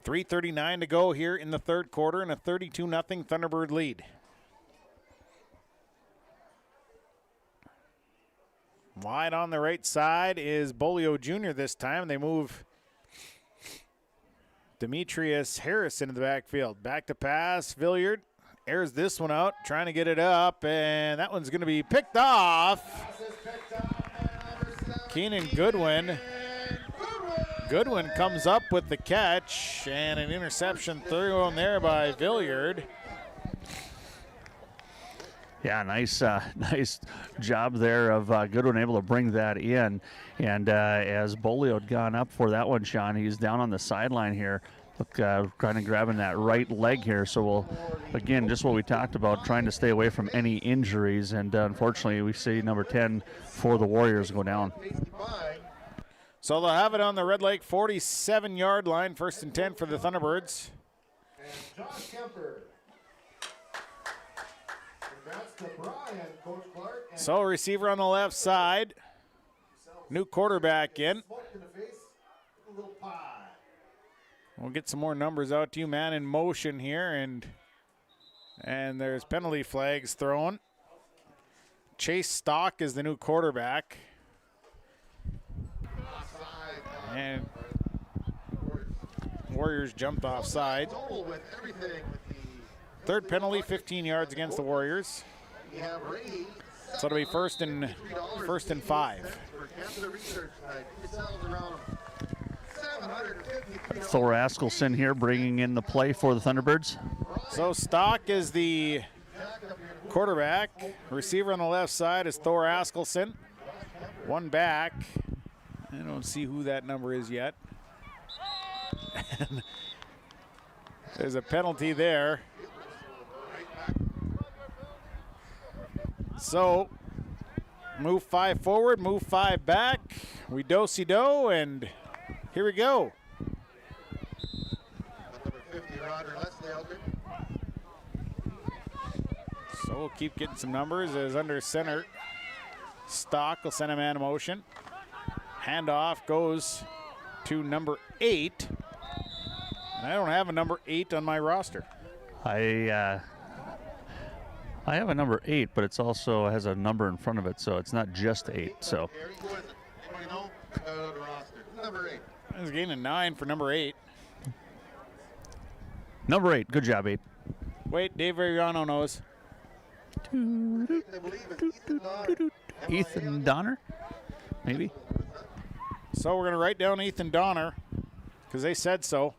3:39 to go here in the third quarter, and a 32-0 Thunderbird lead. Wide on the right side is Bolio Jr. this time. They move Demetrius Harris into the backfield. Back to pass. Villiard airs this one out, trying to get it up, and that one's going to be picked off. Keenan Goodwin. Goodwin comes up with the catch, and an interception thrown there by Villiard. Yeah, nice job there of Goodwin, able to bring that in. And as Bolio had gone up for that one, Sean, he's down on the sideline here. Look, kind of grabbing that right leg here. So we'll, again, just what we talked about, trying to stay away from any injuries. And unfortunately, we see number 10 for the Warriors go down. So they'll have it on the Red Lake 47-yard line, 1st and 10 for the Thunderbirds. And Josh Kemper. Congrats to Brian, Coach Clark. So receiver on the left side. New quarterback in. We'll get some more numbers out to you. Man in motion here, and there's penalty flags thrown. Chase Stock is the new quarterback. And Warriors jumped offside. Third penalty, 15 yards against the Warriors. So it'll be first and 5. Thor Askelson here bringing in the play for the Thunderbirds. So Stock is the quarterback. Receiver on the left side is Thor Askelson. One back. I don't see who that number is yet. There's a penalty there. So move 5 forward, move 5 back. We do-si-do, and here we go. So we'll keep getting some numbers as under center. Stock will send a man in motion. Handoff goes to number 8. And I don't have a number 8 on my roster. I have a number 8, but it's also has a number in front of it, so it's not just 8. So Number 8. I was gaining 9 for number 8. Number 8, good job, 8. Wait, Dave Ariano knows. Ethan Donner, maybe. So we're going to write down Ethan Donner because they said so.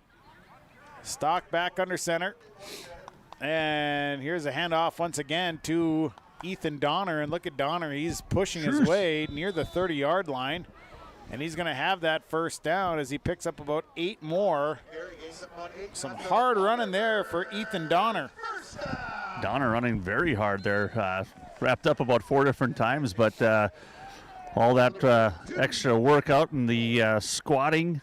Stock back under center. And here's a handoff once again to Ethan Donner. And look at Donner. He's pushing his way near the 30-yard line. And he's going to have that first down as he picks up about 8 more. Some hard running there for Ethan Donner. Donner running very hard there. Wrapped up about 4 different times, but all that extra workout and the squatting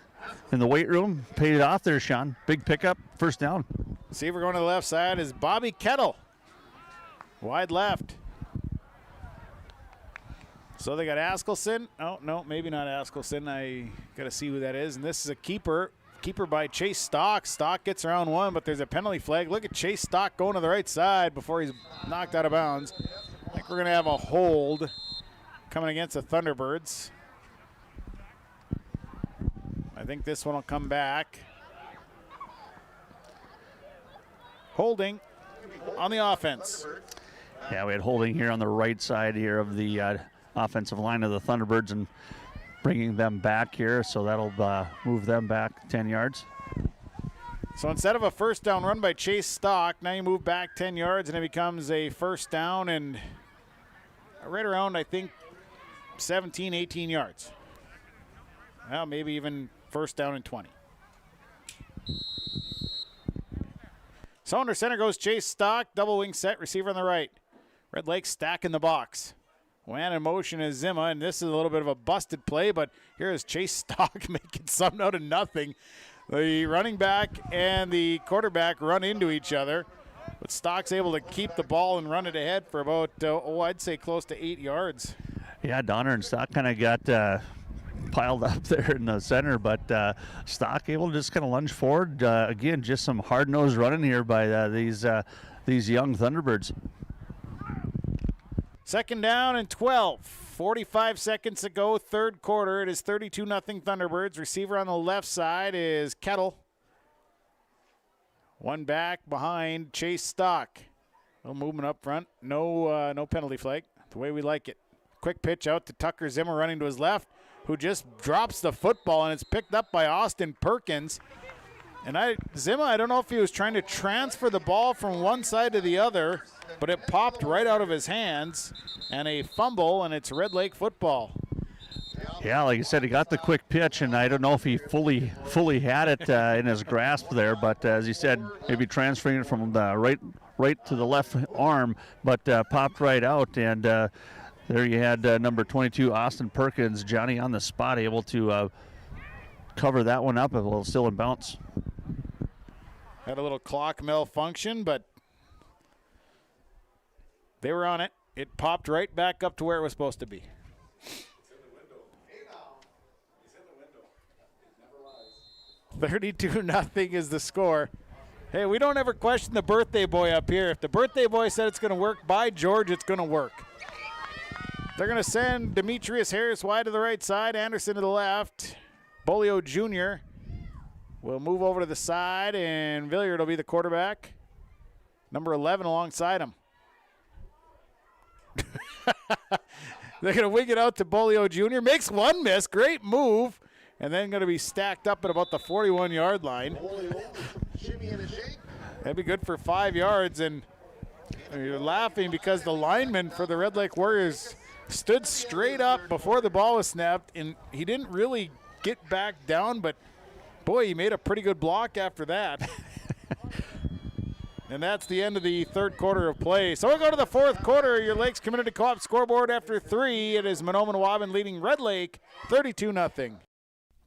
in the weight room paid it off there, Sean. Big pickup, first down. Receiver going to the left side is Bobby Kettle. Wide left. So they got Askelson. Oh, no, maybe not Askelson. I got to see who that is. And this is a keeper. Keeper by Chase Stock. Stock gets around 1, but there's a penalty flag. Look at Chase Stock going to the right side before he's knocked out of bounds. I think we're going to have a hold coming against the Thunderbirds. I think this one will come back. Holding on the offense. Yeah, we had holding here on the right side here of the offensive line of the Thunderbirds and bringing them back here, so that'll move them back 10 yards. So instead of a first down run by Chase Stock, now you move back 10 yards and it becomes a first down and right around, I think, 17, 18 yards. Well, maybe even first down and 20. So under center goes Chase Stock, double wing set, receiver on the right. Red Lake stack in the box. Man in motion is Zima, and this is a little bit of a busted play, but here is Chase Stock making something out of nothing. The running back and the quarterback run into each other, but Stock's able to keep the ball and run it ahead for about, I'd say close to 8 yards. Yeah, Donner and Stock kind of got piled up there in the center, but Stock able to just kind of lunge forward. Again, just some hard-nosed running here by these young Thunderbirds. Second down and 12. 45 seconds to go, third quarter. It is 32-0 Thunderbirds. Receiver on the left side is Kettle. One back behind Chase Stock. No movement up front. No penalty flag. The way we like it. Quick pitch out to Tucker Zimmer running to his left, who just drops the football, and it's picked up by Austin Perkins. And Zimmer, I don't know if he was trying to transfer the ball from one side to the other, but it popped right out of his hands, and a fumble, and it's Red Lake football. Yeah, like you said, he got the quick pitch, and I don't know if he fully had it in his grasp there, but as you said, maybe transferring it from the right to the left arm, but popped right out, and there you had number 22, Austin Perkins, Johnny on the spot, able to cover that one up, while still in bounce. Had a little clock malfunction, but they were on it. It popped right back up to where it was supposed to be. 32-0 is the score. Hey, we don't ever question the birthday boy up here. If the birthday boy said it's going to work, by George, it's going to work. They're going to send Demetrius Harris wide to the right side, Anderson to the left. Bolio Jr. will move over to the side, and Villiard will be the quarterback. Number 11 alongside him. They're going to wing it out to Bolio Jr. Makes one miss. Great move. And then going to be stacked up at about the 41-yard line. That'd be good for 5 yards. And you're laughing because the lineman for the Red Lake Warriors stood straight up before the ball was snapped, and he didn't really get back down, but boy, he made a pretty good block after that. And that's the end of the third quarter of play. So we'll go to the fourth quarter. Your Lakes Community Co-op scoreboard after 3. It is Mahnomen-Waubun leading Red Lake 32-0.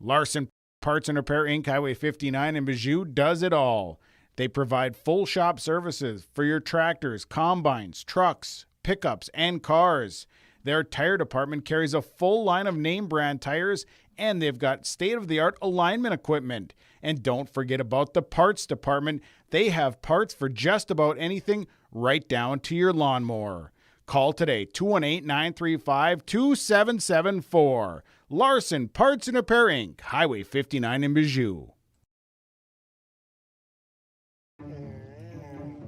Larson Parts and Repair Inc., Highway 59 in Bijou does it all. They provide full shop services for your tractors, combines, trucks, pickups, and cars. Their tire department carries a full line of name brand tires, and they've got state-of-the-art alignment equipment. And don't forget about the parts department. They have parts for just about anything, right down to your lawnmower. Call today, 218-935-2774. Larson Parts and Repair Inc., Highway 59 in Bijou.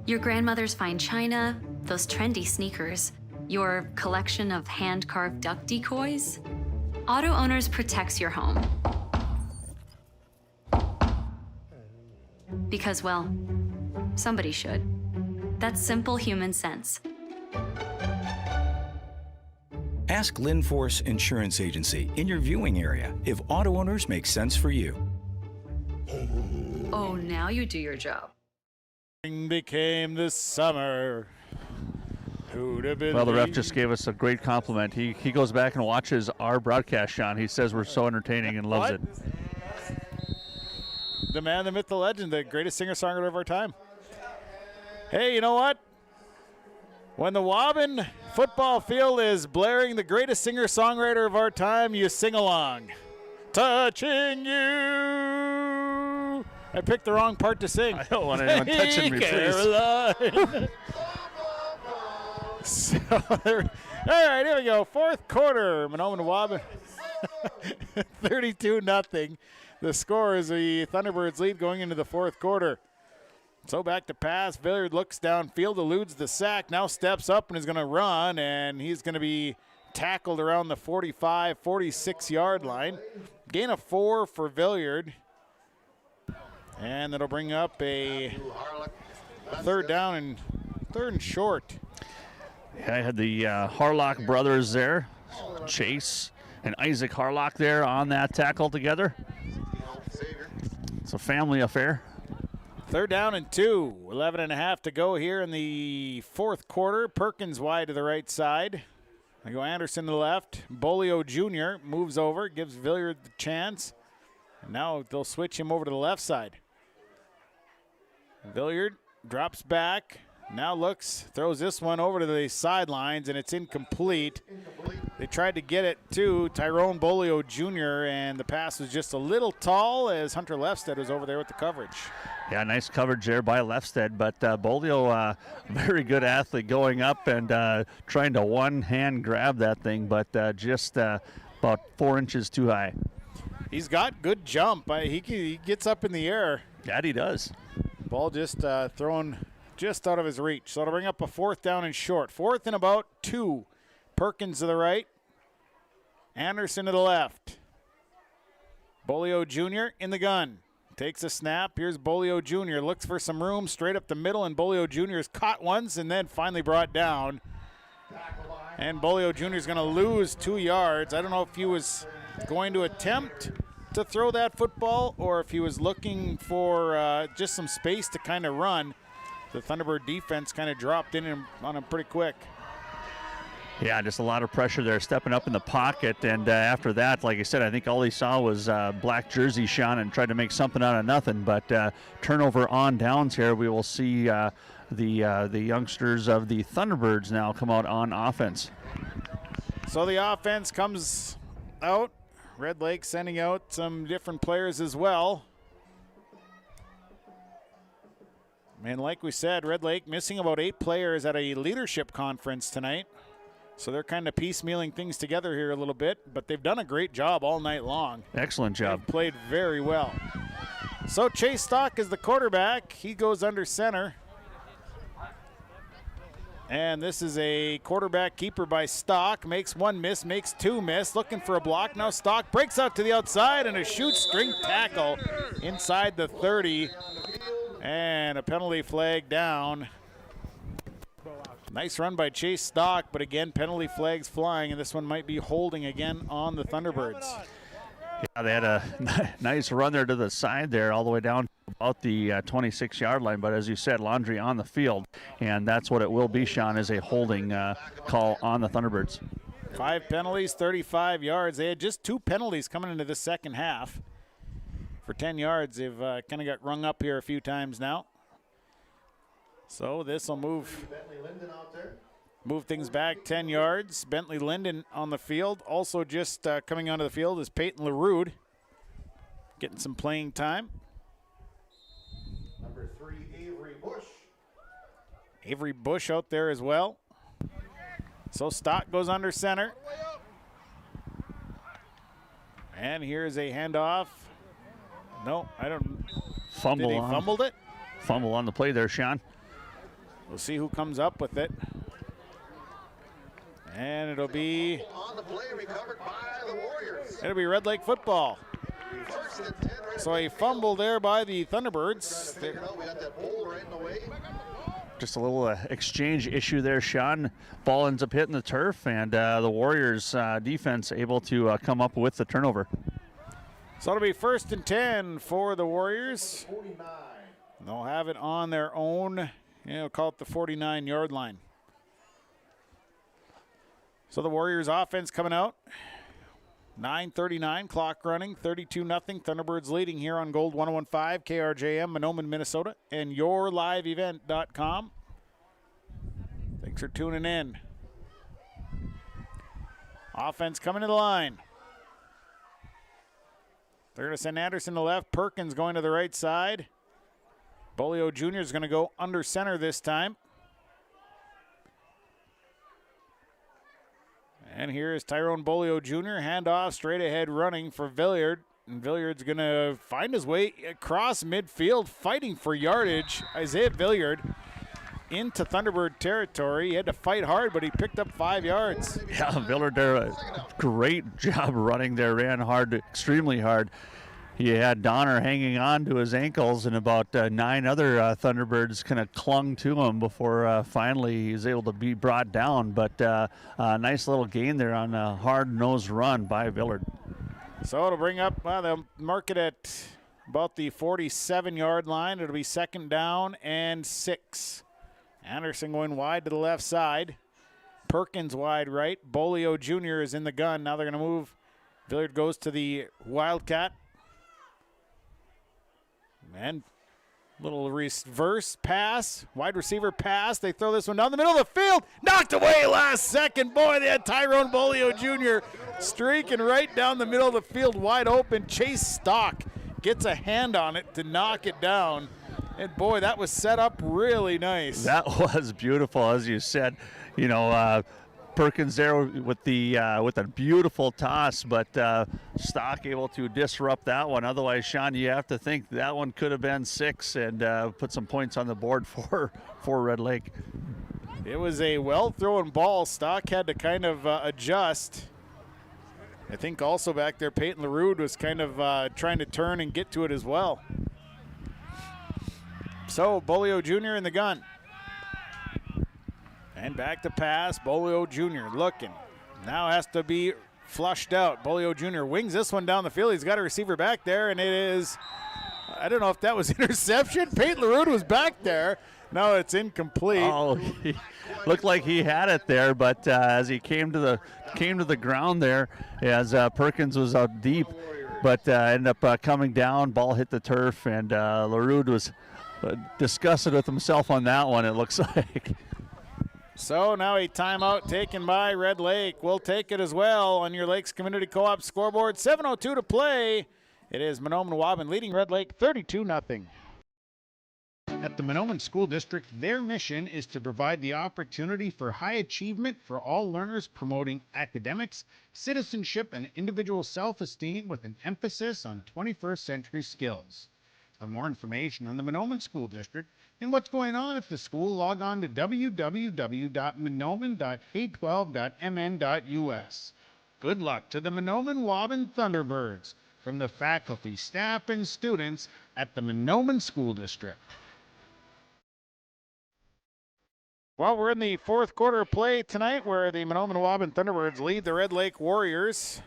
Your grandmother's fine china, those trendy sneakers, your collection of hand-carved duck decoys. Auto Owners protects your home. Because, well, somebody should. That's simple human sense. Ask Linforce Insurance Agency in your viewing area if Auto Owners makes sense for you. Oh, now you do your job. Became this summer. Well, the ref just gave us a great compliment. He goes back and watches our broadcast, Sean. He says we're so entertaining and loves it. The man, the myth, the legend, the greatest singer-songwriter of our time. Hey, you know what? When the Waubun football field is blaring the greatest singer-songwriter of our time, you sing along. Touching you. I picked the wrong part to sing. I don't want anyone touching me, please. So, all right, here we go. Fourth quarter, Mahnomen-Waubun, 32-0. The score is the Thunderbirds lead going into the fourth quarter. So back to pass. Villiard looks downfield, eludes the sack, now steps up and is going to run, and he's going to be tackled around the 45, 46-yard line. Gain of 4 for Villiard. And that'll bring up a third and short. Yeah, I had the Harlock brothers there, Chase and Isaac Harlock there on that tackle together. It's a family affair. 3rd down and 2. 11.5 to go here in the 4th quarter. Perkins wide to the right side. They go Anderson to the left. Bolio Jr. moves over, gives Villiard the chance. And now they'll switch him over to the left side. Villiard drops back. Now looks, throws this one over to the sidelines, and it's incomplete. They tried to get it to Tyrone Bolio Jr., and the pass was just a little tall as Hunter Lefstead was over there with the coverage. Yeah, nice coverage there by Lefstead, but Bolio, very good athlete going up and trying to one-hand grab that thing, but just about 4 inches too high. He's got good jump. He gets up in the air. That he does. Ball just thrown just out of his reach. So it'll bring up a 4th down and short. 4th and about 2. Perkins to the right. Anderson to the left. Bolio Jr. in the gun. Takes a snap. Here's Bolio Jr. Looks for some room straight up the middle, and Bolio Jr. is caught once and then finally brought down. And Bolio Jr. is going to lose 2 yards. I don't know if he was going to attempt to throw that football or if he was looking for just some space to kind of run. The Thunderbird defense kind of dropped in on him pretty quick. Yeah, just a lot of pressure there, stepping up in the pocket. And after that, like I said, I think all he saw was black jersey shone and tried to make something out of nothing. But turnover on downs here. We will see the youngsters of the Thunderbirds now come out on offense. So the offense comes out. Red Lake sending out some different players as well. And like we said, Red Lake missing about 8 players at a leadership conference tonight. So they're kind of piecemealing things together here a little bit, but they've done a great job all night long. Excellent job. They've played very well. So Chase Stock is the quarterback. He goes under center. And this is a quarterback keeper by Stock. Makes 1 miss, makes 2 miss. Looking for a block. Now Stock breaks out to the outside and a shoot string tackle inside the 30. And a penalty flag down. Nice run by Chase Stock, but again, penalty flags flying, and this one might be holding again on the Thunderbirds. Yeah, they had a nice run there to the side there, all the way down to about the 26-yard line. But as you said, Laundry on the field, and that's what it will be, Sean, is a holding call on the Thunderbirds. 5 penalties, 35 yards. They had just 2 penalties coming into the second half. For 10 yards, they've kind of got rung up here a few times now. So this will move things back 10 yards. Bentley Linden on the field. Also just coming onto the field is Peyton LaRude, getting some playing time. Number 3, Avery Bush. Avery Bush out there as well. So Stock goes under center. And here's a handoff. No, I don't. Fumble. Did he fumbled it? Fumble on the play there, Sean. We'll see who comes up with it. And it'll be On the play, recovered by the Warriors. It'll be Red Lake football. So a fumble there by the Thunderbirds. We got that pole right in the way. Just a little exchange issue there, Sean. Ball ends up hitting the turf, and the Warriors defense able to come up with the turnover. So it'll be 1st and 10 for the Warriors. They'll have it on their own, call it the 49-yard line. So the Warriors offense coming out. 9:39, clock running, 32-0. Thunderbirds leading here on Gold 101.5, KRJM, Mahnomen, Minnesota, and yourliveevent.com. Thanks for tuning in. Offense coming to the line. They're going to send Anderson to the left. Perkins going to the right side. Bolio Jr. is going to go under center this time. And here is Tyrone Bolio Jr. Handoff straight ahead running for Villiard. and Villiard's going to find his way across midfield, fighting for yardage. Isaiah Villiard into Thunderbird territory. He had to fight hard, but he picked up 5 yards. Yeah, Villiard there, a great job running there, ran hard, extremely hard. He had Donner hanging on to his ankles, and about 9 other Thunderbirds kind of clung to him before finally he was able to be brought down. But a nice little gain there on a hard-nosed run by Villiard. So it'll bring up, they'll mark it at about the 47-yard line. It'll be 2nd down and 6. Anderson going wide to the left side. Perkins wide right. Bolio Jr. is in the gun. Now they're going to move. Villiard goes to the Wildcat. And little reverse pass. Wide receiver pass. They throw this one down the middle of the field. Knocked away last second. Boy, they had Tyrone Bolio Jr. streaking right down the middle of the field wide open. Chase Stock gets a hand on it to knock it down. And boy, that was set up really nice. That was beautiful, as you said. You know, Perkins there with a beautiful toss, but Stock able to disrupt that one. Otherwise, Sean, you have to think that one could have been 6 and put some points on the board for Red Lake. It was a well-thrown ball. Stock had to kind of adjust. I think also back there, Peyton LaRue was kind of trying to turn and get to it as well. So, Bolio Jr. in the gun. And back to pass, Bolio Jr. looking. Now has to be flushed out. Bolio Jr. wings this one down the field. He's got a receiver back there, and it is, I don't know if that was interception. Peyton LaRue was back there. No, it's incomplete. Oh, he looked like he had it there, but as he came to the ground there, as Perkins was out deep, but ended up coming down. Ball hit the turf, and LaRue was disgusted with himself on that one, it looks like. So now a timeout taken by Red Lake. We'll take it as well on your Lakes Community Co-op scoreboard. 7:02 to play. It is Mahnomen-Waubun leading Red Lake 32-0. At the Mahnomen School District, their mission is to provide the opportunity for high achievement for all learners, promoting academics, citizenship, and individual self-esteem with an emphasis on 21st century skills. For more information on the Mahnomen School District and what's going on at the school, log on to www.mahnomen.k12.mn.us. Good luck to the Mahnomen-Waubun Thunderbirds from the faculty, staff, and students at the Mahnomen School District. Well, we're in the 4th quarter of play tonight where the Mahnomen-Waubun Thunderbirds lead the Red Lake Warriors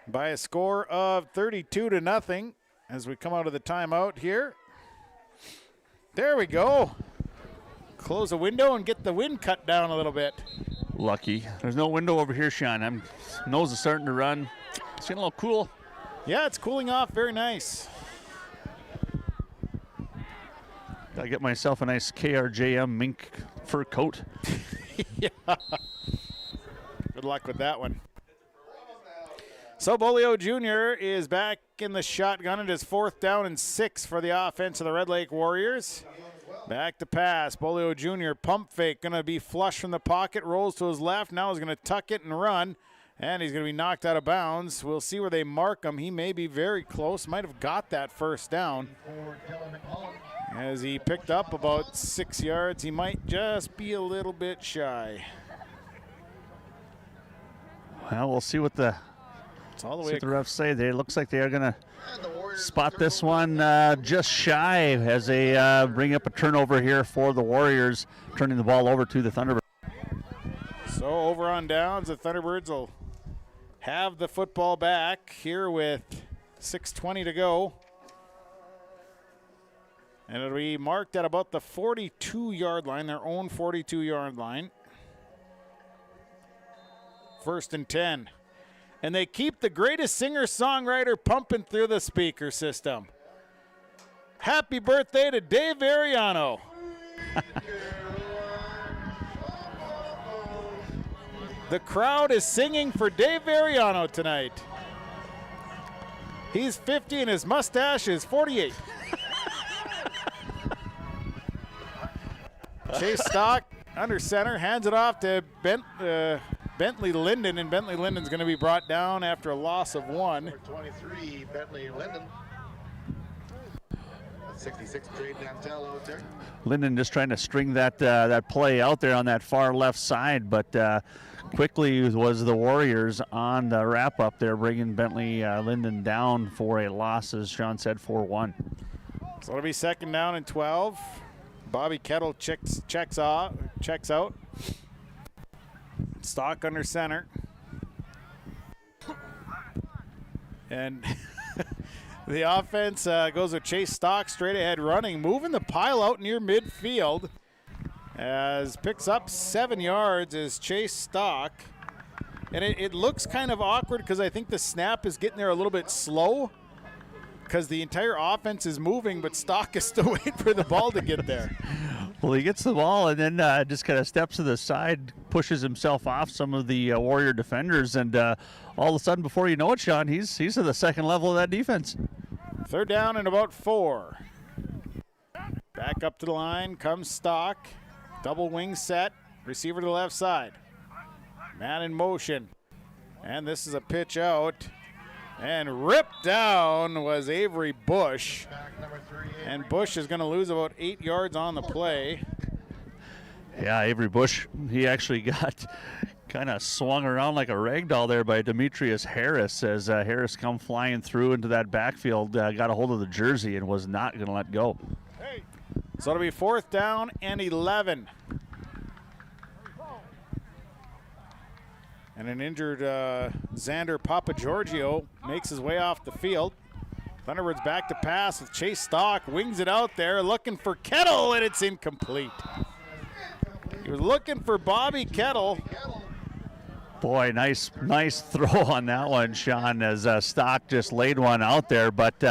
by a score of 32-0 as we come out of the timeout here. There we go. Close the window and get the wind cut down a little bit. Lucky. There's no window over here, Sean. Nose is starting to run. It's getting a little cool. Yeah, it's cooling off. Very nice. Gotta get myself a nice KRJM mink fur coat. Yeah. Good luck with that one. So Bolio Jr. is back in the shotgun. It is 4th down and 6 for the offense of the Red Lake Warriors. Back to pass. Bolio Jr. pump fake. Going to be flush from the pocket. Rolls to his left. Now he's going to tuck it and run. And he's going to be knocked out of bounds. We'll see where they mark him. He may be very close. Might have got that 1st down. As he picked up about 6 yards, he might just be a little bit shy. Well, we'll see what the refs say. It looks like they are going to spot this one just shy as they bring up a turnover here for the Warriors, turning the ball over to the Thunderbirds. So over on downs, the Thunderbirds will have the football back here with 6:20 to go. And it'll be marked at about the 42-yard line, their own 42-yard line. 1st and 10. And they keep the greatest singer-songwriter pumping through the speaker system. Happy birthday to Dave Ariano. The crowd is singing for Dave Ariano tonight. He's 50 and his mustache is 48. Chase Stock under center, hands it off to Bentley Linden, and Bentley Linden's going to be brought down after a loss of 1. Number 23, Bentley Linden. 66 Trade Nantel out there. Linden just trying to string that play out there on that far left side, but quickly was the Warriors on the wrap-up there, bringing Bentley Linden down for a loss, as Sean said, 4-1. So it'll be 2nd down and 12. Bobby Kettle checks out. Stock under center. And the offense goes with Chase Stock straight ahead running, moving the pile out near midfield. As picks up 7 yards is Chase Stock. And it looks kind of awkward because I think the snap is getting there a little bit slow because the entire offense is moving, but Stock is still waiting for the ball to get there. Well, he gets the ball and then just kind of steps to the side, pushes himself off some of the Warrior defenders, and all of a sudden, before you know it, Sean, he's at the second level of that defense. 3rd down and about 4. Back up to the line comes Stock. Double wing set. Receiver to the left side. Man in motion. And this is a pitch out. And ripped down was Avery Bush. And Bush is going to lose about 8 yards on the play. Yeah, Avery Bush, he actually got kind of swung around like a rag doll there by Demetrius Harris as Harris come flying through into that backfield, got a hold of the jersey and was not going to let go. So it'll be 4th down and 11. And an injured Xander Papagiorgio makes his way off the field. Thunderbirds back to pass with Chase Stock, wings it out there, looking for Kettle, and it's incomplete. He was looking for Bobby Kettle. Boy, nice throw on that one, Sean, as Stock just laid one out there. But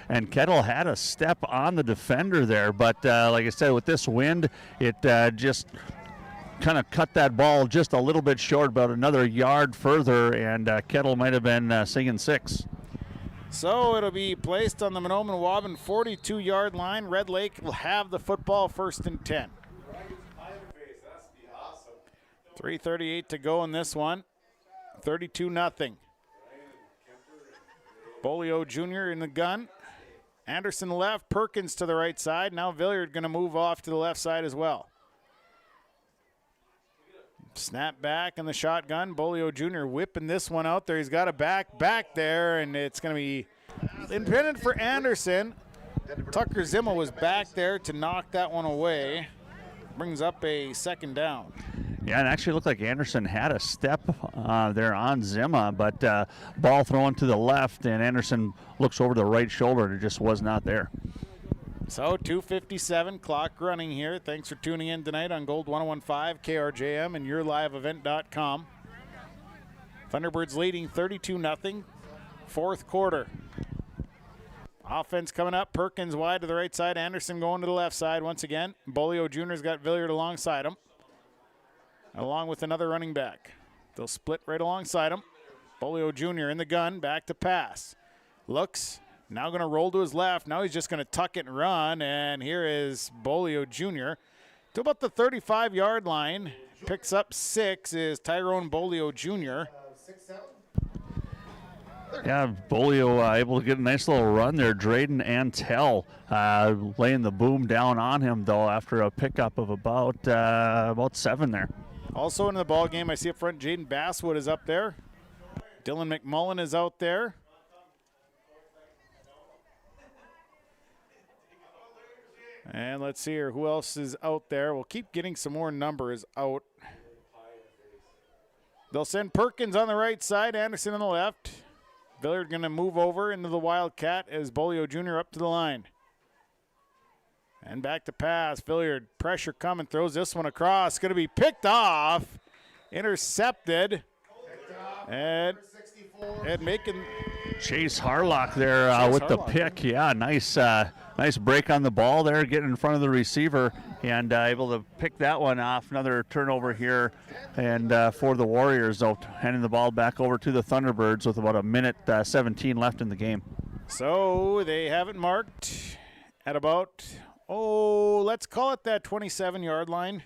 and Kettle had a step on the defender there. But like I said, with this wind, it just kind of cut that ball just a little bit short, about another yard further, and Kettle might have been singing 6. So it'll be placed on the Mahnomen-Waubun 42-yard line. Red Lake will have the football, 1st and 10. 3:38 to go in this one. 32-0. Bolio Jr. in the gun. Anderson left, Perkins to the right side. Now Villiard going to move off to the left side as well. Snap back in the shotgun. Bolio Jr. whipping this one out there. He's got a back there, and it's going to be intended for Anderson. Tucker Zimmer was back there to knock that one away. Brings up a 2nd down. Yeah, it actually looked like Anderson had a step there on Zimmer, but ball thrown to the left, and Anderson looks over the right shoulder, and it just was not there. So 2:57, clock running here. Thanks for tuning in tonight on Gold 101.5, KRJM, and YourLiveEvent.com. Thunderbirds leading 32-0, 4th quarter. Offense coming up. Perkins wide to the right side. Anderson going to the left side once again. Bolio Jr.'s got Villiard alongside him, along with another running back. They'll split right alongside him. Bolio Jr. in the gun, back to pass. Looks, now going to roll to his left. Now he's just going to tuck it and run, and here is Bolio Jr. to about the 35-yard line. Picks up 6 is Tyrone Bolio Jr. Yeah, Bolio able to get a nice little run there. Drayden Antell laying the boom down on him, though, after a pickup of about 7 there. Also in the ball game, I see up front, Jaden Basswood is up there. Dylan McMullen is out there. And let's see here, who else is out there? We'll keep getting some more numbers out. They'll send Perkins on the right side, Anderson on the left. Villiard going to move over into the Wildcat as Bolio Jr. up to the line. And back to pass. Villiard, pressure coming, throws this one across. Going to be picked off, intercepted, and making Chase Harlock there with the pick. Yeah, nice break on the ball there, getting in front of the receiver and able to pick that one off. Another turnover here, and for the Warriors, though, handing the ball back over to the Thunderbirds with about a minute 17 left in the game. So they have it marked at about, let's call it that 27-yard line.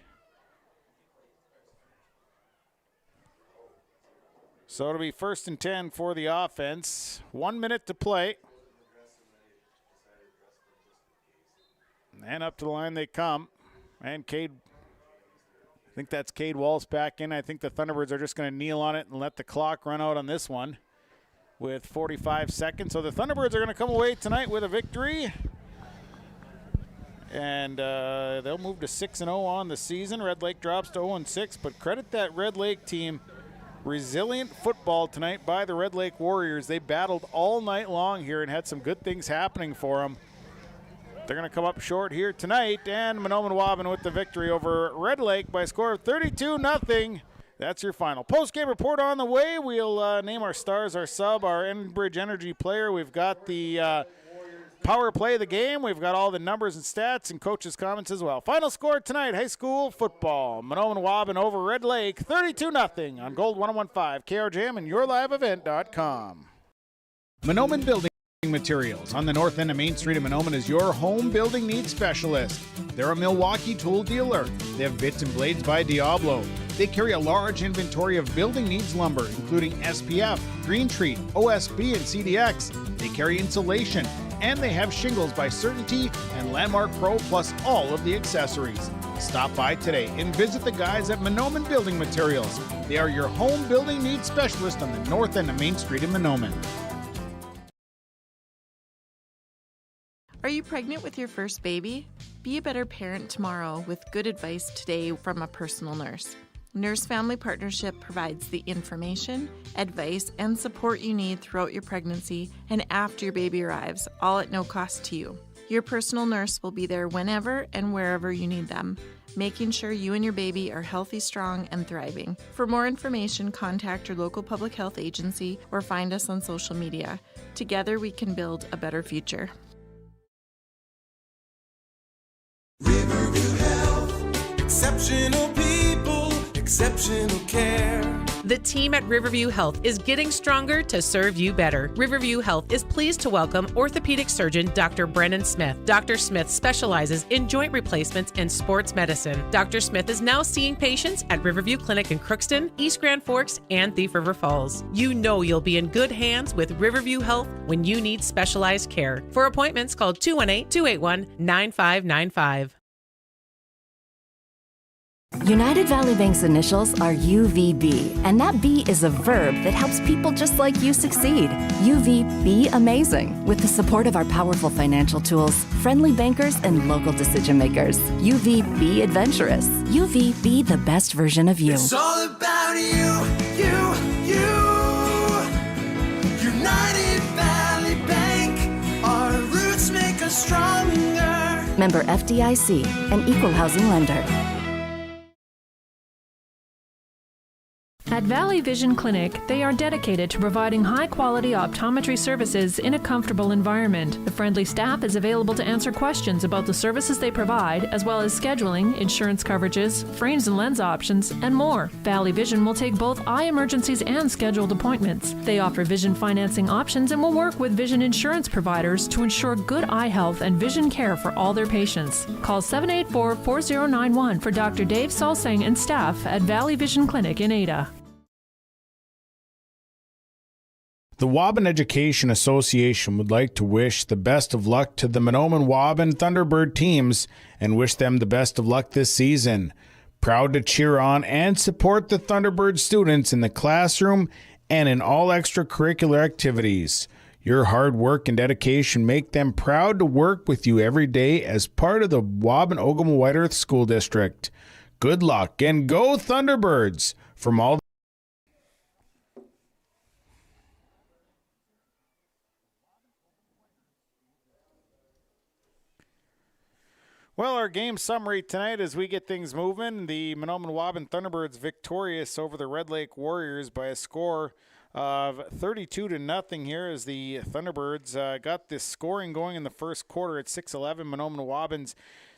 So it'll be 1st and 10 for the offense. 1 minute to play. And up to the line they come. And Cade, I think that's Cade Walsh back in. I think the Thunderbirds are just going to kneel on it and let the clock run out on this one with 45 seconds. So the Thunderbirds are going to come away tonight with a victory. And they'll move to 6-0 on the season. Red Lake drops to 0-6, but credit that Red Lake team. Resilient football tonight by the Red Lake Warriors. They battled all night long here and had some good things happening for them. They're going to come up short here tonight, and Mahnomen-Waubun with the victory over Red Lake by a score of 32-0. That's your final. Post-game report on the way. We'll name our stars, our sub, our Enbridge Energy player. We've got the power play of the game. We've got all the numbers and stats and coaches' comments as well. Final score tonight, high school football. Mahnomen-Waubun over Red Lake, 32-0 on Gold 101.5, KRJM and YourLiveEvent.com. Mahnomen Building Materials on the north end of Main Street in Mahnomen is your home building needs specialist. They're a Milwaukee tool dealer. They have bits and blades by Diablo. They carry a large inventory of building needs lumber, including SPF, Green Treat, OSB, and CDX. They carry insulation, and they have shingles by Certainty and Landmark Pro, plus all of the accessories. Stop by today and visit the guys at Mahnomen Building Materials. They are your home building needs specialist on the north end of Main Street in Mahnomen. Are you pregnant with your first baby? Be a better parent tomorrow with good advice today from a personal nurse. Nurse Family Partnership provides the information, advice, and support you need throughout your pregnancy and after your baby arrives, all at no cost to you. Your personal nurse will be there whenever and wherever you need them, making sure you and your baby are healthy, strong, and thriving. For more information, contact your local public health agency or find us on social media. Together, we can build a better future. Riverview Health, exceptional people, exceptional care. The team at Riverview Health is getting stronger to serve you better. Riverview Health is pleased to welcome orthopedic surgeon Dr. Brennan Smith. Dr. Smith specializes in joint replacements and sports medicine. Dr. Smith is now seeing patients at Riverview Clinic in Crookston, East Grand Forks, and Thief River Falls. You know you'll be in good hands with Riverview Health when you need specialized care. For appointments, call 218-281-9595. United Valley Bank's initials are UVB, and that B is a verb that helps people just like you succeed. UVB amazing, with the support of our powerful financial tools, friendly bankers, and local decision makers. UVB adventurous. UVB the best version of you. It's all about you. United Valley Bank, our roots make us stronger. Member FDIC, an equal housing lender. At Valley Vision Clinic, they are dedicated to providing high-quality optometry services in a comfortable environment. The friendly staff is available to answer questions about the services they provide, as well as scheduling, insurance coverages, frames and lens options, and more. Valley Vision will take both eye emergencies and scheduled appointments. They offer vision financing options and will work with vision insurance providers to ensure good eye health and vision care for all their patients. Call 784-4091 for Dr. Dave Salsing and staff at Valley Vision Clinic in Ada. The Waubun Education Association would like to wish the best of luck to the Mahnomen-Waubun Thunderbird teams and wish them the best of luck this season. Proud to cheer on and support the Thunderbird students in the classroom and in all extracurricular activities. Your hard work and dedication make them proud to work with you every day as part of the Waubun-Ogama-White Earth School District. Good luck and go Thunderbirds! From all Well, our game summary tonight as we get things moving. The Mahnomen-Waubun Thunderbirds victorious over the Red Lake Warriors by a score of 32-0 here as the Thunderbirds got this scoring going in the first quarter at 6-11. Mahnomen-Waubun's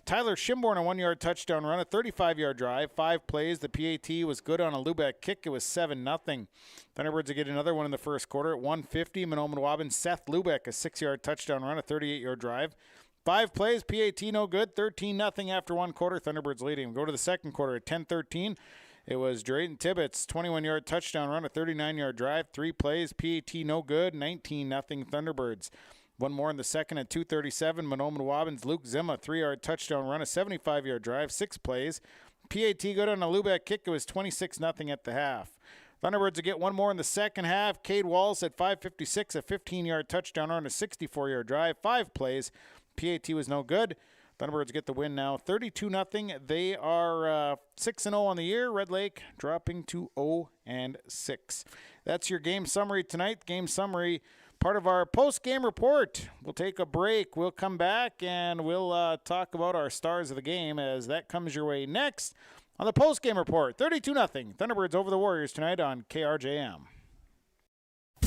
Tyler Schimborn, a 1-yard touchdown run, a 35-yard drive, 5 plays. The PAT was good on a Lubeck kick. It was 7-0. Thunderbirds will get another one in the first quarter at 1:50. Mahnomen-Waubun, Seth Lubeck, a 6-yard touchdown run, a 38-yard drive. 5 plays, PAT no good, 13-0 after one quarter. Thunderbirds leading. Go to the second quarter at 10-13. It was Drayton Tibbetts, 21-yard touchdown run, a 39-yard drive, 3 plays, PAT no good, 19-0 Thunderbirds. One more in the second at 2:37. Mahnomen-Waubun's Luke Zima, 3-yard touchdown run, a 75-yard drive, 6 plays. PAT good on a Lubeck kick. It was 26-0 at the half. Thunderbirds will get one more in the second half. Cade Walls at 5:56, a 15-yard touchdown run, a 64-yard drive, 5 plays. PAT was no good. Thunderbirds get the win now, 32-0. They are 6-0 on the year. Red Lake dropping to 0-6. That's your game summary tonight. Game summary, part of our post-game report. We'll take a break. We'll come back and we'll talk about our stars of the game as that comes your way next on the post-game report. 32-0. Thunderbirds over the Warriors tonight on KRJM.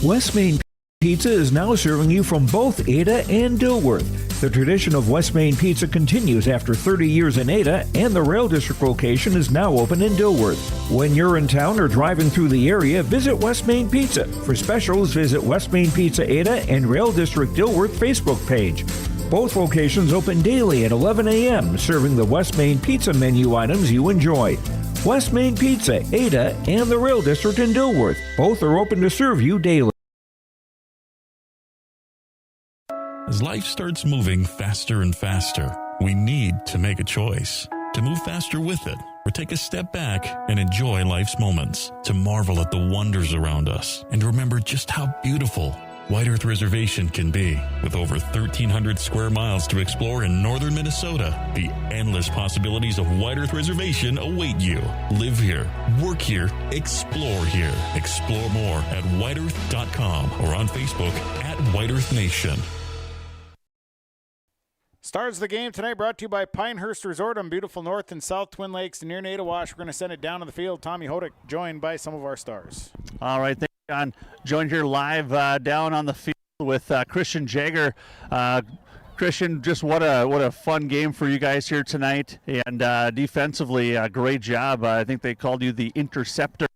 West Main Pizza is now serving you from both Ada and Dilworth. The tradition of West Main Pizza continues after 30 years in Ada, and the Rail District location is now open in Dilworth. When you're in town or driving through the area, visit West Main Pizza. For specials, visit West Main Pizza Ada and Rail District Dilworth Facebook page. Both locations open daily at 11 a.m., serving the West Main Pizza menu items you enjoy. West Main Pizza, Ada, and the Rail District in Dilworth. Both are open to serve you daily. As life starts moving faster and faster, we need to make a choice. To move faster with it, or take a step back and enjoy life's moments. To marvel at the wonders around us, and remember just how beautiful White Earth Reservation can be. With over 1,300 square miles to explore in northern Minnesota, the endless possibilities of White Earth Reservation await you. Live here, work here, explore here. Explore more at whiteearth.com or on Facebook at White Earth Nation. Stars of the game tonight brought to you by Pinehurst Resort on beautiful North and South Twin Lakes near Nadawash. We're going to send it down to the field. Tommy Hodick joined by some of our stars. All right, thank you, John. Joined here live down on the field with Christian Jaeger. Christian, just what a fun game for you guys here tonight, and defensively, great job. I think they called you the interceptor,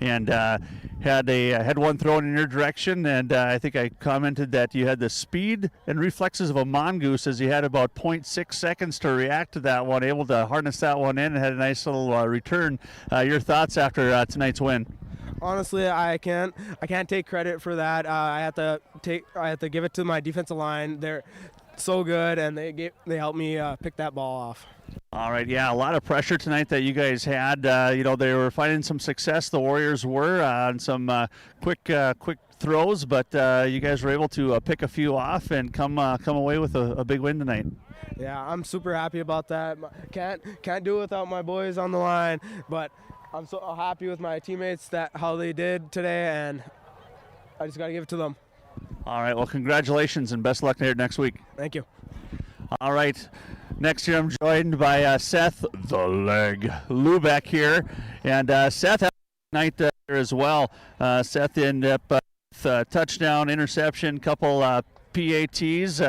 and had one thrown in your direction, and I think I commented that you had the speed and reflexes of a mongoose, as you had about 0.6 seconds to react to that one, able to harness that one in, and had a nice little return. Your thoughts after tonight's win? Honestly, I can't take credit for that. I have to give it to my defensive line. They're so good, and they helped me pick that ball off. All right, yeah, a lot of pressure tonight that you guys had. They were finding some success. The Warriors were on some quick throws, but you guys were able to pick a few off and come away with a big win tonight. Yeah, I'm super happy about that. Can't do it without my boys on the line, but I'm so happy with my teammates how they did today, and I just got to give it to them. All right, well, congratulations and best luck here next week. Thank you. All right, next year I'm joined by Seth the Leg Lubeck here, and Seth had a night there as well. Seth ended up with touchdown, interception, couple PATs,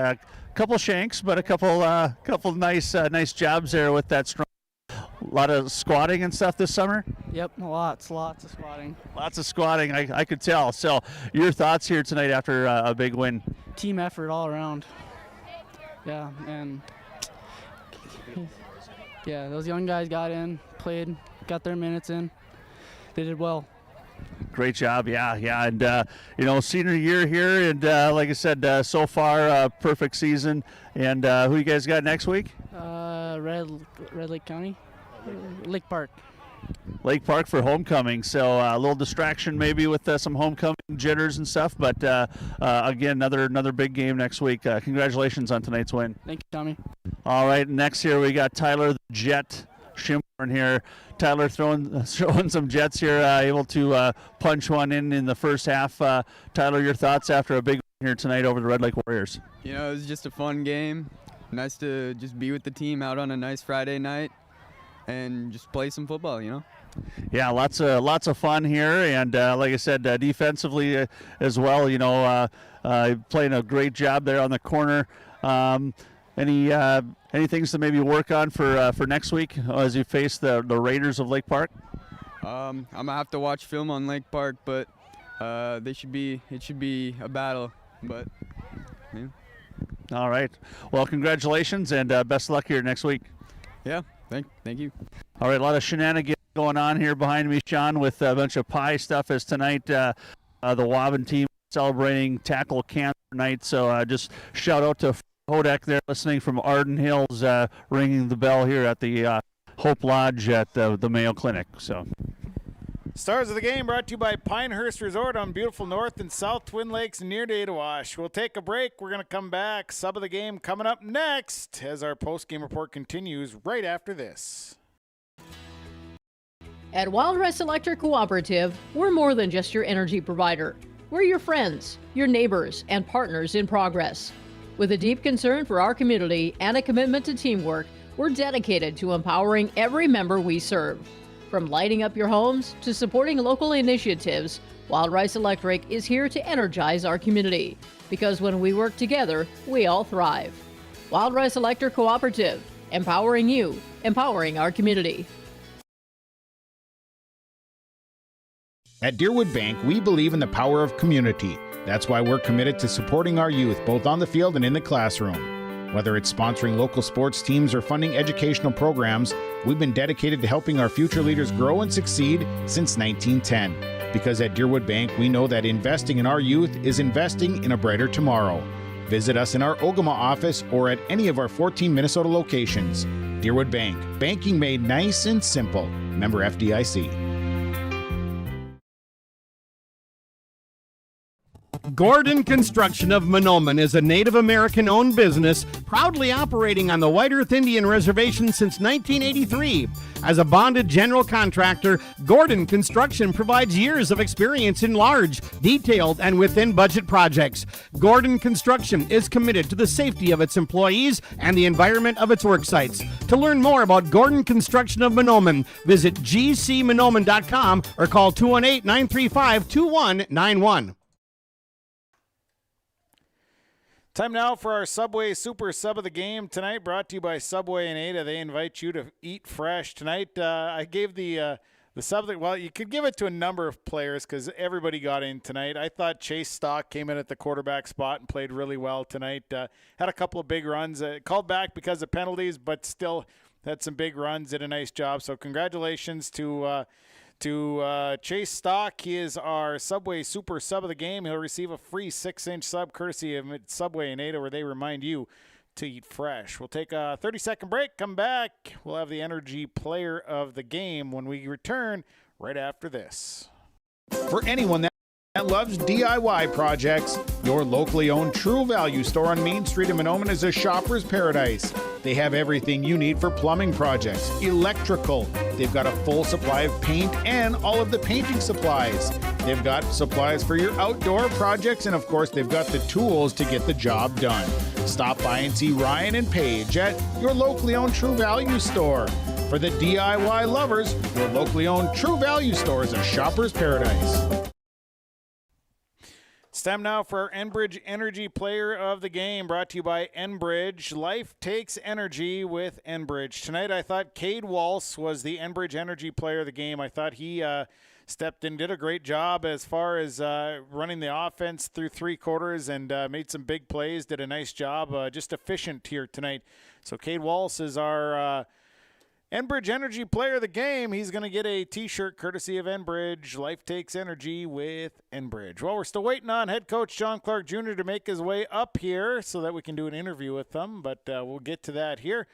couple shanks, but a couple nice jobs there with that strong. A lot of squatting and stuff this summer? Yep, lots of squatting. Lots of squatting, I could tell. So your thoughts here tonight after a big win? Team effort all around. Yeah, and those young guys got in, played, got their minutes in. They did well. Great job, yeah, and senior year here, and like I said, so far perfect season. And who you guys got next week? Red Lake County, Lake Park. Lake Park for homecoming, so a little distraction maybe with some homecoming jitters and stuff, but again, another big game next week. Congratulations on tonight's win. Thank you, Tommy. All right, next here we got Tyler the Jet Schimborn here. Tyler showing some jets here, able to punch one in the first half. Tyler, your thoughts after a big win here tonight over the Red Lake Warriors? It was just a fun game. Nice to just be with the team out on a nice Friday night and just play some football, Yeah, lots of fun here, and like I said, defensively as well. Playing a great job there on the corner. Any things to maybe work on for next week as you face the Raiders of Lake Park? I'm gonna have to watch film on Lake Park, but it should be a battle. But yeah. All right. Well, congratulations and best of luck here next week. Yeah. Thank you. All right. A lot of shenanigans going on here behind me, Sean, with a bunch of pie stuff as tonight the Waubun team celebrating Tackle Cancer Night. So just shout out to Hodek there listening from Arden Hills, ringing the bell here at the Hope Lodge at the Mayo Clinic. So. Stars of the game brought to you by Pinehurst Resort on beautiful North and South Twin Lakes near Datawash. We'll take a break. We're going to come back. Sub of the game coming up next as our post-game report continues right after this. At Wild Rice Electric Cooperative, we're more than just your energy provider. We're your friends, your neighbors, and partners in progress. With a deep concern for our community and a commitment to teamwork, we're dedicated to empowering every member we serve. From lighting up your homes to supporting local initiatives, Wild Rice Electric is here to energize our community. Because when we work together, we all thrive. Wild Rice Electric Cooperative, empowering you, empowering our community. At Deerwood Bank, we believe in the power of community. That's why we're committed to supporting our youth, both on the field and in the classroom. Whether it's sponsoring local sports teams or funding educational programs, we've been dedicated to helping our future leaders grow and succeed since 1910. Because at Deerwood Bank, we know that investing in our youth is investing in a brighter tomorrow. Visit us in our Ogama office or at any of our 14 Minnesota locations. Deerwood Bank, banking made nice and simple. Member FDIC. Gordon Construction of Mahnomen is a Native American-owned business proudly operating on the White Earth Indian Reservation since 1983. As a bonded general contractor, Gordon Construction provides years of experience in large, detailed, and within-budget projects. Gordon Construction is committed to the safety of its employees and the environment of its work sites. To learn more about Gordon Construction of Mahnomen, visit gcmahnomen.com or call 218-935-2191. Time now for our Subway Super Sub of the Game tonight, brought to you by Subway and Ada. They invite you to eat fresh. Tonight, I gave the sub, well, you could give it to a number of players because everybody got in tonight. I thought Chase Stock came in at the quarterback spot and played really well tonight. Had a couple of big runs, called back because of penalties, but still had some big runs, did a nice job. So congratulations to Chase Stock. He is our Subway Super Sub of the Game. He'll receive a free 6-inch sub courtesy of Subway and Ada, where they remind you to eat fresh. We'll take a 30-second break, come back. We'll have the Energy Player of the Game when we return right after this. For anyone that loves DIY projects, your locally owned True Value store on Main Street in Mahnomen is a shopper's paradise. They have everything you need for plumbing projects, electrical. They've got a full supply of paint and all of the painting supplies. They've got supplies for your outdoor projects, and of course, they've got the tools to get the job done. Stop by and see Ryan and Paige at your locally owned True Value store. For the DIY lovers, your locally owned True Value store is a shopper's paradise. It's time now for our Enbridge Energy Player of the Game, brought to you by Enbridge. Life takes energy with Enbridge. Tonight I thought Cade Walsh was the Enbridge Energy Player of the Game. I thought he stepped in, did a great job as far as running the offense through three quarters and made some big plays, did a nice job, just efficient here tonight. So Cade Walsh is our Enbridge Energy Player of the Game. He's going to get a T-shirt courtesy of Enbridge. Life takes energy with Enbridge. Well, we're still waiting on head coach John Clark Jr. to make his way up here so that we can do an interview with him, but we'll get to that here.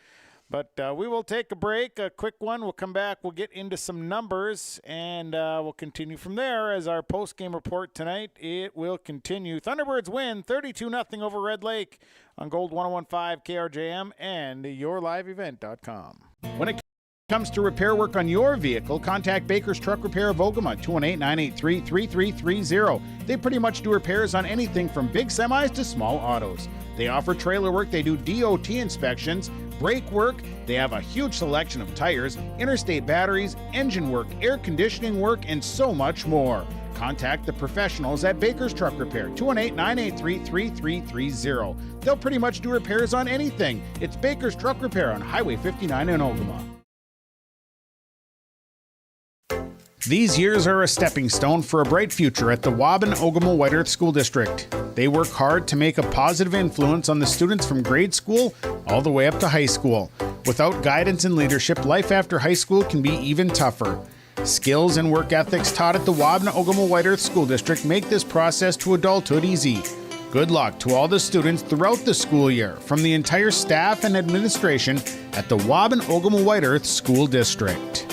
But we will take a break, a quick one. We'll come back. We'll get into some numbers, and we'll continue from there as our post-game report tonight. It will continue. Thunderbirds win 32-0 over Red Lake on Gold 101.5 KRJM and yourliveevent.com. When it comes to repair work on your vehicle, contact Baker's Truck Repair of Ogama, 218-983-3330. They pretty much do repairs on anything from big semis to small autos. They offer trailer work, they do DOT inspections, brake work, they have a huge selection of tires, interstate batteries, engine work, air conditioning work, and so much more. Contact the professionals at Baker's Truck Repair, 218-983-3330. They'll pretty much do repairs on anything. It's Baker's Truck Repair on Highway 59 in Ogama. These years are a stepping stone for a bright future at the Waubun-Ogama White Earth School District. They work hard to make a positive influence on the students from grade school all the way up to high school. Without guidance and leadership, life after high school can be even tougher. Skills and work ethics taught at the Mahnomen-Waubun White Earth School District make this process to adulthood easy. Good luck to all the students throughout the school year from the entire staff and administration at the Mahnomen-Waubun White Earth School District.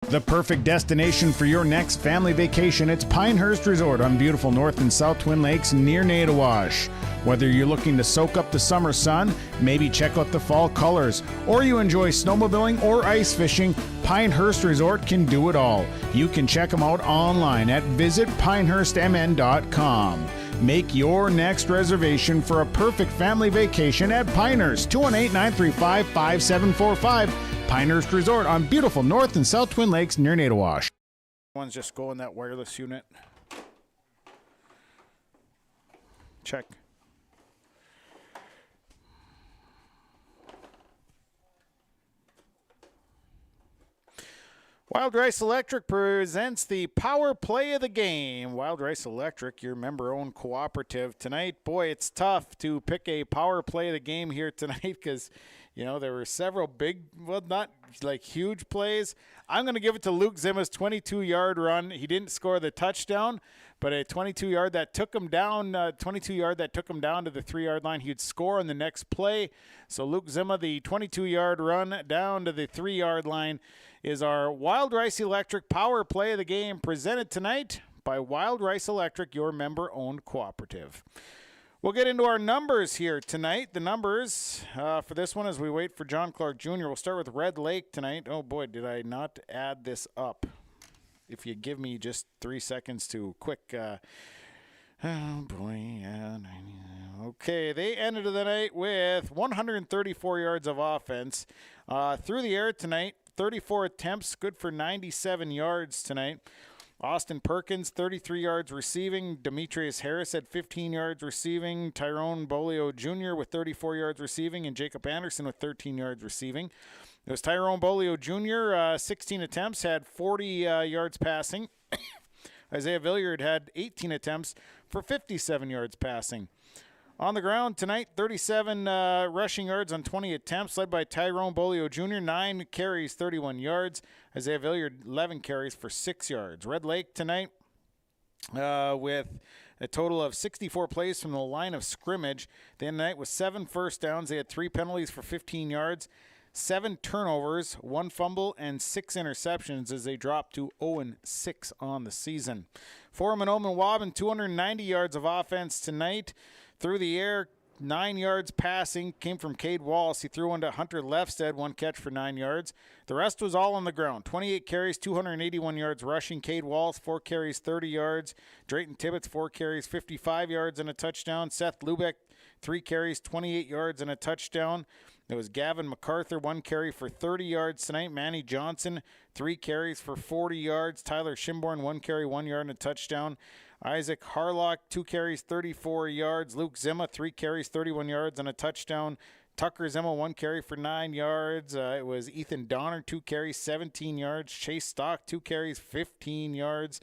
The perfect destination for your next family vacation, it's Pinehurst Resort on beautiful North and South Twin Lakes near Nadawash. Whether you're looking to soak up the summer sun, maybe check out the fall colors, or you enjoy snowmobiling or ice fishing, Pinehurst Resort can do it all. You can check them out online at visitpinehurstmn.com. Make your next reservation for a perfect family vacation at Pinehurst, 218-935-5745. Pinehurst Resort on beautiful North and South Twin Lakes near Nadawash. One's just go in that wireless unit. Check. Wild Rice Electric presents the power play of the game. Wild Rice Electric, your member-owned cooperative. Tonight, boy, it's tough to pick a power play of the game here tonight because, you know, there were several big, well, not like huge plays. I'm going to give it to Luke Zimma's 22-yard run. He didn't score the touchdown, but a 22-yard that took him down, to the 3-yard line. He'd score on the next play. So Luke Zimma, the 22-yard run down to the 3-yard line, is our Wild Rice Electric power play of the game, presented tonight by Wild Rice Electric, your member-owned cooperative. We'll get into our numbers here tonight. The numbers for this one as we wait for John Clark Jr. We'll start with Red Lake tonight. Oh, boy, did I not add this up. If you give me just 3 seconds to quick. Oh, boy. Yeah, okay, they ended the night with 134 yards of offense. Through the air tonight, 34 attempts, good for 97 yards tonight. Austin Perkins, 33 yards receiving. Demetrius Harris had 15 yards receiving. Tyrone Bolio Jr. with 34 yards receiving. And Jacob Anderson with 13 yards receiving. It was Tyrone Bolio Jr., 16 attempts, had 40 yards passing. Isaiah Villiard had 18 attempts for 57 yards passing. On the ground tonight, 37 rushing yards on 20 attempts, led by Tyrone Bolio Jr., 9 carries, 31 yards. Isaiah Villiard, 11 carries for 6 yards. Red Lake tonight with a total of 64 plays from the line of scrimmage. They ended the night with 7 first downs. They had 3 penalties for 15 yards, 7 turnovers, 1 fumble, and 6 interceptions as they dropped to 0-6 on the season. For Mahnomen-Waubun, 290 yards of offense tonight. Through the air, 9 yards passing came from Cade Wallace. He threw one to Hunter Lefstead, 1 catch for 9 yards. The rest was all on the ground. 28 carries, 281 yards rushing. Cade Wallace, 4 carries, 30 yards. Drayton Tibbetts, 4 carries, 55 yards and a touchdown. Seth Lubeck, 3 carries, 28 yards and a touchdown. It was Gavin MacArthur, 1 carry for 30 yards tonight. Manny Johnson, 3 carries for 40 yards. Tyler Schimborn, 1 carry, 1 yard and a touchdown. Isaac Harlock, 2 carries, 34 yards. Luke Zimma, 3 carries, 31 yards and a touchdown. Tucker Zimma, 1 carry for 9 yards. It was Ethan Donner, 2 carries, 17 yards. Chase Stock, 2 carries, 15 yards.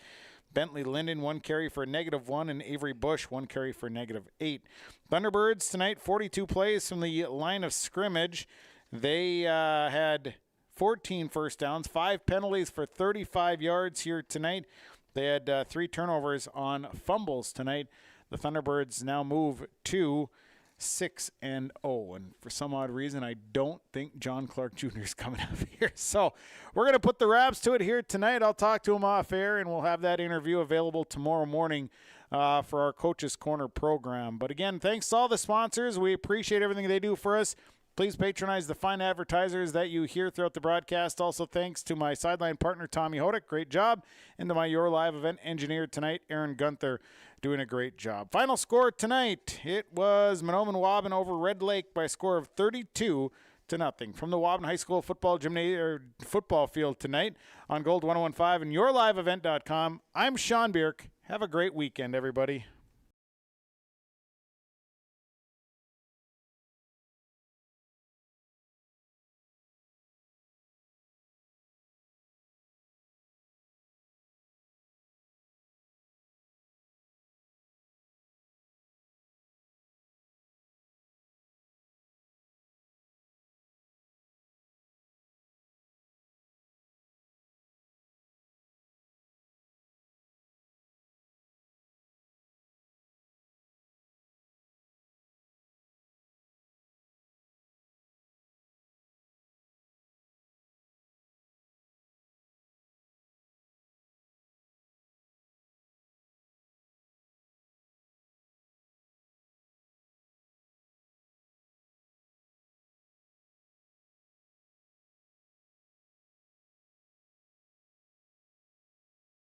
Bentley Linden, 1 carry for -1. And Avery Bush, 1 carry for -8. Thunderbirds tonight, 42 plays from the line of scrimmage. They had 14 first downs, 5 penalties for 35 yards here tonight. They had 3 turnovers on fumbles tonight. The Thunderbirds now move to 6-0. And for some odd reason, I don't think John Clark Jr. is coming up here. So we're going to put the wraps to it here tonight. I'll talk to him off air, and we'll have that interview available tomorrow morning for our Coach's Corner program. But again, thanks to all the sponsors. We appreciate everything they do for us. Please patronize the fine advertisers that you hear throughout the broadcast. Also, thanks to my sideline partner, Tommy Hodick. Great job. And to my Your Live event engineer tonight, Aaron Gunther, doing a great job. Final score tonight, it was Mahnomen-Waubun over Red Lake by a score of 32-0 from the Waubun High School football field tonight on Gold 101.5 and YourLiveEvent.com. I'm Sean Bierk. Have a great weekend, everybody.